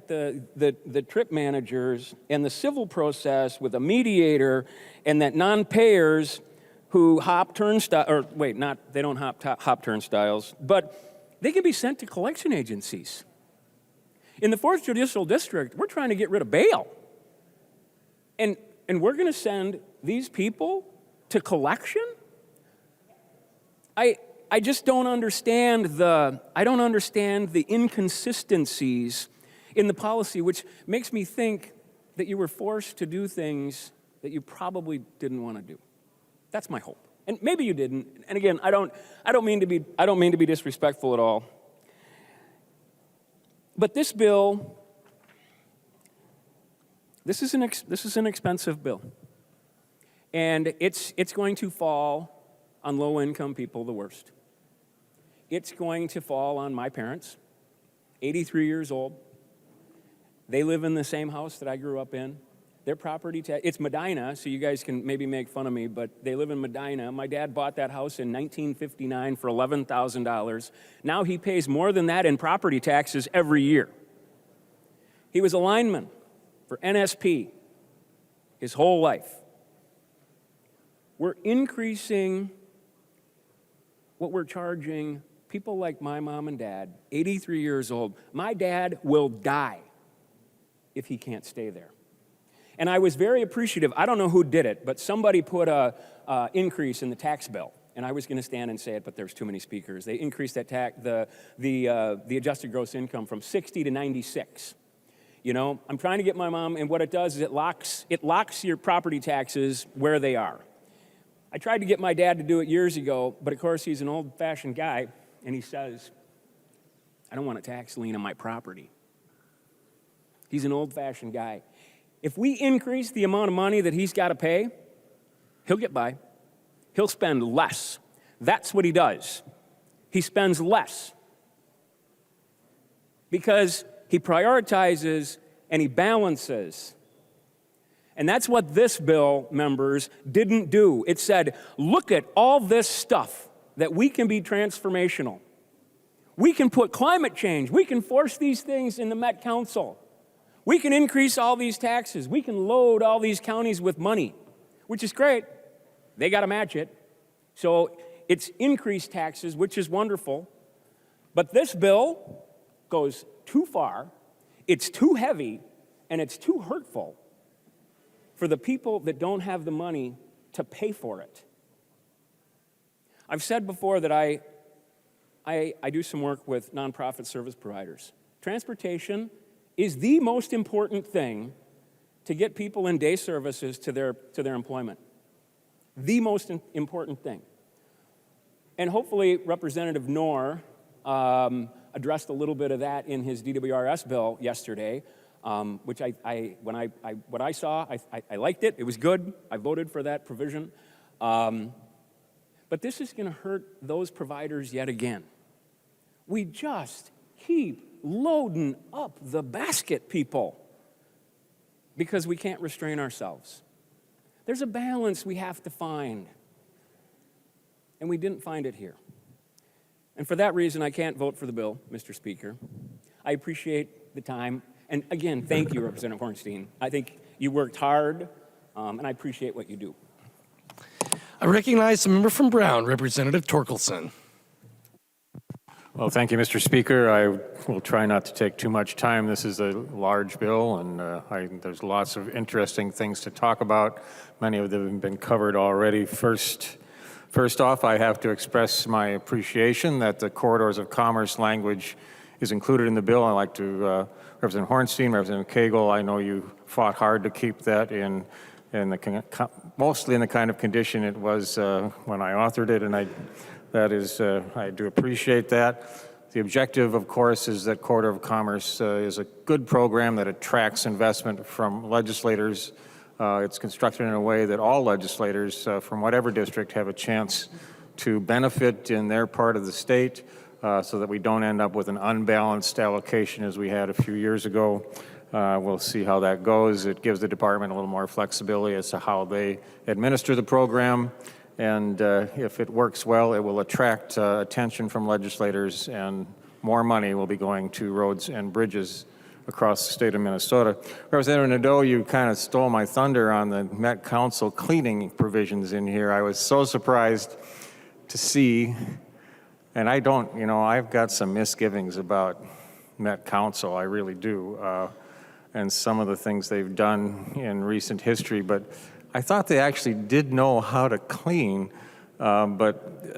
the trip managers and the civil process with a mediator, and that non-payers who hop turnstiles, or wait, they don't hop turnstiles, but they can be sent to collection agencies. In the 4th Judicial District, we're trying to get rid of bail. And we're going to send these people to collection? I just don't understand the inconsistencies in the policy, which makes me think that you were forced to do things that you probably didn't want to do. That's my hope. And maybe you didn't. And again, I don't mean to be disrespectful at all. But this bill, this is an expensive bill. And it's going to fall on low-income people the worst. It's going to fall on my parents, 83 years old. They live in the same house that I grew up in. Their property tax, it's Medina, so you guys can maybe make fun of me, but they live in Medina. My dad bought that house in 1959 for $11,000. Now he pays more than that in property taxes every year. He was a lineman for NSP his whole life. We're increasing what we're charging people like my mom and dad, 83 years old. My dad will die if he can't stay there. And I was very appreciative. I don't know who did it, but somebody put a increase in the tax bill. And I was going to stand and say it, but there's too many speakers. They increased that the adjusted gross income from 60 to 96. I'm trying to get my mom, and what it does is it locks your property taxes where they are. I tried to get my dad to do it years ago, but of course he's an old-fashioned guy, and he says, I don't want a tax lien on my property. He's an old-fashioned guy. If we increase the amount of money that he's got to pay, he'll get by. He'll spend less. That's what he does. He spends less because he prioritizes and he balances. And that's what this bill, members, didn't do. It said, look at all this stuff that we can be transformational. We can put climate change. We can force these things in the Met Council. We can increase all these taxes. We can load all these counties with money, which is great. They got to match it. So it's increased taxes, which is wonderful. But this bill goes too far, it's too heavy, and it's too hurtful for the people that don't have the money to pay for it. I've said before that I do some work with nonprofit service providers. Transportation is the most important thing to get people in day services to their employment. The most important thing. And hopefully Representative Knorr addressed a little bit of that in his DWRS bill yesterday, which what I saw, I liked it. It was good. I voted for that provision. But this is going to hurt those providers yet again. We just keep loading up the basket, people, because we can't restrain ourselves. There's a balance we have to find, and we didn't find it here. And for that reason, I can't vote for the bill, Mr. Speaker. I appreciate the time, and again, thank you, Representative Hornstein. I think you worked hard, and I appreciate what you do. I recognize the member from Brown, Representative Torkelson. Well, thank you, Mr. Speaker. I will try not to take too much time. This is a large bill, and there's lots of interesting things to talk about. Many of them have been covered already. First off, I have to express my appreciation that the corridors of commerce language is included in the bill. I'd like to Representative Hornstein, Representative Cagle, I know you fought hard to keep that mostly in the kind of condition it was when I authored it, and I do appreciate that. The objective, of course, is that Corridor of Commerce is a good program that attracts investment from legislators. It's constructed in a way that all legislators from whatever district have a chance to benefit in their part of the state so that we don't end up with an unbalanced allocation as we had a few years ago. We'll see how that goes. It gives the department a little more flexibility as to how they administer the program. And if it works well, it will attract attention from legislators, and more money will be going to roads and bridges across the state of Minnesota. Representative Nadeau, you kind of stole my thunder on the Met Council cleaning provisions in here. I was so surprised to see, and I've got some misgivings about Met Council, I really do, and some of the things they've done in recent history, but I thought they actually did know how to clean, but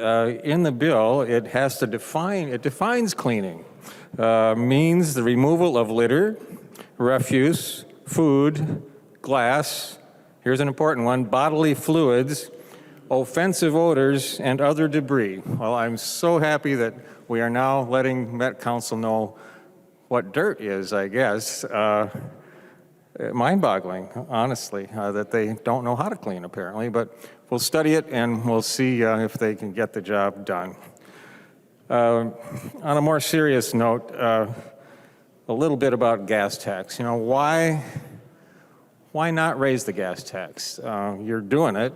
in the bill, it defines cleaning. Means the removal of litter, refuse, food, glass, here's an important one, bodily fluids, offensive odors, and other debris. Well, I'm so happy that we are now letting Met Council know what dirt is, I guess. Mind-boggling, honestly, that they don't know how to clean, apparently, but we'll study it and we'll see if they can get the job done. On a more serious note, a little bit about gas tax. Why not raise the gas tax? You're doing it,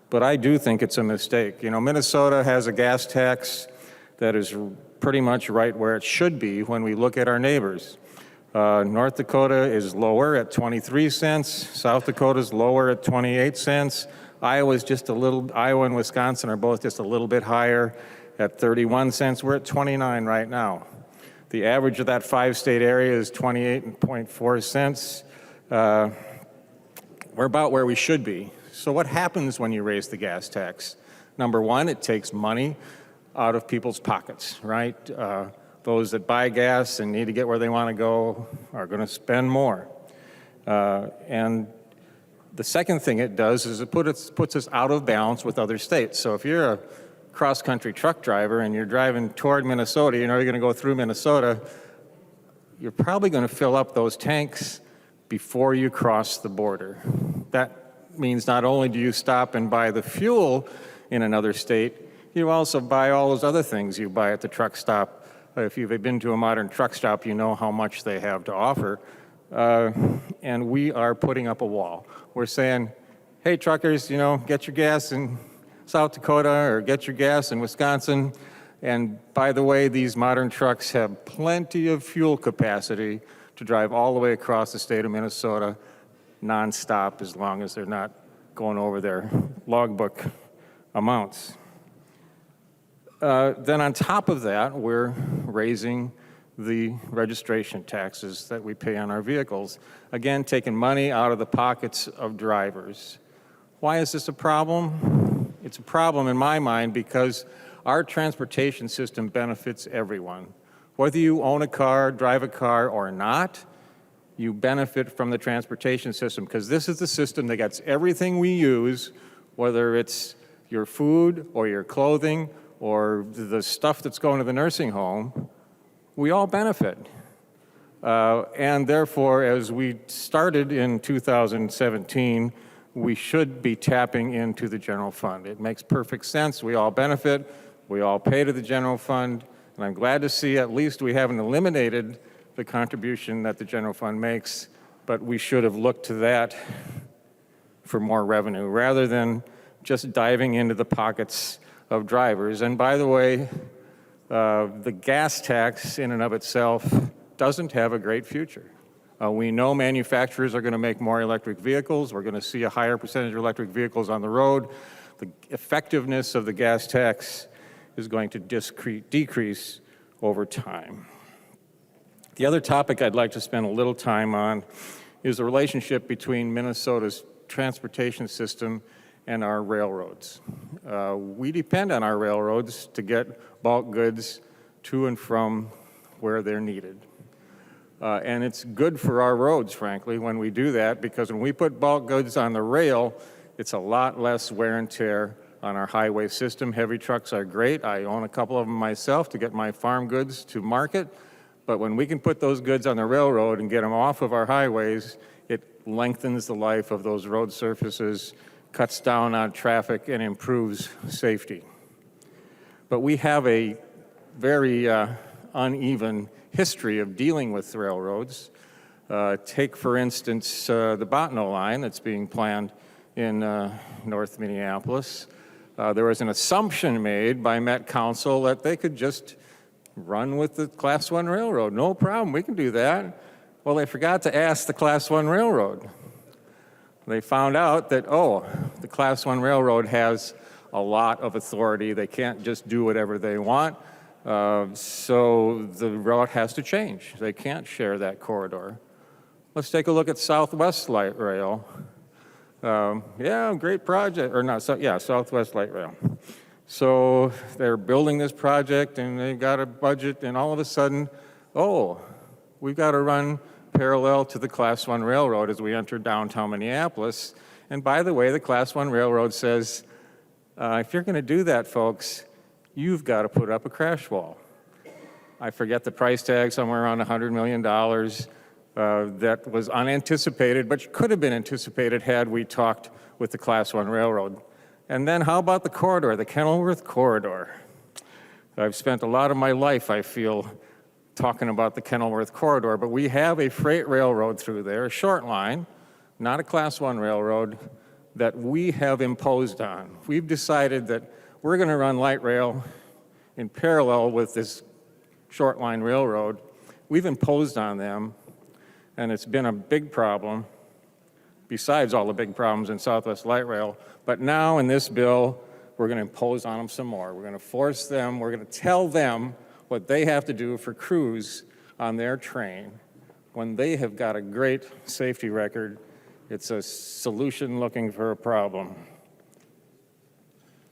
but I do think it's a mistake. Minnesota has a gas tax that is pretty much right where it should be when we look at our neighbors. North Dakota is lower at 23 cents. South Dakota is lower at 28 cents. Iowa and Wisconsin are both just a little bit higher at 31 cents. We're at 29 right now. The average of that 5-state area is 28.4 cents. We're about where we should be. So what happens when you raise the gas tax? Number one, it takes money out of people's pockets, right? Those that buy gas and need to get where they want to go are going to spend more. And the second thing it does is it puts us out of balance with other states. So if you're a cross-country truck driver and you're driving toward Minnesota, you're going to go through Minnesota, you're probably going to fill up those tanks before you cross the border. That means not only do you stop and buy the fuel in another state, you also buy all those other things you buy at the truck stop. If you've been to a modern truck stop, you know how much they have to offer. And we are putting up a wall. We're saying, hey, truckers, get your gas in South Dakota or get your gas in Wisconsin. And by the way, these modern trucks have plenty of fuel capacity to drive all the way across the state of Minnesota nonstop as long as they're not going over their logbook amounts. Then on top of that, we're raising the registration taxes that we pay on our vehicles. Again, taking money out of the pockets of drivers. Why is this a problem? It's a problem in my mind because our transportation system benefits everyone. Whether you own a car, drive a car, or not, you benefit from the transportation system because this is the system that gets everything we use, whether it's your food or your clothing or the stuff that's going to the nursing home, we all benefit. And therefore, as we started in 2017, we should be tapping into the general fund. It makes perfect sense. We all benefit. We all pay to the general fund. And I'm glad to see at least we haven't eliminated the contribution that the general fund makes, but we should have looked to that for more revenue rather than just diving into the pockets of drivers. And by the way, the gas tax in and of itself doesn't have a great future. We know manufacturers are going to make more electric vehicles. We're going to see a higher percentage of electric vehicles on the road. the effectiveness of the gas tax is going to decrease over time. The other topic I'd like to spend a little time on is the relationship between Minnesota's transportation system and our railroads. We depend on our railroads to get bulk goods to and from where they're needed. And it's good for our roads, frankly, when we do that, because when we put bulk goods on the rail, it's a lot less wear and tear on our highway system. Heavy trucks are great. I own a couple of them myself to get my farm goods to market. But when we can put those goods on the railroad and get them off of our highways, it lengthens the life of those road surfaces, cuts down on traffic, and improves safety. But we have a very uneven history of dealing with railroads. Take, for instance, the Botno line that's being planned in North Minneapolis. There was an assumption made by Met Council that they could just run with the Class 1 railroad. No problem, we can do that. Well, they forgot to ask the Class 1 railroad. They found out that, oh, the Class 1 railroad has a lot of authority. They can't just do whatever they want. So the route has to change. They can't share that corridor. Let's take a look at Southwest Light Rail. Yeah, great project, or not, Southwest Light Rail. So they're building this project and they've got a budget, and all of a sudden, oh, we've got to run parallel to the Class 1 railroad as we enter downtown Minneapolis. And by the way, the Class 1 railroad says, if you're going to do that, folks, you've got to put up a crash wall. I forget the price tag, somewhere around $100 million. That was unanticipated, but could have been anticipated had we talked with the Class 1 railroad. And then how about the corridor, the Kenilworth corridor? I've spent a lot of my life, I feel, talking about the Kenilworth corridor, but we have a freight railroad through there, a short line, not a Class 1 railroad, that we have imposed on. We've decided that we're going to run light rail in parallel with this short line railroad. We've imposed on them, and it's been a big problem, besides all the big problems in Southwest Light Rail. But now in this bill, we're going to impose on them some more. We're going to force them, we're going to tell them what they have to do for crews on their train when they have got a great safety record. It's a solution looking for a problem.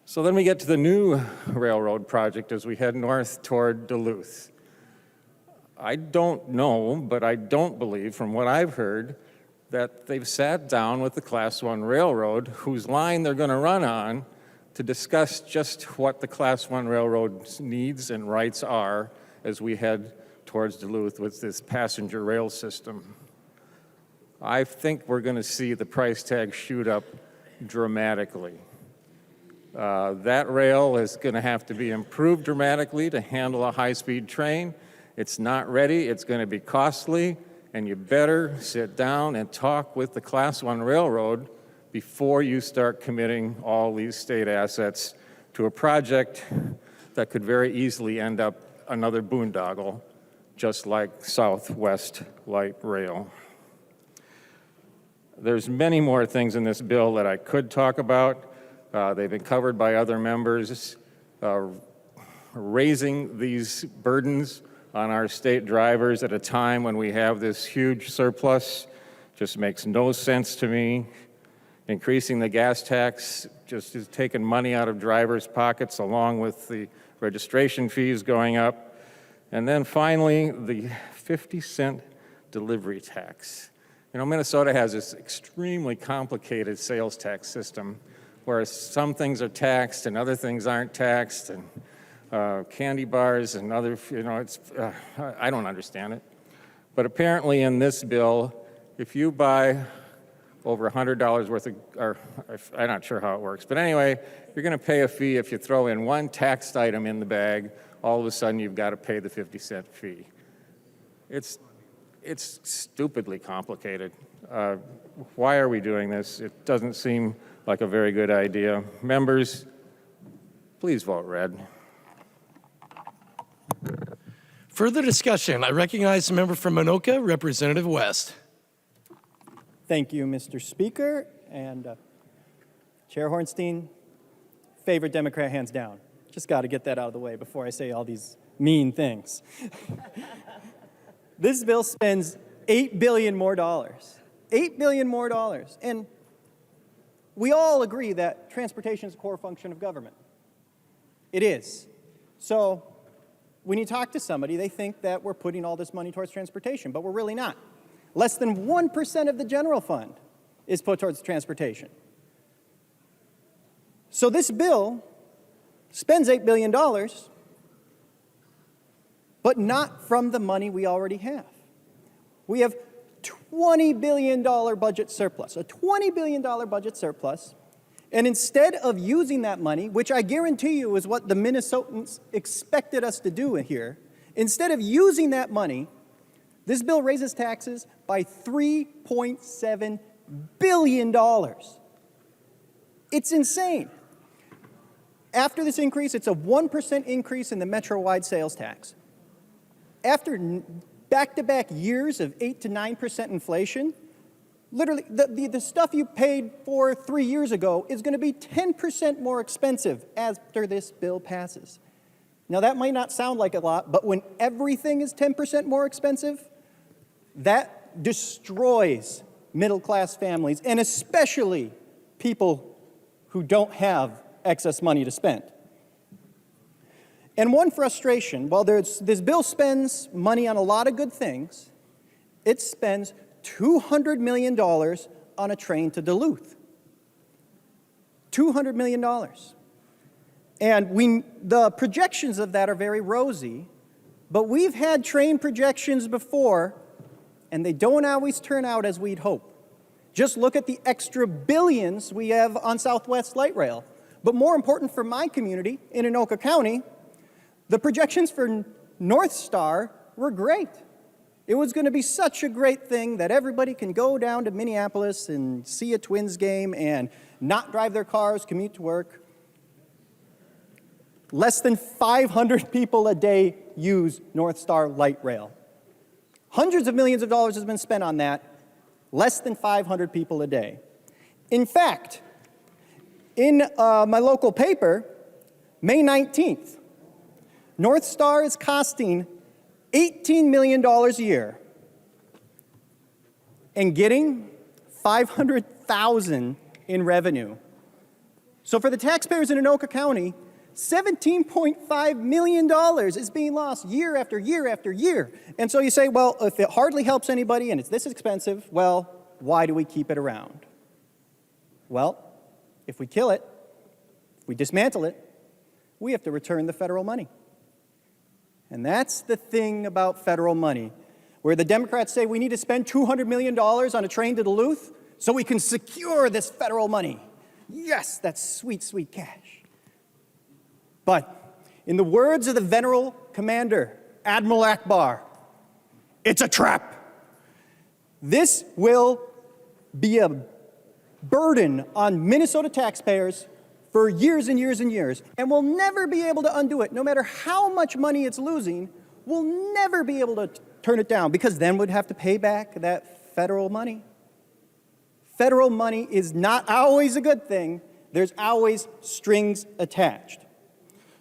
So then we get to the new railroad project as we head north toward Duluth. I don't know, but I don't believe, from what I've heard, that they've sat down with the Class 1 railroad, whose line they're going to run on, to discuss just what the Class 1 railroad's needs and rights are as we head towards Duluth with this passenger rail system. I think we're going to see the price tag shoot up dramatically. That rail is going to have to be improved dramatically to handle a high-speed train. It's not ready, it's going to be costly, and you better sit down and talk with the Class 1 railroad before you start committing all these state assets to a project that could very easily end up another boondoggle, just like Southwest Light Rail. There's many more things in this bill that I could talk about. They've been covered by other members. Raising these burdens on our state drivers at a time when we have this huge surplus just makes no sense to me. Increasing the gas tax just is taking money out of drivers' pockets along with the registration fees going up. And then finally, the 50-cent delivery tax. You know, Minnesota has this extremely complicated sales tax system where some things are taxed and other things aren't taxed, and candy bars and other, I don't understand it. But apparently in this bill, if you buy over $100 worth of, or I'm not sure how it works, but anyway, you're going to pay a fee if you throw in one taxed item in the bag. All of a sudden, you've got to pay the 50-cent fee. It's stupidly complicated. Why are we doing this? It doesn't seem like a very good idea. Members, please vote red. Further discussion. I recognize the member from Anoka, Representative West. Thank you, Mr. Speaker, and Chair Hornstein, favorite Democrat hands down. Just got to get that out of the way before I say all these mean things. This bill spends $8 billion more. $8 billion more. And we all agree that transportation is a core function of government. It is. So when you talk to somebody, they think that we're putting all this money towards transportation, but we're really not. Less than 1% of the general fund is put towards transportation. So this bill spends $8 billion, but not from the money we already have. We have $20 billion budget surplus, a $20 billion budget surplus, and instead of using that money, which I guarantee you is what the Minnesotans expected us to do here, instead of using that money, this bill raises taxes by $3.7 billion. It's insane. After this increase, it's a 1% increase in the metro-wide sales tax. After back-to-back years of 8 to 9% inflation, literally the stuff you paid for 3 years ago is going to be 10% more expensive after this bill passes. Now, that might not sound like a lot, but when everything is 10% more expensive, that destroys middle-class families, and especially people who don't have excess money to spend. And one frustration, while this bill spends money on a lot of good things, it spends $200 million on a train to Duluth. $200 million. And the projections of that are very rosy, but we've had train projections before, and they don't always turn out as we'd hope. Just look at the extra billions we have on Southwest Light Rail. But more important for my community in Anoka County, the projections for North Star were great. It was going to be such a great thing that everybody can go down to Minneapolis and see a Twins game and not drive their cars, commute to work. Less than 500 people a day use North Star Light Rail. Hundreds of millions of dollars has been spent on that. Less than 500 people a day. In fact, in my local paper, May 19th, North Star is costing $18 million a year and getting $500,000 in revenue. So for the taxpayers in Anoka County, $17.5 million is being lost year after year after year. And so you say, well, if it hardly helps anybody and it's this expensive, well, why do we keep it around? Well, if we kill it, if we dismantle it, we have to return the federal money. And that's the thing about federal money, where the Democrats say we need to spend $200 million on a train to Duluth so we can secure this federal money. Yes, that's sweet, sweet cash. But in the words of the venerable commander, Admiral Akbar, it's a trap. This will be a burden on Minnesota taxpayers for years and years and years, and we'll never be able to undo it. No matter how much money it's losing, we'll never be able to turn it down, because then we'd have to pay back that federal money. Federal money is not always a good thing. There's always strings attached.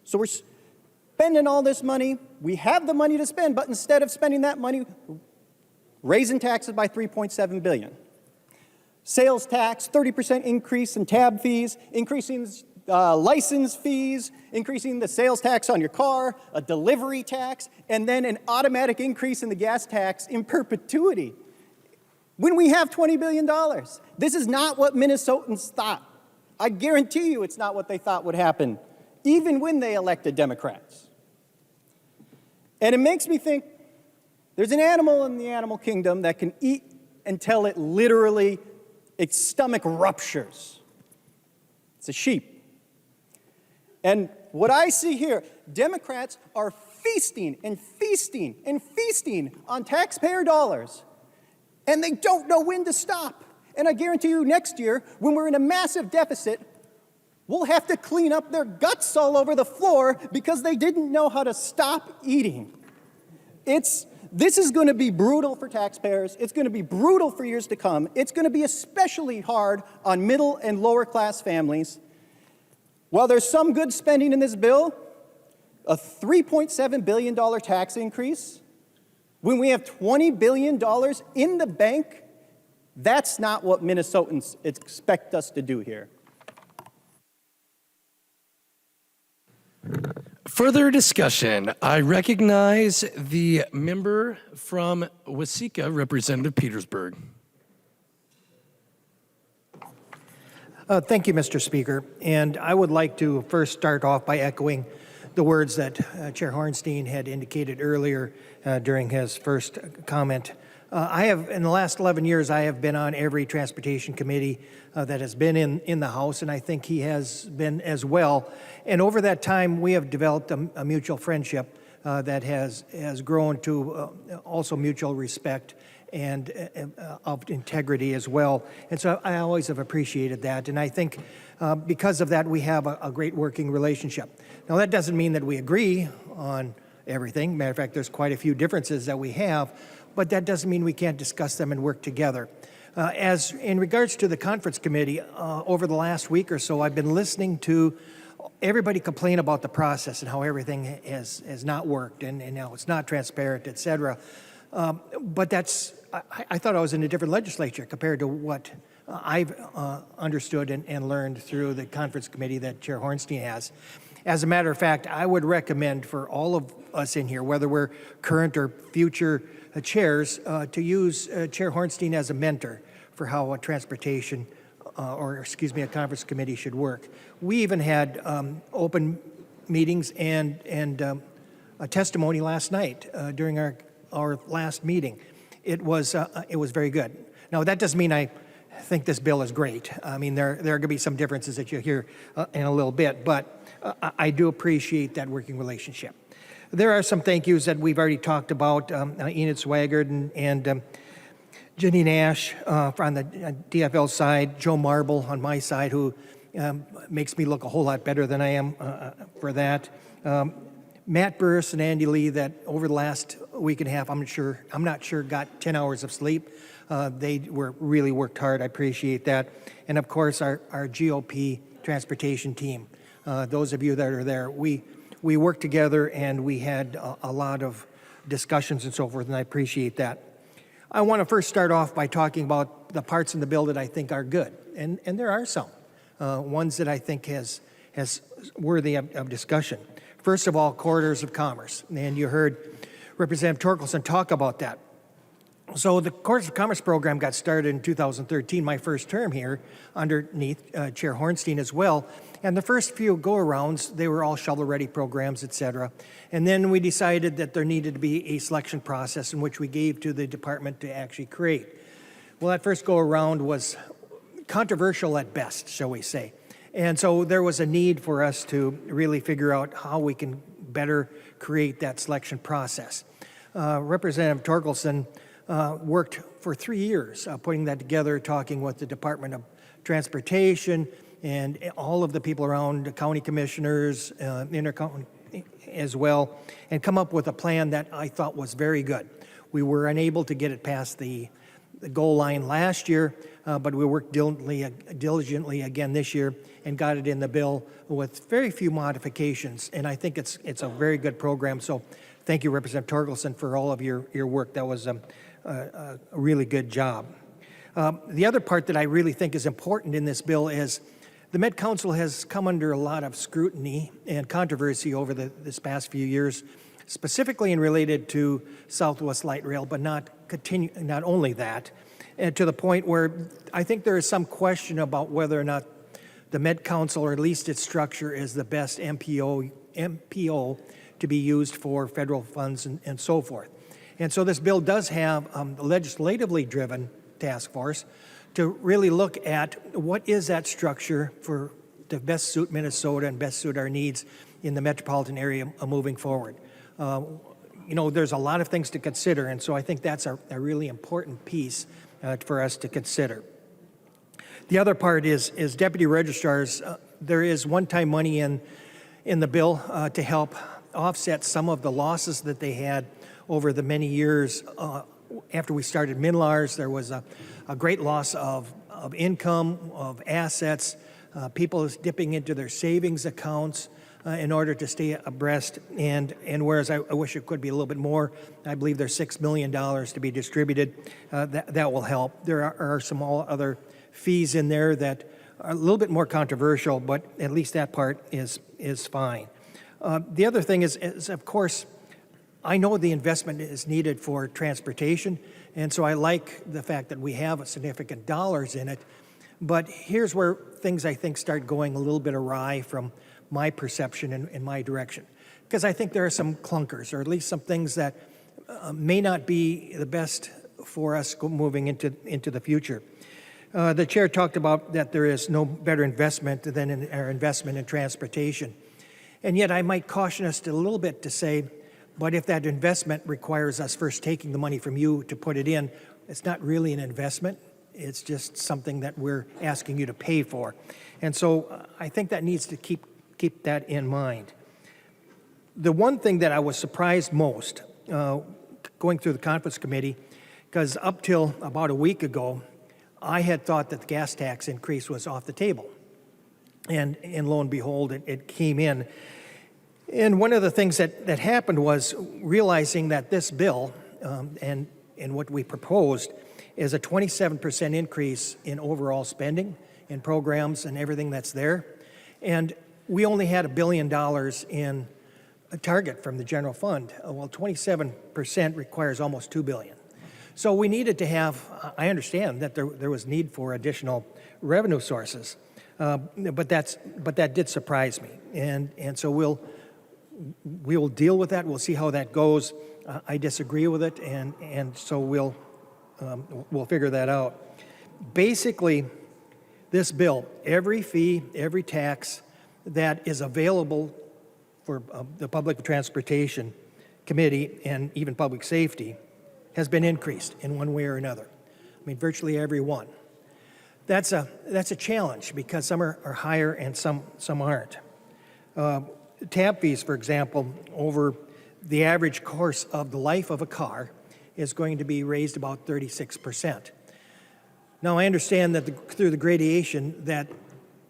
So we're spending all this money. We have the money to spend, but instead of spending that money, raising taxes by $3.7 billion. Sales tax, 30% increase in tab fees, increasing license fees, increasing the sales tax on your car, a delivery tax, and then an automatic increase in the gas tax in perpetuity. When we have $20 billion, this is not what Minnesotans thought. I guarantee you it's not what they thought would happen, even when they elected Democrats. And it makes me think there's an animal in the animal kingdom that can eat until it literally, its stomach ruptures. It's a sheep. And what I see here, Democrats are feasting and feasting and feasting on taxpayer dollars, and they don't know when to stop. And I guarantee you next year, when we're in a massive deficit, we'll have to clean up their guts all over the floor because they didn't know how to stop eating. This is going to be brutal for taxpayers. It's going to be brutal for years to come. It's going to be especially hard on middle and lower class families. While there's some good spending in this bill, a $3.7 billion tax increase, when we have $20 billion in the bank, that's not what Minnesotans expect us to do here. Further discussion. I recognize the member from Waseca, Representative Petersburg. Thank you, Mr. Speaker. And I would like to first start off by echoing the words that Chair Hornstein had indicated earlier during his first comment. In the last 11 years, I have been on every transportation committee that has been in the House, and I think he has been as well. And over that time, we have developed a mutual friendship that has grown to also mutual respect and of integrity as well. And so I always have appreciated that. And I think because of that, we have a great working relationship. Now, that doesn't mean that we agree on everything. Matter of fact, there's quite a few differences that we have, but that doesn't mean we can't discuss them and work together. As in regards to the conference committee, over the last week or so, I've been listening to everybody complain about the process and how everything has not worked and now it's not transparent, et cetera. But I thought I was in a different legislature compared to what I've understood and learned through the conference committee that Chair Hornstein has. As a matter of fact, I would recommend for all of us in here, whether we're current or future chairs, to use Chair Hornstein as a mentor for how a transportation, a conference committee should work. We even had open meetings and a testimony last night during our last meeting. It was very good. Now, that doesn't mean I think this bill is great. I mean, there are going to be some differences that you'll hear in a little bit, but I do appreciate that working relationship. There are some thank yous that we've already talked about, Enid Swaggart and Jenny Nash on the DFL side, Joe Marble on my side, who makes me look a whole lot better than I am for that. Matt Burris and Andy Lee, that over the last week and a half, I'm not sure got 10 hours of sleep. They really worked hard. I appreciate that. And of course, our GOP transportation team. Those of you that are there, we worked together and we had a lot of discussions and so forth, and I appreciate that. I want to first start off by talking about the parts in the bill that I think are good, and there are some ones that I think has worthy of discussion. First of all, corridors of commerce, and you heard Representative Torkelson talk about that. So the Corridors of Commerce program got started in 2013, my first term here, underneath Chair Hornstein as well. And the first few go-arounds, they were all shovel-ready programs, et cetera. And then we decided that there needed to be a selection process in which we gave to the department to actually create. Well, that first go-around was controversial at best, shall we say. And so there was a need for us to really figure out how we can better create that selection process. Representative Torkelson worked for 3 years putting that together, talking with the Department of Transportation and all of the people around, the county commissioners, intercounty as well, and come up with a plan that I thought was very good. We were unable to get it past the goal line last year, but we worked diligently again this year and got it in the bill with very few modifications. And I think it's a very good program. So thank you, Representative Torkelson, for all of your work. That was a really good job. The other part that I really think is important in this bill is the Met Council has come under a lot of scrutiny and controversy over this past few years, specifically in related to Southwest Light Rail, but not only that, and to the point where I think there is some question about whether or not the Met Council, or at least its structure, is the best MPO to be used for federal funds and so forth. And so this bill does have a legislatively driven task force to really look at what is that structure for to best suit Minnesota and best suit our needs in the metropolitan area moving forward. There's a lot of things to consider, and so I think that's a really important piece for us to consider. The other part is deputy registrars. There is one-time money in the bill to help offset some of the losses that they had over the many years. After we started MNLARS, there was a great loss of income, of assets People is dipping into their savings accounts in order to stay abreast. And whereas I wish it could be a little bit more, I believe there's $6 million to be distributed. That will help. There are some all other fees in there that are a little bit more controversial, but at least that part is fine. The other thing is, of course, I know the investment is needed for transportation, and so I like the fact that we have significant dollars in it. But here's where things, I think, start going a little bit awry from my perception and my direction. Because I think there are some clunkers, or at least some things that may not be the best for us moving into the future. The chair talked about that there is no better investment than our investment in transportation. And yet I might caution us a little bit to say, but if that investment requires us first taking the money from you to put it in, it's not really an investment. It's just something that we're asking you to pay for. And so I think that needs to keep that in mind. The one thing that I was surprised most going through the conference committee, because up till about a week ago, I had thought that the gas tax increase was off the table. And lo and behold, it came in. And one of the things that happened was realizing that this bill and what we proposed is a 27% increase in overall spending in programs and everything that's there. And we only had $1 billion in a target from the general fund. Well, 27% requires almost $2 billion. So we needed to have, I understand that there was need for additional revenue sources, but that did surprise me. And so we'll deal with that. We'll see how that goes. I disagree with it, and so we'll figure that out. Basically, this bill, every fee, every tax that is available for the Public Transportation Committee and even Public Safety has been increased in one way or another. I mean, virtually every one. That's a challenge because some are higher and some aren't. Tab fees, for example, over the average course of the life of a car is going to be raised about 36%. Now, I understand that through the gradation that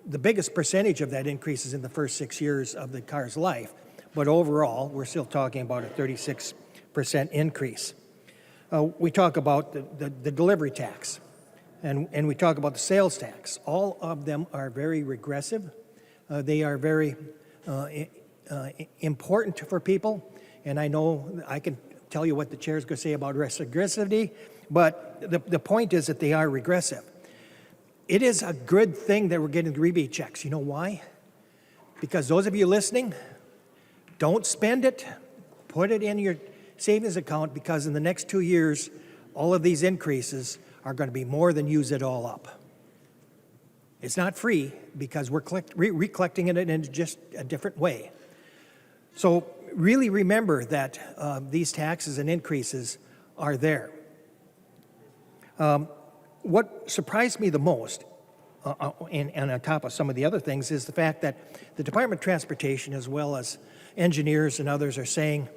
the biggest percentage of that increase is in the first 6 years of the car's life, but overall, we're still talking about a 36% increase. We talk about the delivery tax, and we talk about the sales tax. All of them are very regressive. They are very important for people, and I know I can tell you what the chair is going to say about regressivity, but the point is that they are regressive. It is a good thing that we're getting rebate checks. You know why? Because those of you listening, don't spend it, put it in your savings account, because in the next 2 years, all of these increases are going to be more than use it all up. It's not free because we're recollecting it in just a different way. So really remember that these taxes and increases are there. What surprised me the most, and on top of some of the other things, is the fact that the Department of Transportation, as well as engineers and others, are saying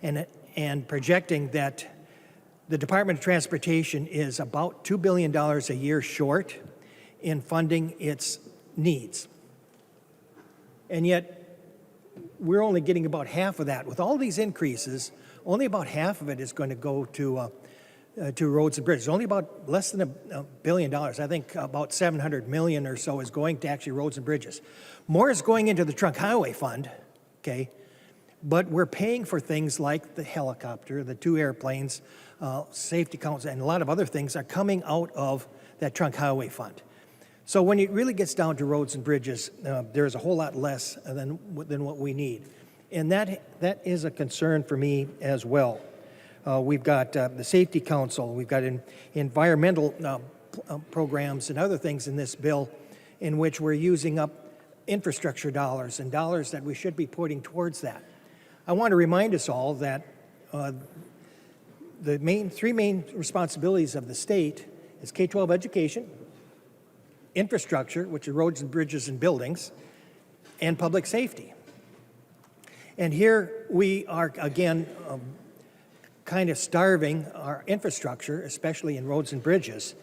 and projecting that the Department of Transportation is about $2 billion a year short in funding its needs. And yet, we're only getting about half of that. With all these increases, only about half of it is going to go to roads and bridges. Only about less than $1 billion. I think about $700 million or so is going to actually roads and bridges. More is going into the trunk highway fund, okay? But we're paying for things like the helicopter, the 2 airplanes, safety counts, and a lot of other things are coming out of that trunk highway fund. So when it really gets down to roads and bridges, there's a whole lot less than what we need. And that is a concern for me as well. We've got the Safety Council, we've got environmental programs and other things in this bill in which we're using up infrastructure dollars and dollars that we should be putting towards that. I want to remind us all that the three main responsibilities of the state is K-12 education, infrastructure, which are roads and bridges and buildings, and public safety. And here we are, again, kind of starving our infrastructure, especially in roads and bridges,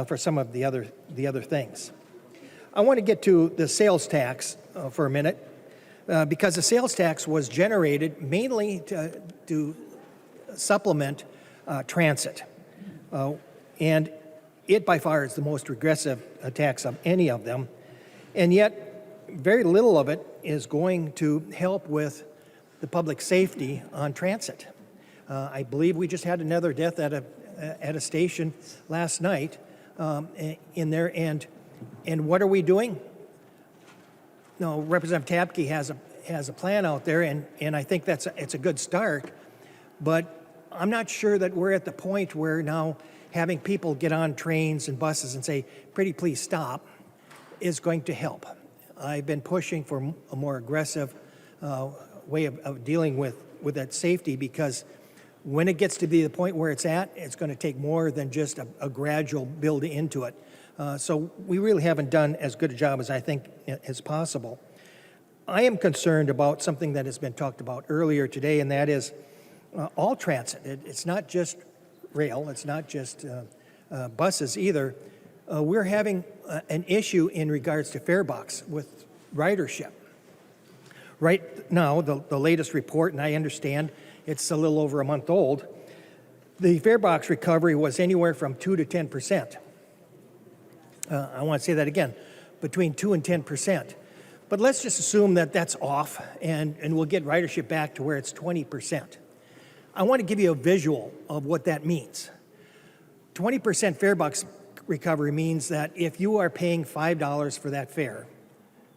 for some of the other things. I want to get to the sales tax for a minute, because the sales tax was generated mainly to supplement transit. And it by far is the most regressive tax of any of them. And yet, very little of it is going to help with the public safety on transit. I believe we just had another death at a station last night in there. And what are we doing? No, Representative Tapke has a plan out there, and I think it's a good start. But I'm not sure that we're at the point where now having people get on trains and buses and say, "Pretty please stop," is going to help. I've been pushing for a more aggressive way of dealing with that safety, because when it gets to be the point where it's at, it's going to take more than just a gradual build into it. So we really haven't done as good a job as I think as possible. I am concerned about something that has been talked about earlier today, and that is all transit. It's not just rail, it's not just buses either. We're having an issue in regards to fare box with ridership. Right now, the latest report, and I understand it's a little over a month old, the fare box recovery was anywhere from 2 to 10%. I want to say that again, between 2 and 10%. But let's just assume that that's off, and we'll get ridership back to where it's 20%. I want to give you a visual of what that means. 20% fare box recovery means that if you are paying $5 for that fare,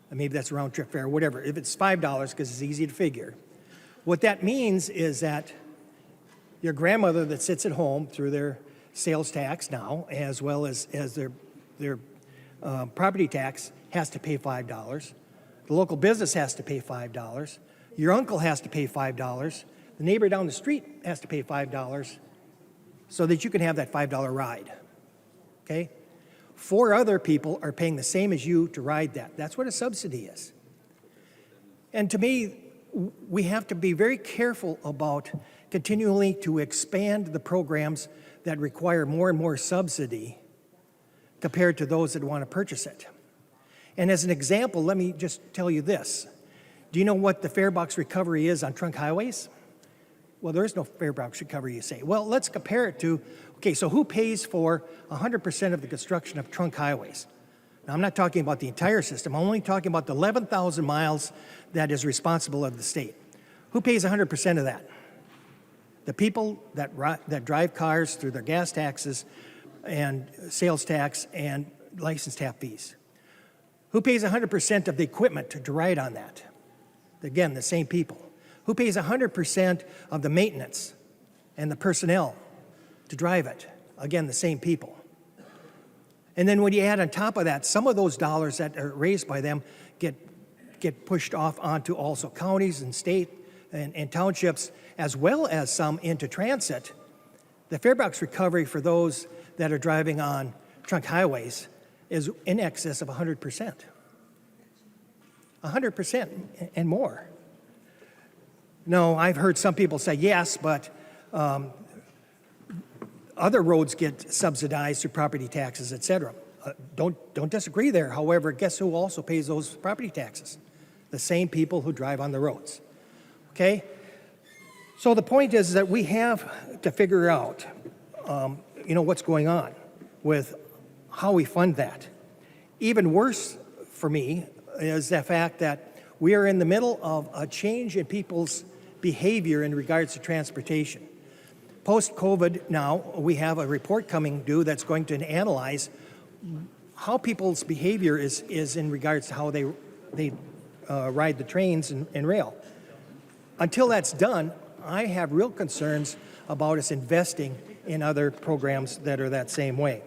and maybe that's a round trip fare, whatever, if it's $5 because it's easy to figure, what that means is that your grandmother that sits at home through their sales tax now, as well as their property tax, has to pay $5. The local business has to pay $5. Your uncle has to pay $5. The neighbor down the street has to pay $5 so that you can have that $5 ride, okay? 4 other people are paying the same as you to ride that. That's what a subsidy is. And to me, we have to be very careful about continually to expand the programs that require more and more subsidy compared to those that want to purchase it. And as an example, let me just tell you this. Do you know what the fare box recovery is on trunk highways? Well, there is no fare box recovery, you say. Well, let's compare it to, okay, so who pays for 100% of the construction of trunk highways? Now, I'm not talking about the entire system. I'm only talking about the 11,000 miles that is responsible of the state. Who pays 100% of that? The people that drive cars through their gas taxes and sales tax and license tap fees. Who pays 100% of the equipment to ride on that? Again, the same people. Who pays 100% of the maintenance and the personnel to drive it? Again, the same people. And then when you add on top of that, some of those dollars that are raised by them get pushed off onto also counties and state and townships, as well as some into transit. The fare box recovery for those that are driving on trunk highways is in excess of 100%. 100% and more. No, I've heard some people say yes, but other roads get subsidized through property taxes, et cetera. Don't disagree there. However, guess who also pays those property taxes? The same people who drive on the roads. Okay? So the point is that we have to figure out, what's going on with how we fund that. Even worse for me is the fact that we are in the middle of a change in people's behavior in regards to transportation. Post-COVID now, we have a report coming due that's going to analyze how people's behavior is in regards to how they ride the trains and rail. Until that's done, I have real concerns about us investing in other programs that are that same way.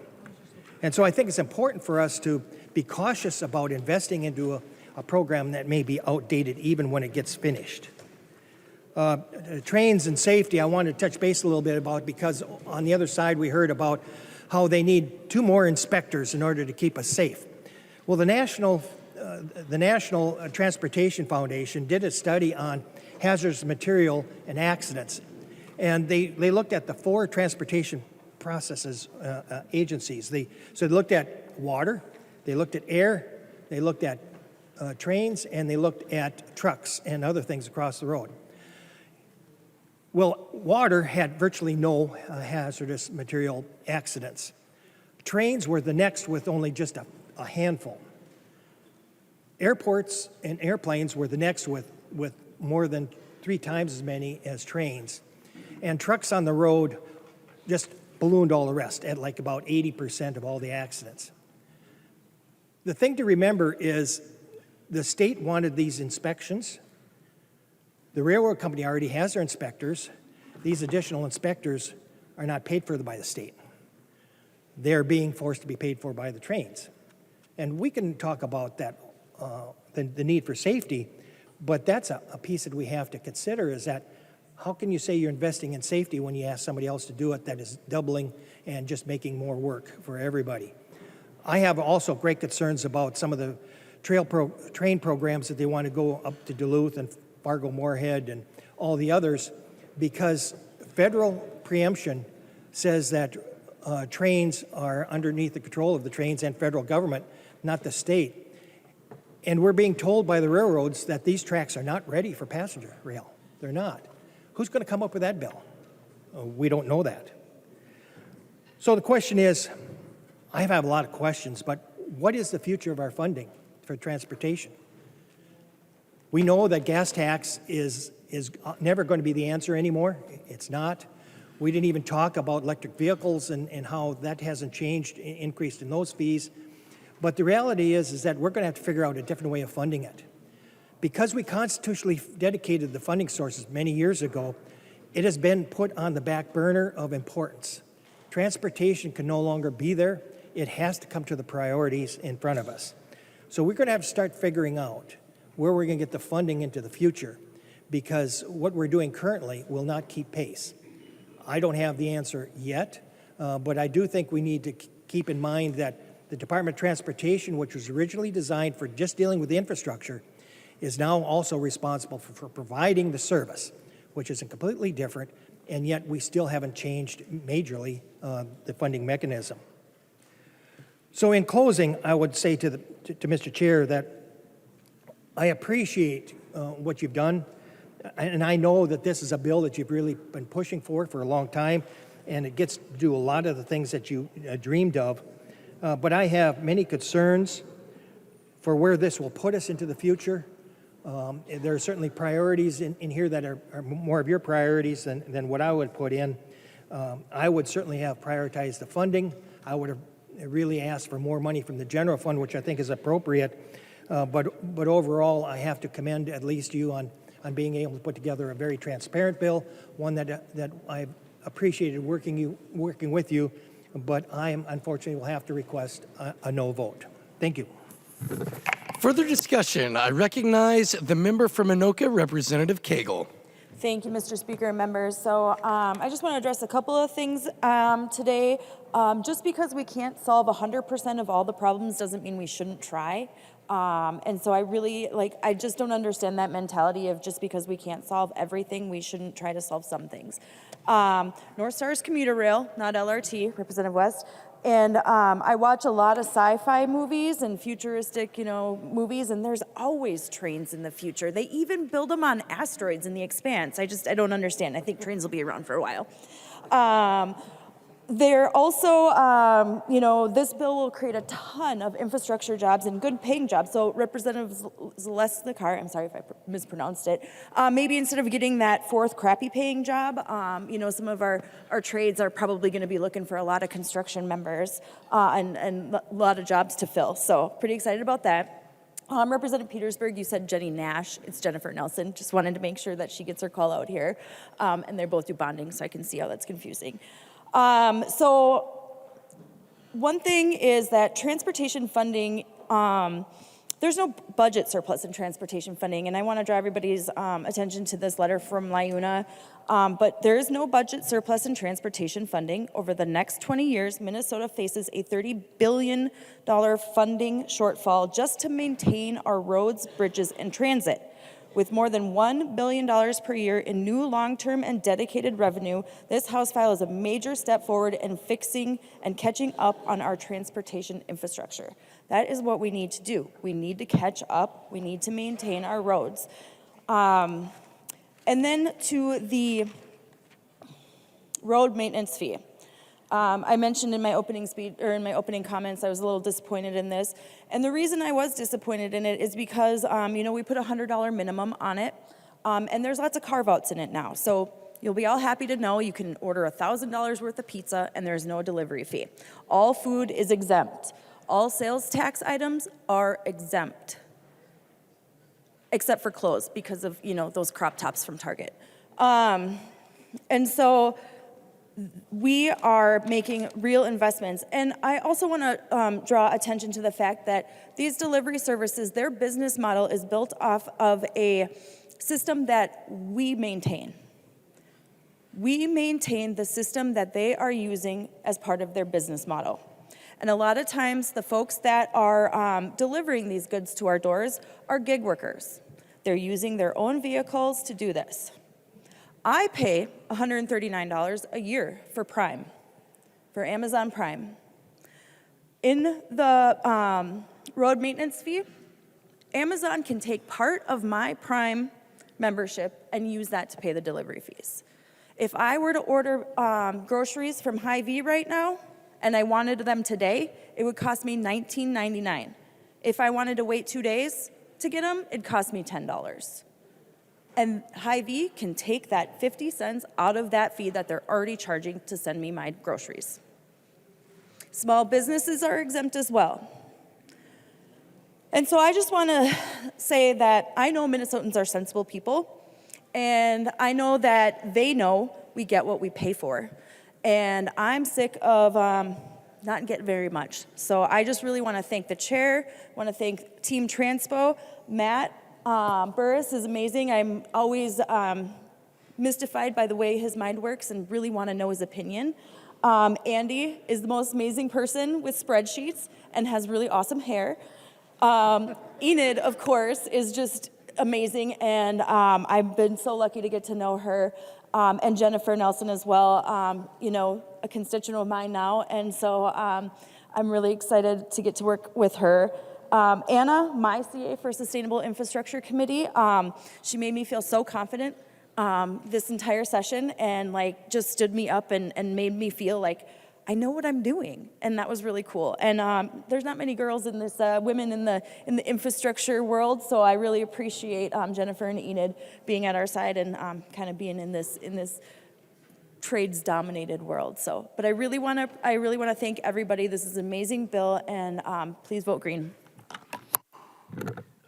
And so I think it's important for us to be cautious about investing into a program that may be outdated even when it gets finished. Trains and safety, I want to touch base a little bit about, because on the other side we heard about how they need 2 more inspectors in order to keep us safe. Well, the National Transportation Foundation did a study on hazardous material and accidents, and they looked at the 4 transportation processes, agencies. So they looked at water, they looked at air, They looked at trains, and they looked at trucks and other things across the road. Well, water had virtually no hazardous material accidents. Trains were the next with only just a handful. Airports and airplanes were the next with more than 3 times as many as trains. And trucks on the road just ballooned all the rest at like about 80% of all the accidents. The thing to remember is the state wanted these inspections. The railroad company already has their inspectors. These additional inspectors are not paid for by the state. They're being forced to be paid for by the trains. And we can talk about that, the need for safety, but that's a piece that we have to consider, is that how can you say you're investing in safety when you ask somebody else to do it that is doubling and just making more work for everybody? I have also great concerns about some of the train programs that they want to go up to Duluth and Fargo-Moorhead and all the others, because federal preemption says that trains are underneath the control of the trains and federal government, not the state. And we're being told by the railroads that these tracks are not ready for passenger rail. They're not. Who's going to come up with that bill? We don't know that. So the question is, I have a lot of questions, but what is the future of our funding for transportation? We know that gas tax is never going to be the answer anymore. It's not. We didn't even talk about electric vehicles and how that hasn't changed, increased in those fees. But the reality is that we're going to have to figure out a different way of funding it. Because we constitutionally dedicated the funding sources many years ago, it has been put on the back burner of importance. Transportation can no longer be there. It has to come to the priorities in front of us. So we're going to have to start figuring out where we're going to get the funding into the future, because what we're doing currently will not keep pace. I don't have the answer yet, but I do think we need to keep in mind that the Department of Transportation, which was originally designed for just dealing with the infrastructure, is now also responsible for providing the service, which is completely different, and yet we still haven't changed majorly the funding mechanism. So in closing, I would say to Mr. Chair that I appreciate what you've done, and I know that this is a bill that you've really been pushing for a long time, and it gets to do a lot of the things that you dreamed of. But I have many concerns for where this will put us into the future. There are certainly priorities in here that are more of your priorities than what I would put in. I would certainly have prioritized the funding. I would have really asked for more money from the general fund, which I think is appropriate. But overall, I have to commend at least you on being able to put together a very transparent bill, one that I've appreciated working with you, but I unfortunately will have to request a no vote. Thank you. Further discussion. I recognize the member from Anoka, Representative Cagle. Thank you, Mr. Speaker and members. So I just want to address a couple of things today. Just because we can't solve 100% of all the problems doesn't mean we shouldn't try. And so I just don't understand that mentality of just because we can't solve everything, we shouldn't try to solve some things. North Star is commuter rail, not LRT, Representative West. And I watch a lot of sci-fi movies and futuristic, movies, and there's always trains in the future. They even build them on asteroids in the expanse. I don't understand. I think trains will be around for a while. They're also, this bill will create a ton of infrastructure jobs and good paying jobs. So Representative Zalesnikar, I'm sorry if I mispronounced it, maybe instead of getting that fourth crappy paying job, some of our trades are probably going to be looking for a lot of construction members and a lot of jobs to fill. So pretty excited about that. Representative Petersburg, you said Jenny Nash. It's Jennifer Nelson. Just wanted to make sure that she gets her call out here. And they both do bonding, so I can see how that's confusing. So one thing is that transportation funding, there's no budget surplus in transportation funding, and I want to draw everybody's attention to this letter from LIUNA, but there is no budget surplus in transportation funding. Over the next 20 years, Minnesota faces a $30 billion funding shortfall just to maintain our roads, bridges, and transit. With more than $1 billion per year in new long-term and dedicated revenue, this House file is a major step forward in fixing and catching up on our transportation infrastructure. That is what we need to do. We need to catch up. We need to maintain our roads. And then to the road maintenance fee. I mentioned in my opening speech, or in my opening comments, I was a little disappointed in this. And the reason I was disappointed in it is because, we put a $100 minimum on it, and there's lots of carve-outs in it now. So you'll be all happy to know you can order $1,000 worth of pizza and there's no delivery fee. All food is exempt. All sales tax items are exempt, except for clothes because of, those crop tops from Target. And so we are making real investments. And I also want to draw attention to the fact that these delivery services, their business model is built off of a system that we maintain. We maintain the system that they are using as part of their business model. And a lot of times, the folks that are delivering these goods to our doors are gig workers. They're using their own vehicles to do this. I pay $139 a year for Prime, for Amazon Prime. In the road maintenance fee, Amazon can take part of my Prime membership and use that to pay the delivery fees. If I were to order groceries from Hy-Vee right now, and I wanted them today, it would cost me $19.99. If I wanted to wait 2 days to get them, it'd cost me $10. And Hy-Vee can take that 50 cents out of that fee that they're already charging to send me my groceries. Small businesses are exempt as well. And so I just want to say that I know Minnesotans are sensible people, and I know that they know we get what we pay for. And I'm sick of not getting very much. So I just really want to thank the chair, want to thank Team Transpo, Matt, Burris is amazing. I'm always mystified by the way his mind works and really want to know his opinion. Andy is the most amazing person with spreadsheets and has really awesome hair. Enid, of course, is just amazing, and I've been so lucky to get to know her, and Jennifer Nelson as well, a constituent of mine now, and so I'm really excited to get to work with her. Anna, my CA for Sustainable Infrastructure Committee, she made me feel so confident this entire session and just stood me up and made me feel like I know what I'm doing, and that was really cool. And there's not many girls in this, women in the infrastructure world, so I really appreciate Jennifer and Enid being at our side and kind of being in this trades-dominated world. So, but I really want to thank everybody. This is an amazing bill, and please vote green.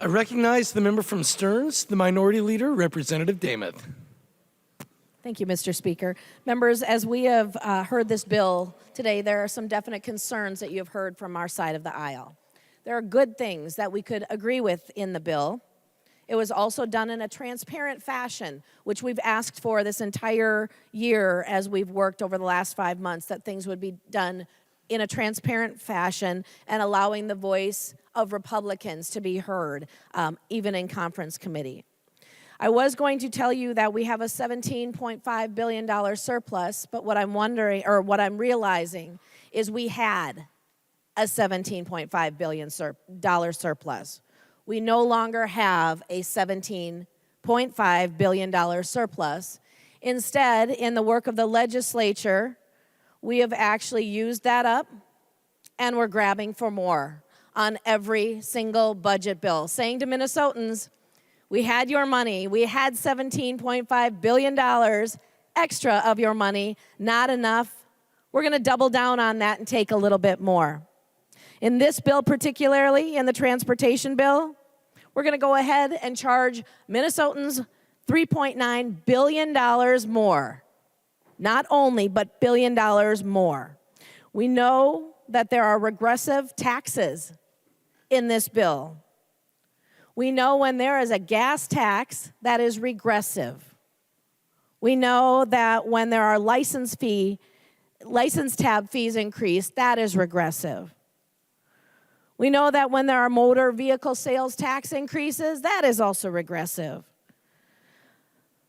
I recognize the member from Stearns, the Minority Leader, Representative Dameth. Thank you, Mr. Speaker. Members, as we have heard this bill today, there are some definite concerns that you have heard from our side of the aisle. There are good things that we could agree with in the bill. It was also done in a transparent fashion, which we've asked for this entire year as we've worked over the last 5 months, that things would be done in a transparent fashion and allowing the voice of Republicans to be heard, even in conference committee. I was going to tell you that we have a $17.5 billion surplus, but what I'm wondering, or what I'm realizing, is we had a $17.5 billion surplus. We no longer have a $17.5 billion surplus. Instead, in the work of the legislature, we have actually used that up, and we're grabbing for more on every single budget bill, saying to Minnesotans, we had your money. We had $17.5 billion extra of your money, not enough. We're going to double down on that and take a little bit more. In this bill particularly, in the transportation bill, we're going to go ahead and charge Minnesotans $3.9 billion more. Not only, but $1 billion more. We know that there are regressive taxes in this bill. We know when there is a gas tax, that is regressive. We know that when there are license tab fees increased, that is regressive. We know that when there are motor vehicle sales tax increases, that is also regressive.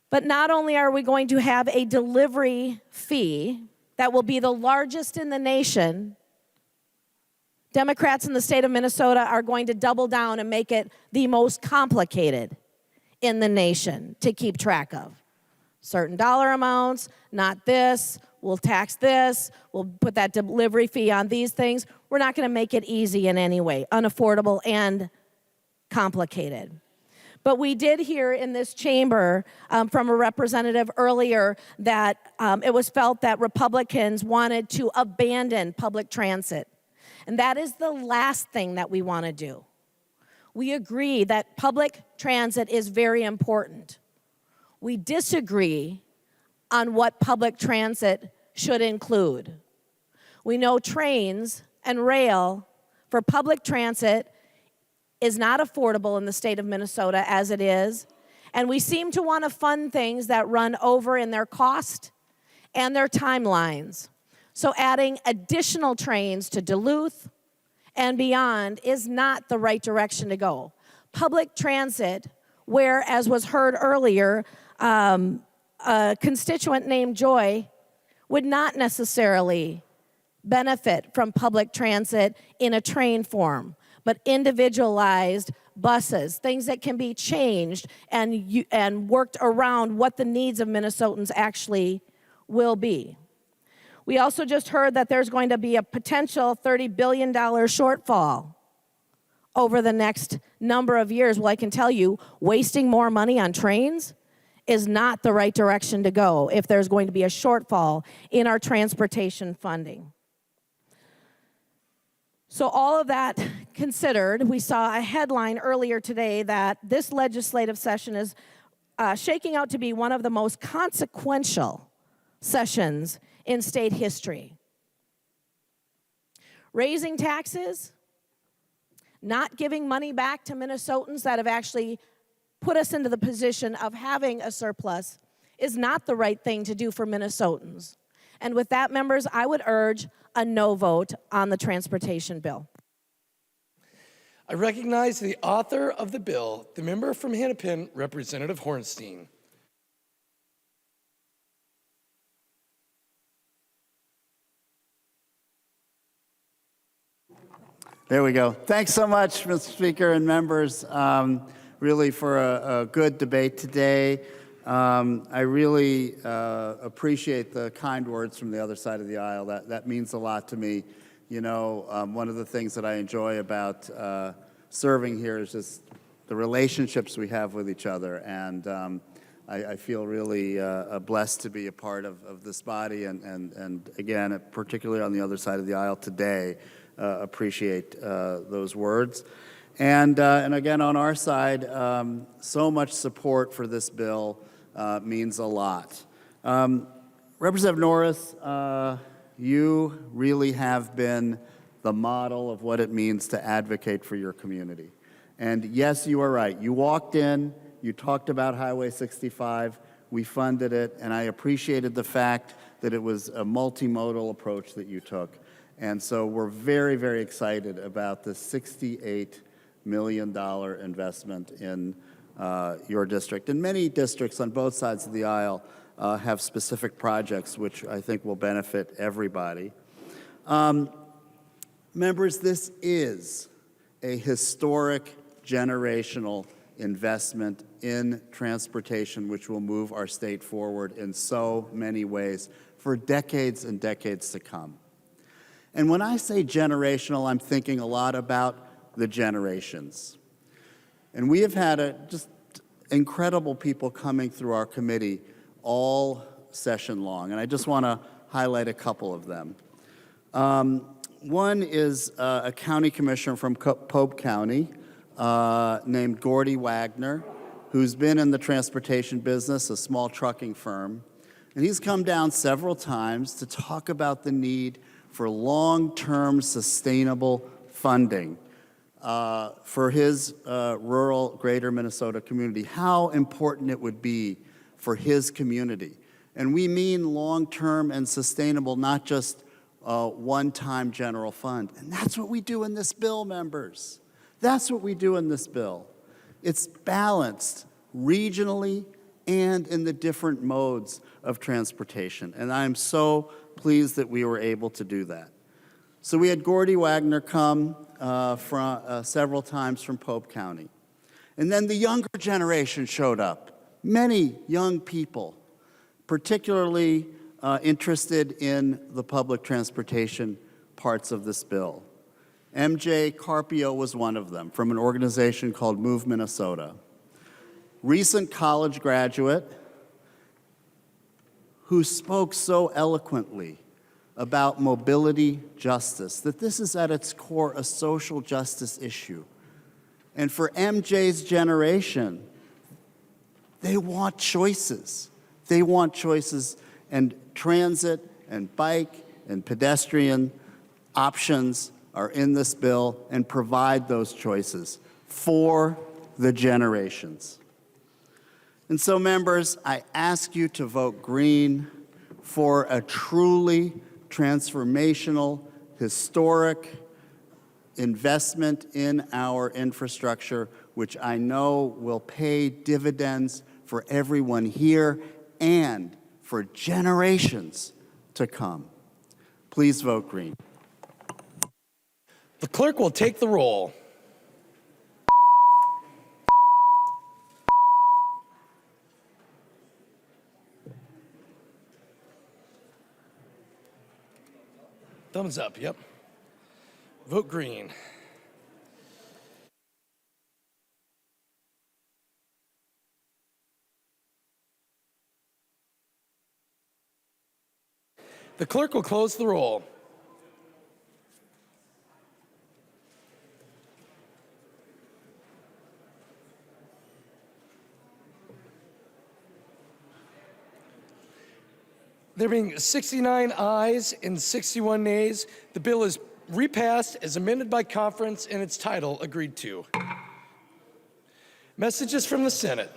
But not only are we going to have a delivery fee that will be the largest in the nation, Democrats in the state of Minnesota are going to double down and make it the most complicated in the nation to keep track of. Certain dollar amounts, not this, we'll tax this, we'll put that delivery fee on these things. We're not going to make it easy in any way, unaffordable and complicated. But we did hear in this chamber from a representative earlier that it was felt that Republicans wanted to abandon public transit. And that is the last thing that we want to do. We agree that public transit is very important. We disagree on what public transit should include. We know trains and rail for public transit is not affordable in the state of Minnesota as it is, and we seem to want to fund things that run over in their cost and their timelines. So adding additional trains to Duluth and beyond is not the right direction to go. Public transit, where, as was heard earlier, a constituent named Joy would not necessarily benefit from public transit in a train form, but individualized buses, things that can be changed and worked around what the needs of Minnesotans actually will be. We also just heard that there's going to be a potential $30 billion shortfall over the next number of years. Well, I can tell you, wasting more money on trains is not the right direction to go if there's going to be a shortfall in our transportation funding. So all of that considered, we saw a headline earlier today that this legislative session is shaking out to be one of the most consequential sessions in state history. Raising taxes, not giving money back to Minnesotans that have actually put us into the position of having a surplus is not the right thing to do for Minnesotans. And with that, members, I would urge a no vote on the transportation bill. I recognize the author of the bill, the member from Hennepin, Representative Hornstein. There we go. Thanks so much, Mr. Speaker and members, really for a good debate today. I really appreciate the kind words from the other side of the aisle. That means a lot to me. You know, one of the things that I enjoy about serving here is just the relationships we have with each other. And I feel really blessed to be a part of this body. And again, particularly on the other side of the aisle today, appreciate those words. And again, on our side, so much support for this bill means a lot. Representative Norris, you really have been the model of what it means to advocate for your community. And yes, you are right. You walked in, you talked about Highway 65, we funded it, and I appreciated the fact that it was a multimodal approach that you took. And so we're very, very excited about the $68 million investment in your district. And many districts on both sides of the aisle have specific projects which I think will benefit everybody. Members, this is a historic generational investment in transportation which will move our state forward in so many ways for decades and decades to come. And when I say generational, I'm thinking a lot about the generations. And we have had just incredible people coming through our committee all session long, and I just want to highlight a couple of them. One is a county commissioner from Pope County named Gordy Wagner, who's been in the transportation business, a small trucking firm. And he's come down several times to talk about the need for long-term sustainable funding for his rural greater Minnesota community, how important it would be for his community. And we mean long-term and sustainable, not just one-time general fund. And that's what we do in this bill, members. That's what we do in this bill. It's balanced regionally and in the different modes of transportation. And I'm so pleased that we were able to do that. So we had Gordy Wagner come several times from Pope County. And then the younger generation showed up. Many young people, particularly interested in the public transportation parts of this bill. MJ Carpio was one of them from an organization called Move Minnesota. Recent college graduate who spoke so eloquently about mobility justice, that this is at its core a social justice issue. And for MJ's generation, they want choices. They want choices, and transit and bike and pedestrian options are in this bill and provide those choices for the generations. And so, members, I ask you to vote green for a truly transformational, historic investment in our infrastructure, which I know will pay dividends for everyone here and for generations to come. Please vote green. The clerk will take the roll. Thumbs up, yep. Vote green. The clerk will close the roll. There being 69 ayes and 61 nays, the bill is repassed as amended by conference and its title agreed to. Messages from the Senate.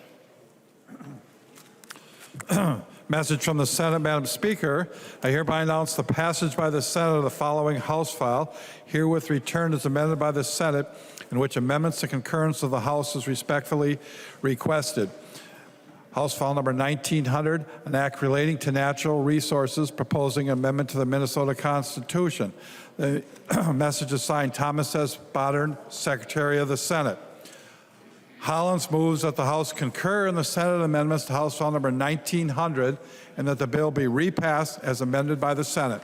Message from the Senate, Madam Speaker. I hereby announce the passage by the Senate of the following House file, herewith returned as amended by the Senate, in which amendments to concurrence of the House is respectfully requested. House File Number 1900, an act relating to natural resources, proposing an amendment to the Minnesota Constitution. The message is signed Thomas S. Boddern, Secretary of the Senate. Hollins moves that the House concur in the Senate amendments to House File Number 1900 and that the bill be repassed as amended by the Senate.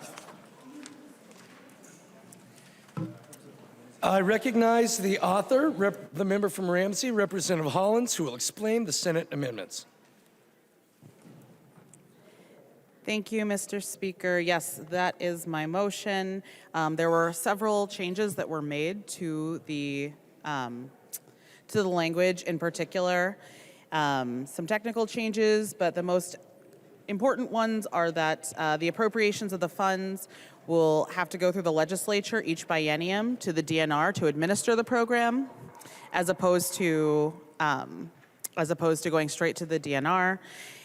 I recognize the author, the member from Ramsey, Representative Hollins, who will explain the Senate amendments. Thank you, Mr. Speaker. Yes, that is my motion. There were several changes that were made to the language in particular. Some technical changes, but the most important ones are that the appropriations of the funds will have to go through the legislature each biennium to the DNR to administer the program, as opposed to going straight to the DNR.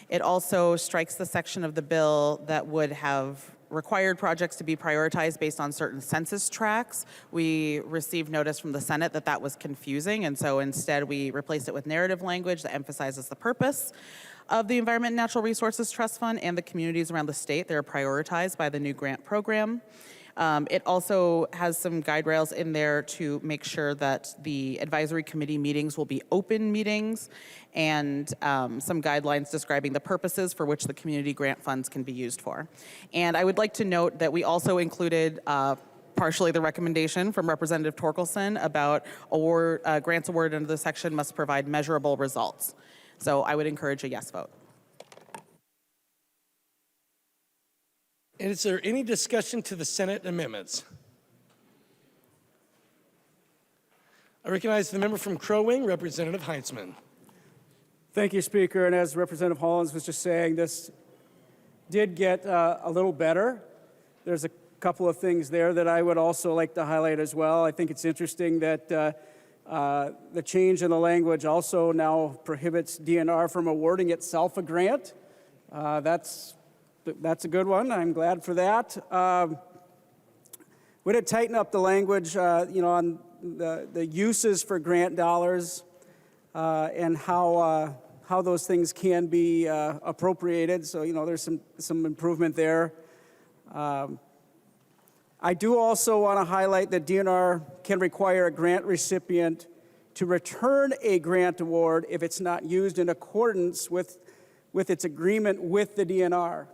It also strikes the section of the bill that would have required projects to be prioritized based on certain census tracts. We received notice from the Senate that that was confusing, and so instead we replaced it with narrative language that emphasizes the purpose of the Environment and Natural Resources Trust Fund and the communities around the state. They're prioritized by the new grant program. It also has some guide rails in there to make sure that the advisory committee meetings will be open meetings, and some guidelines describing the purposes for which the community grant funds can be used for. And I would like to note that we also included partially the recommendation from Representative Torkelson about grants awarded under the section must provide measurable results. So I would encourage a yes vote. And is there any discussion to the Senate amendments? I recognize the member from Crow Wing, Representative Heintzman. Thank you, Speaker. And as Representative Hollins was just saying, this did get a little better. There's a couple of things there that I would also like to highlight as well. I think it's interesting that the change in the language also now prohibits DNR from awarding itself a grant. That's a good one. I'm glad for that. Would it tighten up the language, on the uses for grant dollars and how how those things can be appropriated. So, there's some improvement there. I do also want to highlight that DNR can require a grant recipient to return a grant award if it's not used in accordance with its agreement with the DNR.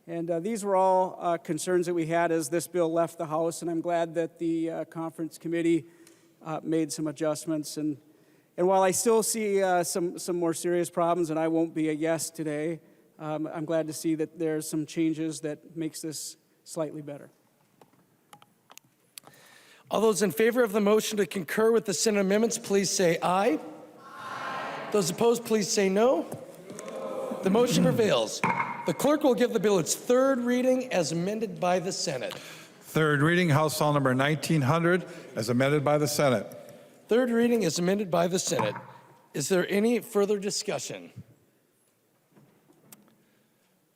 And these were all concerns that we had as this bill left the House, and I'm glad that the conference committee made some adjustments. And while I still see some more serious problems, and I won't be a yes today, I'm glad to see that there's some changes that makes this slightly better. All those in favor of the motion to concur with the Senate amendments, please say aye. Aye. Those opposed, please say no. The motion prevails. The clerk will give the bill its third reading as amended by the Senate. Third reading, House File Number 1900, as amended by the Senate. Third reading is amended by the Senate. Is there any further discussion?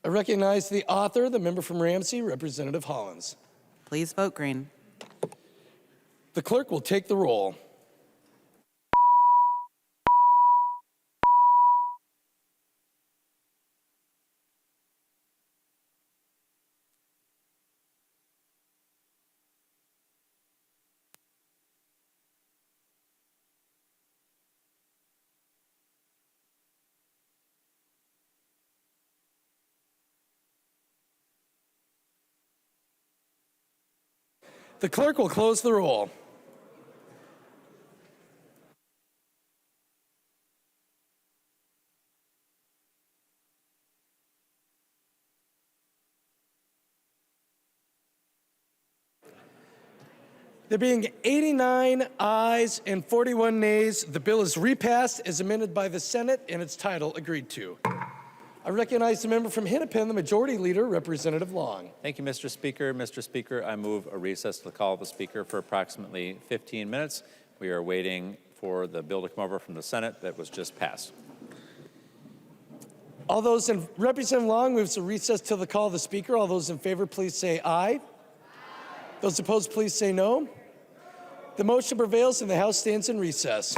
I recognize the author, the member from Ramsey, Representative Hollins. Please vote green. The clerk will take the roll. The clerk will close the roll. There being 89 ayes and 41 nays, the bill is repassed as amended by the Senate and its title agreed to. I recognize the member from Hennepin, the Majority Leader, Representative Long. Thank you, Mr. Speaker. Mr. Speaker, I move a recess to the call of the Speaker for approximately 15 minutes. We are waiting for the bill to come over from the Senate that was just passed. All those in Representative Long moves a recess to the call of the Speaker. All those in favor, please say aye. Aye. Those opposed, please say no. The motion prevails and the House stands in recess.